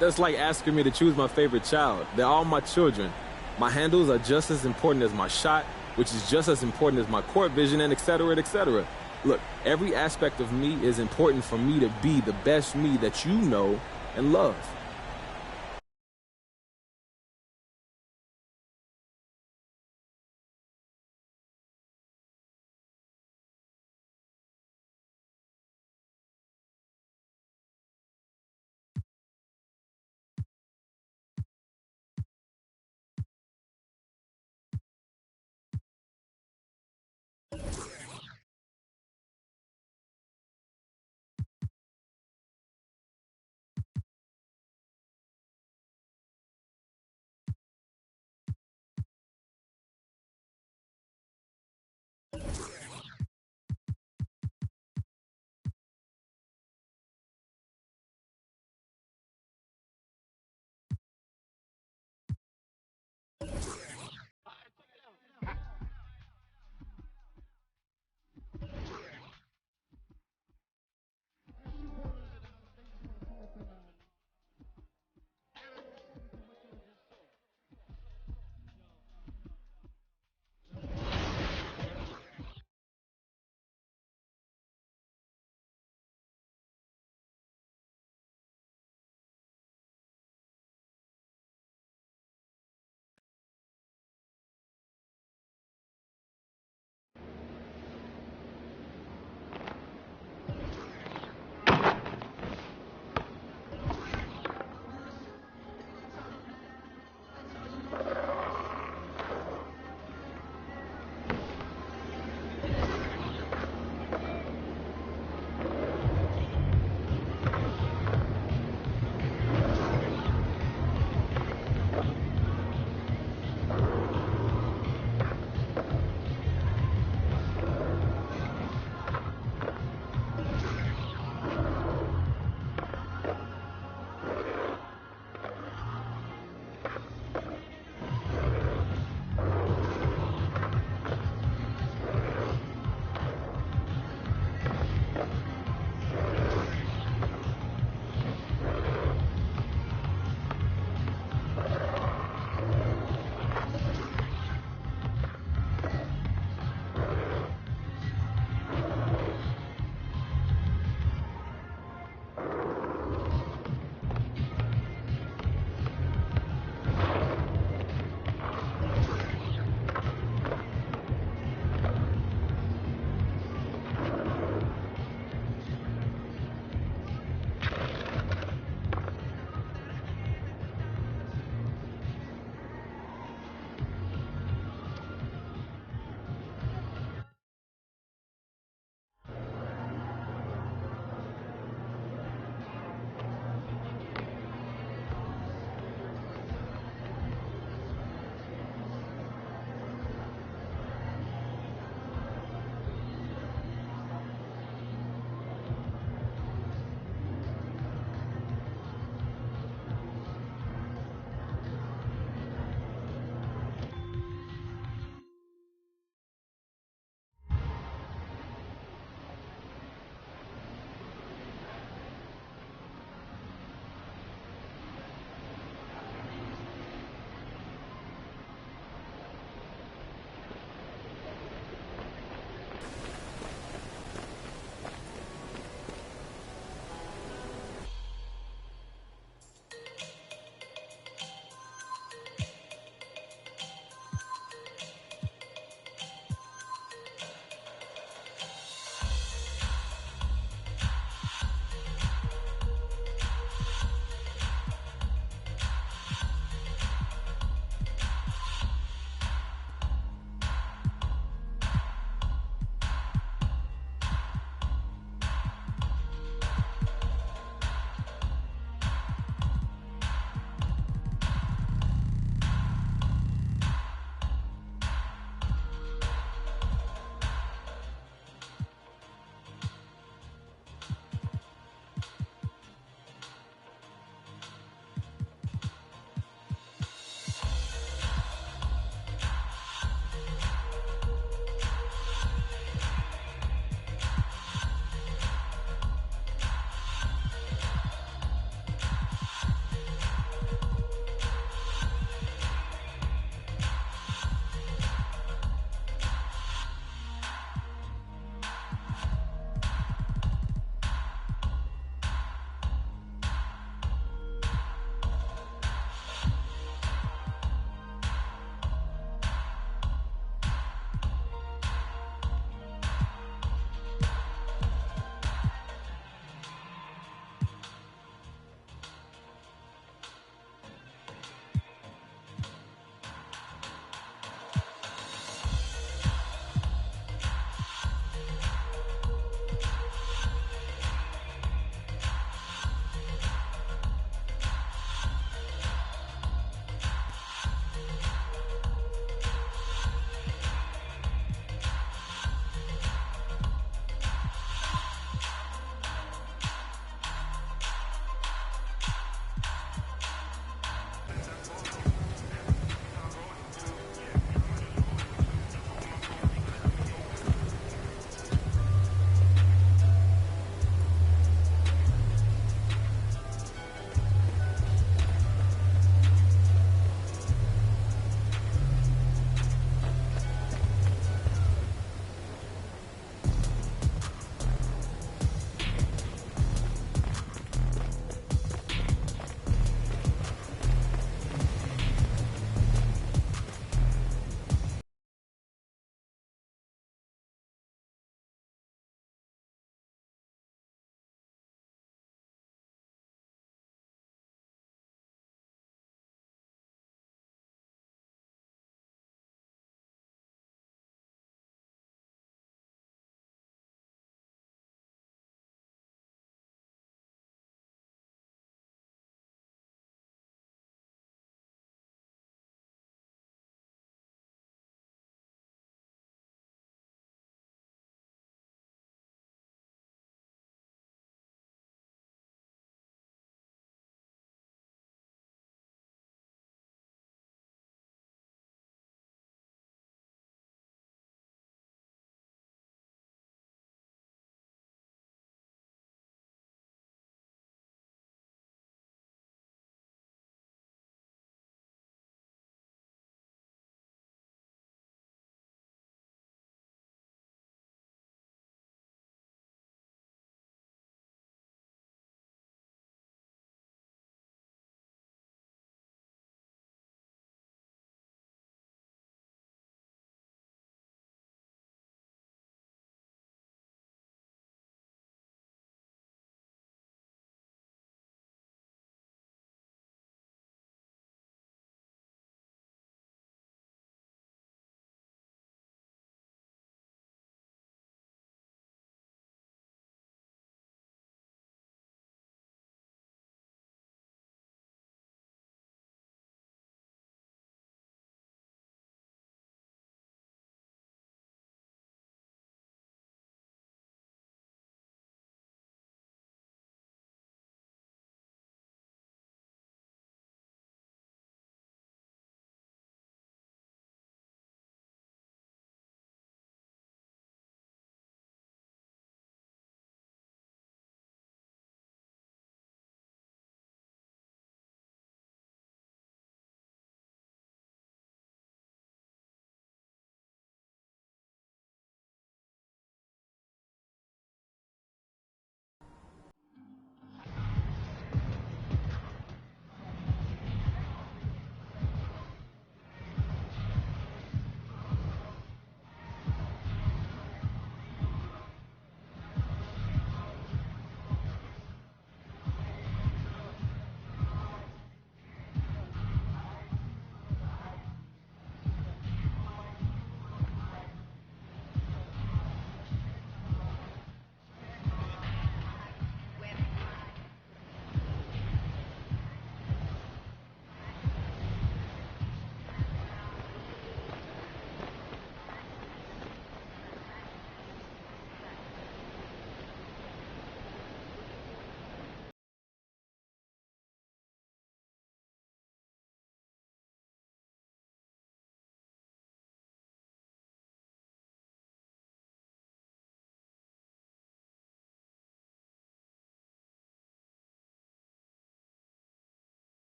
That's like asking me to choose my favorite child. They're all my children. My handles are just as important as my shot, which is just as important as my court vision, and et cetera, et cetera. Look, every aspect of me is important for me to be the best me that you know and love.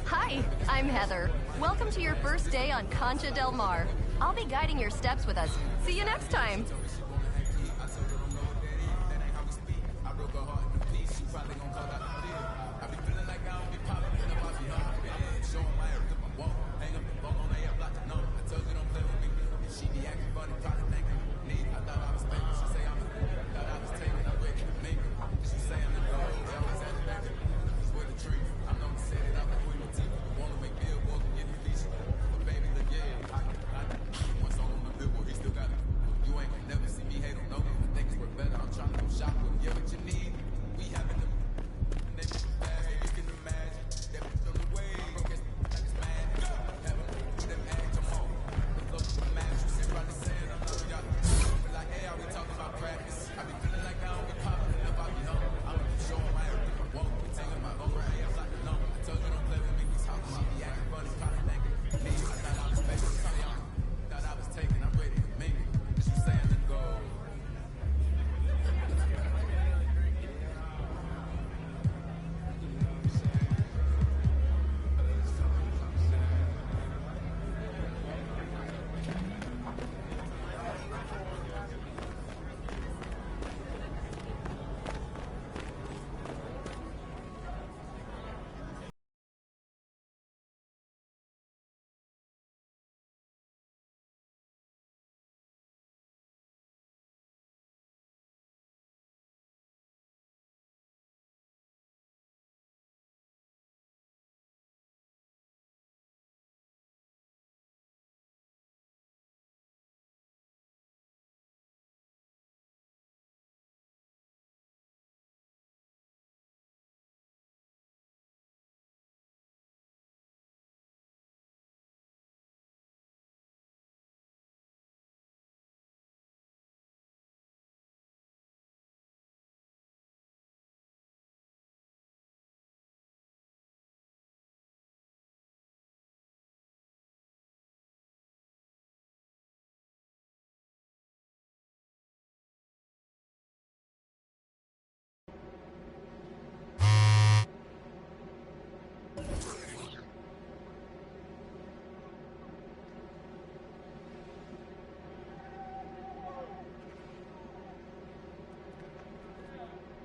Hi, I'm Heather. Welcome to your first day on Concha Del Mar. I'll be guiding your steps with us. See you next time.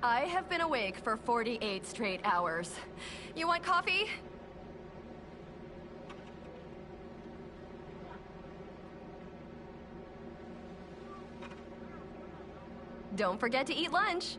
I have been awake for 48 straight hours. You want coffee? Don't forget to eat lunch.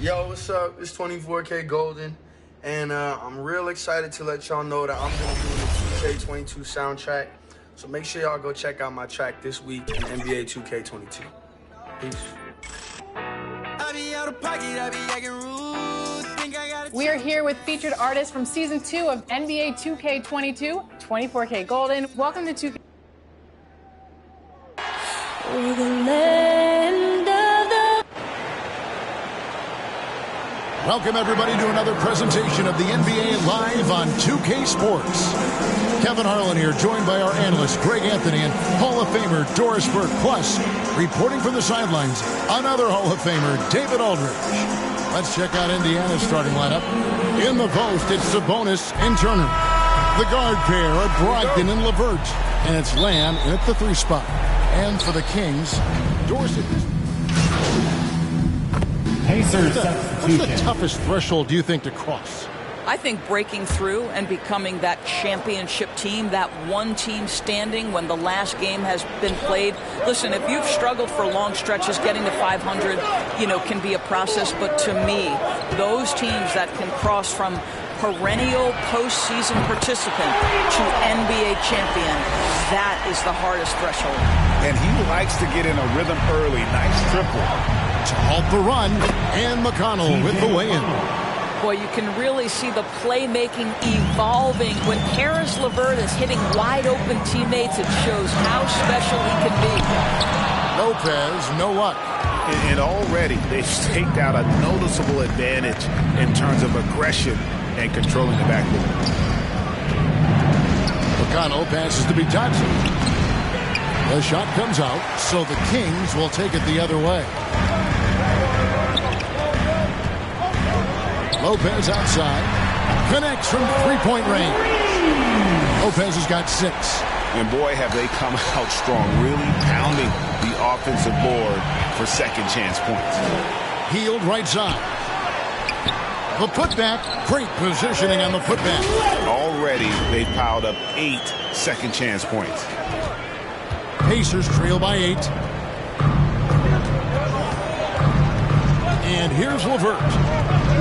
Yo, what's up? It's 24K Golden, and I'm real excited to let y'all know that I'm going to be in the 2K22 soundtrack. So make sure y'all go check out my track this week in NBA 2K22. Peace. We are here with featured artists from Season 2 of NBA 2K22, 24K Golden. Welcome to 2K. Welcome, everybody, to another presentation of the NBA Live on 2K Sports. Kevin Harlan here, joined by our analyst, Greg Anthony, and Hall of Famer, Doris Burke. Plus, reporting from the sidelines, another Hall of Famer, David Aldridge. Let's check out Indiana's starting lineup. In the post, it's Sabonis and Turner. The guard pair are Brogdon and LeVert. And it's Lamb at the 3 spot. And for the Kings, Dorsey. What's the toughest threshold do you think to cross? I think breaking through and becoming that championship team, that one team standing when the last game has been played. Listen, if you've struggled for long stretches, getting to 500, can be a process. But to me, those teams that can cross from perennial postseason participant to NBA champion, that is the hardest threshold. And he likes to get in a rhythm early. Nice triple. To halt the run, and McConnell with the weigh-in. Boy, you can really see the playmaking evolving. When Karis LeVert is hitting wide-open teammates, it shows how special he can be. Lopez, no luck. And already they've staked out a noticeable advantage in terms of aggression and controlling the backcourt. McConnell passes to Bitadze. The shot comes out, so the Kings will take it the other way. Lopez outside. Connects from three-point range. Lopez has got 6. And boy, have they come out strong, really pounding the offensive board for second chance points. Healed right side. The putback. Great positioning on the putback. Already, they've piled up 8 second chance points. Pacers trail by 8. And here's LeVert.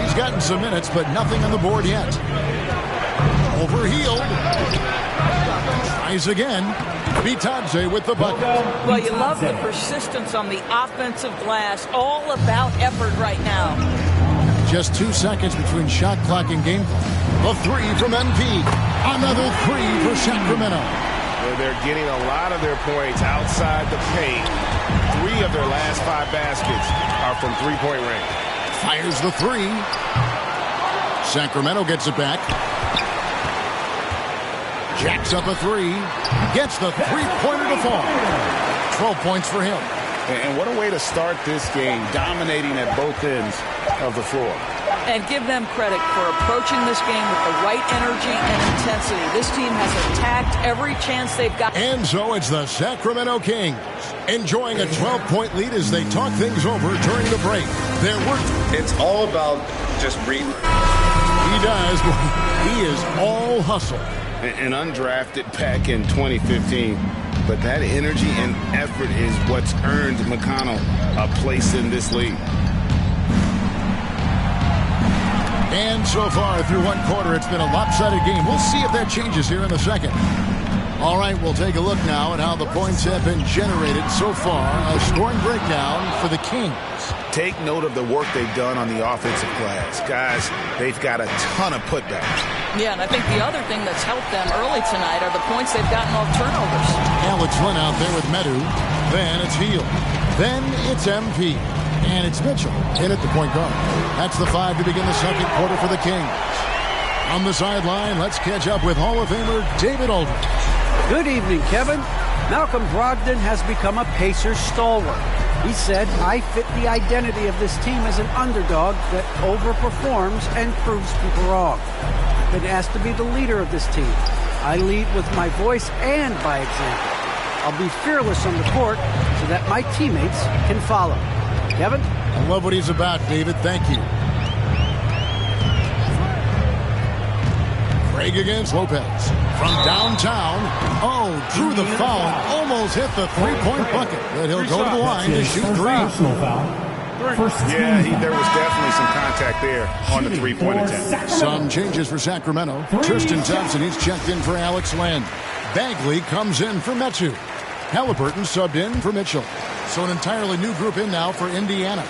He's gotten some minutes, but nothing on the board yet. Overhealed. Tries again. Bitadze with the bucket. Well, you love the persistence on the offensive glass. All about effort right now. Just 2 seconds between shot clock and game clock. A 3 from MP. Another 3 for Sacramento. They're getting a lot of their points outside the paint. 3 of their last 5 baskets are from three-point range. Fires the 3. Sacramento gets it back. Jacks up a 3. Gets the three-pointer to fall. 12 points for him. And what a way to start this game, dominating at both ends of the floor. And give them credit for approaching this game with the right energy and intensity. This team has attacked every chance they've got. And so it's the Sacramento Kings enjoying a 12-point lead as they talk things over during the break. It's all about just breathing. He does. He is all hustle. An undrafted back in 2015. But that energy and effort is what's earned McConnell a place in this league. And so far through one quarter, it's been a lopsided game. We'll see if that changes here in the second. All right, we'll take a look now at how the points have been generated so far. A scoring breakdown for the Kings. Take note of the work they've done on the offensive glass. Guys, they've got a ton of putbacks. Yeah, and I think the other thing that's helped them early tonight are the points they've gotten off turnovers. Alex Lynn out there with Medu. Then it's Hield. Then it's MP. And it's Mitchell in at the point guard. That's the 5 to begin the second quarter for the Kings. On the sideline, let's catch up with Hall of Famer David Aldridge. Good evening, Kevin. Malcolm Brogdon has become a Pacers stalwart. He said, I fit the identity of this team as an underdog that overperforms and proves people wrong. I've been asked to be the leader of this team. I lead with my voice and by example. I'll be fearless on the court so that my teammates can follow. Kevin? I love what he's about, David. Thank you. Craig against Lopez. From downtown. Oh, drew the foul and almost hit the three-point bucket. But he'll go to the line to shoot 3. Yeah, there was definitely some contact there on the three-point attempt. Some changes for Sacramento. Tristan Thompson, he's checked in for Alex Len. Bagley comes in for Metu. Halliburton subbed in for Mitchell. So an entirely new group in now for Indiana.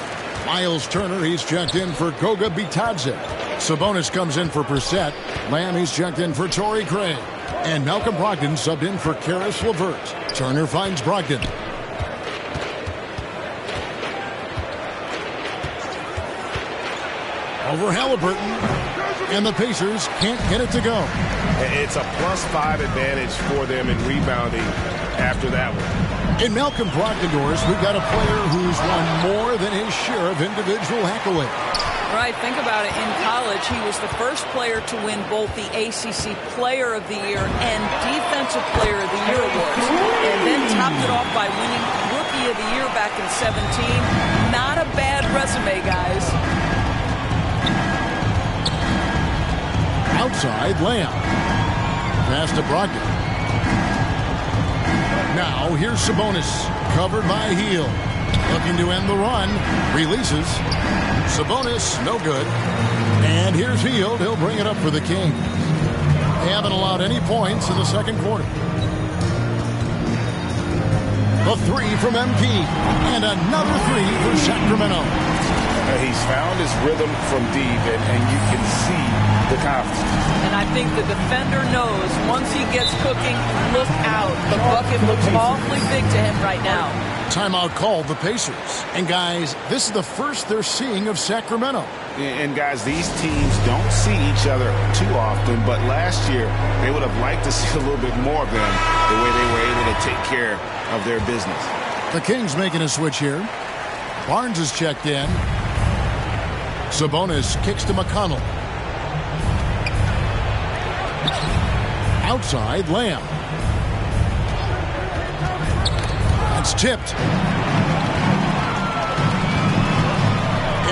Miles Turner, he's checked in for Goga Bitadze. Sabonis comes in for Brissett. Lamb, he's checked in for Torrey Craig. And Malcolm Brogdon subbed in for Karis LeVert. Turner finds Brogdon. Over Halliburton. And the Pacers can't get it to go. It's a +5 advantage for them in rebounding after that one. In Malcolm Brogdon, we've got a player who's won more than his share of individual accolades. Right, think about it. In college, he was the first player to win both the ACC Player of the Year and Defensive Player of the Year awards, and then topped it off by winning Rookie of the Year back in 2017. Not a bad resume, guys. Outside, Lamb. Pass to Brogdon. Now, here's Sabonis, covered by Heel. Looking to end the run. Releases. Sabonis, no good. And here's Hield. He'll bring it up for the Kings. They haven't allowed any points in the second quarter. A three from MP. And another three for Sacramento. He's found his rhythm from deep, and you can see the confidence. And I think the defender knows once he gets cooking, look out. The bucket looks awfully big to him right now. Timeout called the Pacers. And guys, this is the first they're seeing of Sacramento. And guys, these teams don't see each other too often, but last year they would have liked to see a little bit more of them, the way they were able to take care of their business. The Kings making a switch here. Barnes is checked in. Sabonis kicks to McConnell. Outside, Lamb. It's tipped.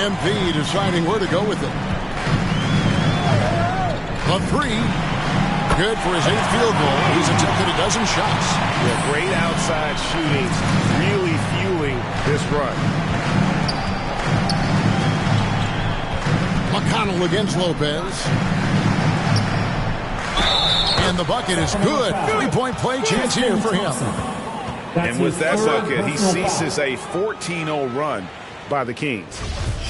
MP deciding where to go with it. A three. Good for his 8th field goal. He's attempted a dozen shots. Yeah, great outside shooting, really fueling this run. McConnell against Lopez. And the bucket is good. 3-point play chance here for him. And with that bucket, he ceases a 14-0 run by the Kings.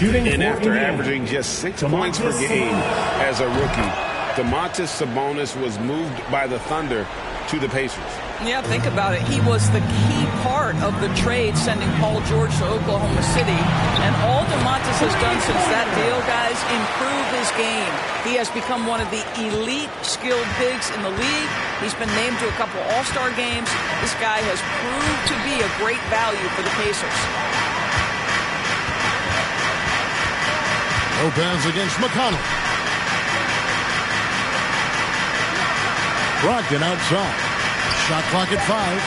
And after averaging just 6 points per game as a rookie, Domantas Sabonis was moved by the Thunder to the Pacers. Yeah, think about it. He was the key part of the trade sending Paul George to Oklahoma City. And all Domantas has done since that deal, guys, improve his game. He has become one of the elite skilled bigs in the league. He's been named to a couple All-Star games. This guy has proved to be a great value for the Pacers. Lopez against McConnell. Brogdon outside. Shot clock at 5.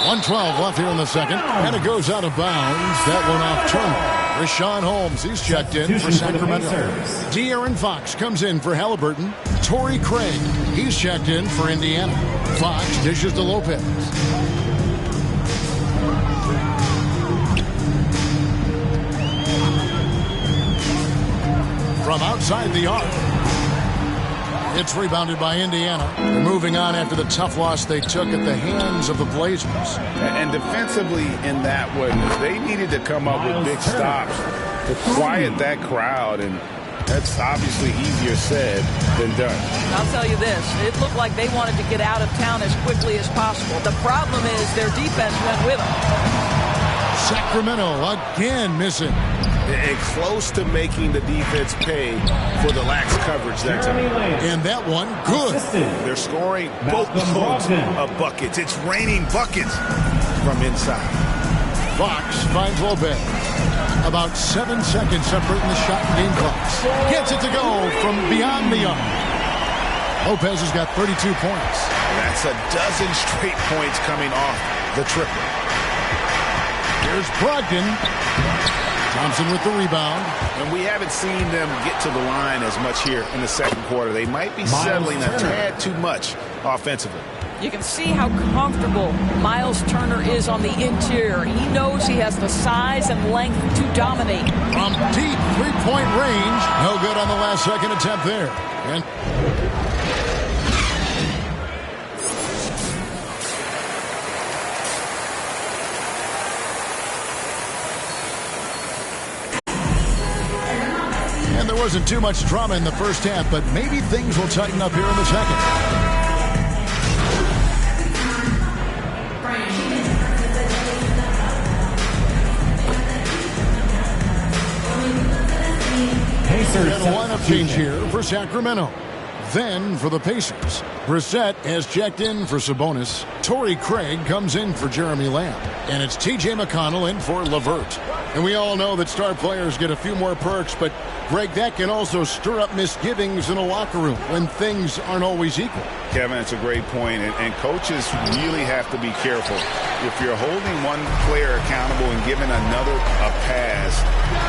1:12 left here in the second. And it goes out of bounds. That one off Turner. Rashawn Holmes, he's checked in for Sacramento. De'Aaron Fox comes in for Halliburton. Torrey Craig, he's checked in for Indiana. Fox dishes to Lopez. From outside the arc. It's rebounded by Indiana. They're moving on after the tough loss they took at the hands of the Blazers. And defensively in that one, they needed to come up with big stops to quiet that crowd, and that's obviously easier said than done. I'll tell you this, it looked like they wanted to get out of town as quickly as possible. The problem is their defense went with them. Sacramento again missing. And close to making the defense pay for the lax coverage that time. And that one, good. They're scoring boatloads of buckets. It's raining buckets from inside. Fox finds Lopez. About 7 seconds separating the shot and game clocks. Gets it to go from beyond the arc. Lopez has got 32 points. That's a dozen straight points coming off the triple. Here's Brogdon. Thompson with the rebound. And we haven't seen them get to the line as much here in the second quarter. They might be settling a tad too much offensively. You can see how comfortable Miles Turner is on the interior. He knows he has the size and length to dominate. From deep three-point range, no good on the last second attempt there. And there wasn't too much drama in the first half, but maybe things will tighten up here in the second. Pacers and a lineup change here for Sacramento. Then for the Pacers, Brissett has checked in for Sabonis. Torrey Craig comes in for Jeremy Lamb. And it's T.J. McConnell in for LeVert. And we all know that star players get a few more perks, but Greg, that can also stir up misgivings in a locker room when things aren't always equal. Kevin, it's a great point, and coaches really have to be careful. If you're holding one player accountable and giving another a pass,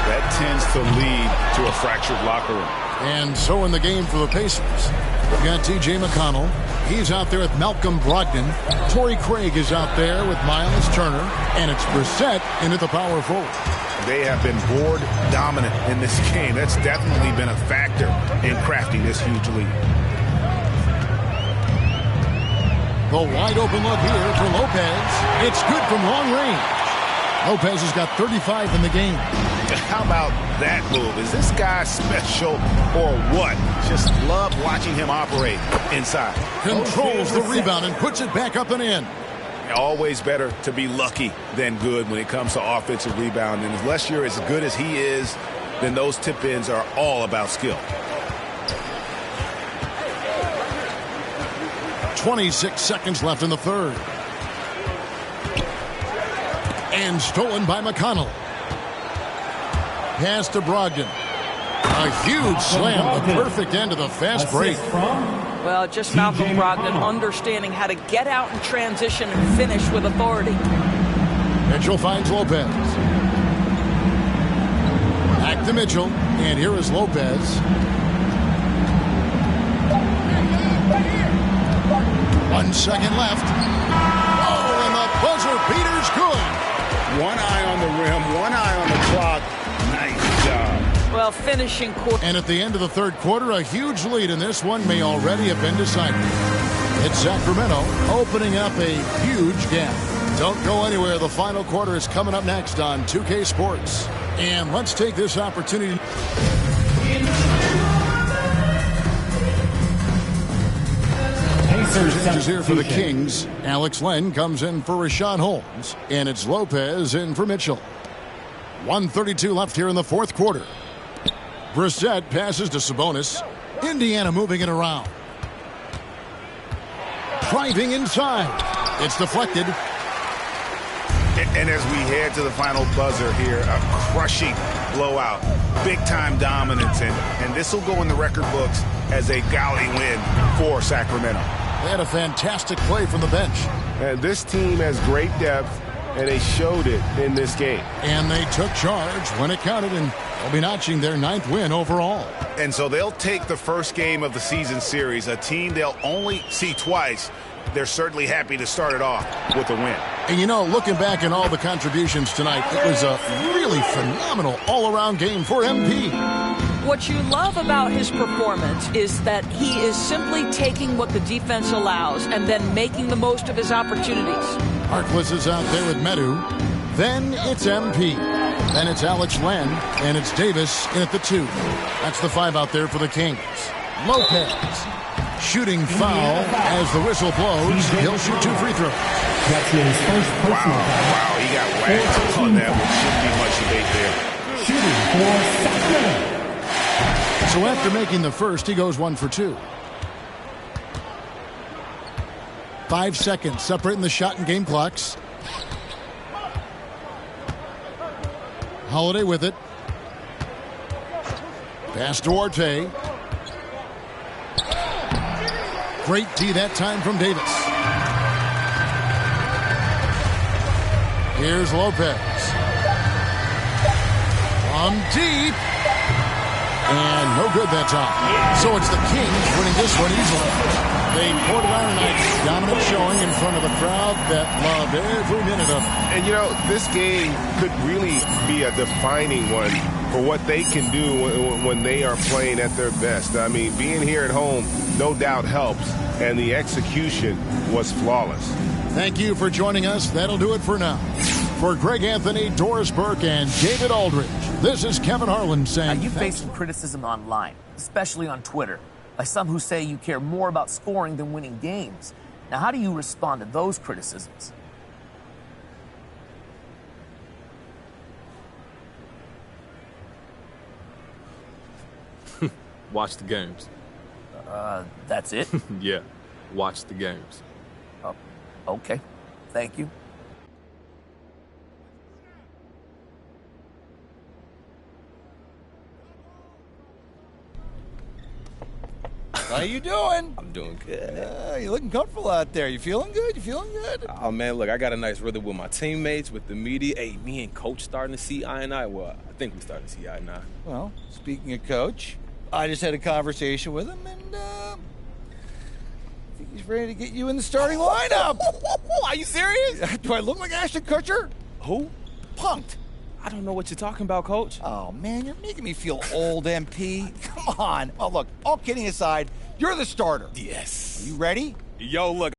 that tends to lead to a fractured locker room. And so in the game for the Pacers, we've got T.J. McConnell. He's out there with Malcolm Brogdon. Torrey Craig is out there with Miles Turner. And it's Brissett into the power forward. They have been board dominant in this game. That's definitely been a factor in crafting this huge lead. The wide open look here for Lopez. It's good from long range. Lopez has got 35 in the game. How about that move? Is this guy special or what? Just love watching him operate inside. Controls the rebound and puts it back up and in. Always better to be lucky than good when it comes to offensive rebounding. Unless you're as good as he is, then those tip-ins are all about skill. 26 seconds left in the third. And stolen by McConnell. Pass to Brogdon. A huge slam, the perfect end of the fast break. Well, just Malcolm Brogdon understanding how to get out and transition and finish with authority. Mitchell finds Lopez. Back to Mitchell, and here is Lopez. 1 second left. Oh, and the buzzer beater's good. One eye on the rim, one eye on the clock. Nice job. Well, finishing quarter. And at the end of the third quarter, a huge lead in this one may already have been decided. It's Sacramento opening up a huge gap. Don't go anywhere. The final quarter is coming up next on 2K Sports. And let's take this opportunity. Pacers is here for the Kings. Alex Len comes in for Rashawn Holmes. And it's Lopez in for Mitchell. 1:32 left here in the fourth quarter. Brissett passes to Sabonis. Indiana moving it around. Driving inside. It's deflected. And as we head to the final buzzer here, a crushing blowout. Big-time dominance. And this will go in the record books as a gaudy win for Sacramento. They had a fantastic play from the bench. And this team has great depth, and they showed it in this game. And they took charge when it counted, and they'll be notching their 9th win overall. And so they'll take the first game of the season series, a team they'll only see twice. They're certainly happy to start it off with a win. And you know, looking back at all the contributions tonight, it was a really phenomenal all-around game for MP. What you love about his performance is that he is simply taking what the defense allows and then making the most of his opportunities. Harkless is out there with Medu. Then it's MP. Then it's Alex Len. And it's Davis in at the 2. That's the 5 out there for the Kings. Lopez. Shooting foul as the whistle blows. He'll shoot 2 free throws. That's his first personal foul. Wow, he got whacked on that one. Shouldn't be much debate there. Shooting for Sacramento. So after making the first, he goes 1 for 2. 5 seconds separating the shot and game clocks. Holiday with it. Pass to Orte. Great D that time from Davis. Here's Lopez. From deep. And no good that time. So it's the Kings winning this one easily. They poured it on tonight. Dominant showing in front of a crowd that loved every minute of it. And, you know, this game could really be a defining one for what they can do when they are playing at their best. I mean, being here at home no doubt helps, and the execution was flawless. Thank you for joining us. That'll do it for now. For Greg Anthony, Doris Burke, and David Aldridge, this is Kevin Harlan saying... You face some criticism online, especially on Twitter, by some who say you care more about scoring than winning games. Now, how do you respond to those criticisms? Watch the games. That's it? Yeah, watch the games. Okay, thank you. How you doing? I'm doing good. You're looking comfortable out there. You feeling good? You feeling good? Oh, man, look, I got a nice rhythm with my teammates, with the media. Hey, me and Coach starting to see eye and eye. Well, I think we starting to see eye and eye. Well, speaking of Coach, I just had a conversation with him, and I think he's ready to get you in the starting lineup. Are you serious? Do I look like Ashton Kutcher? Who? Punked. I don't know what you're talking about, Coach. Oh, man, you're making me feel old, MP. Come on. Oh, look, all kidding aside, you're the starter. Yes. Are you ready? Yo, look,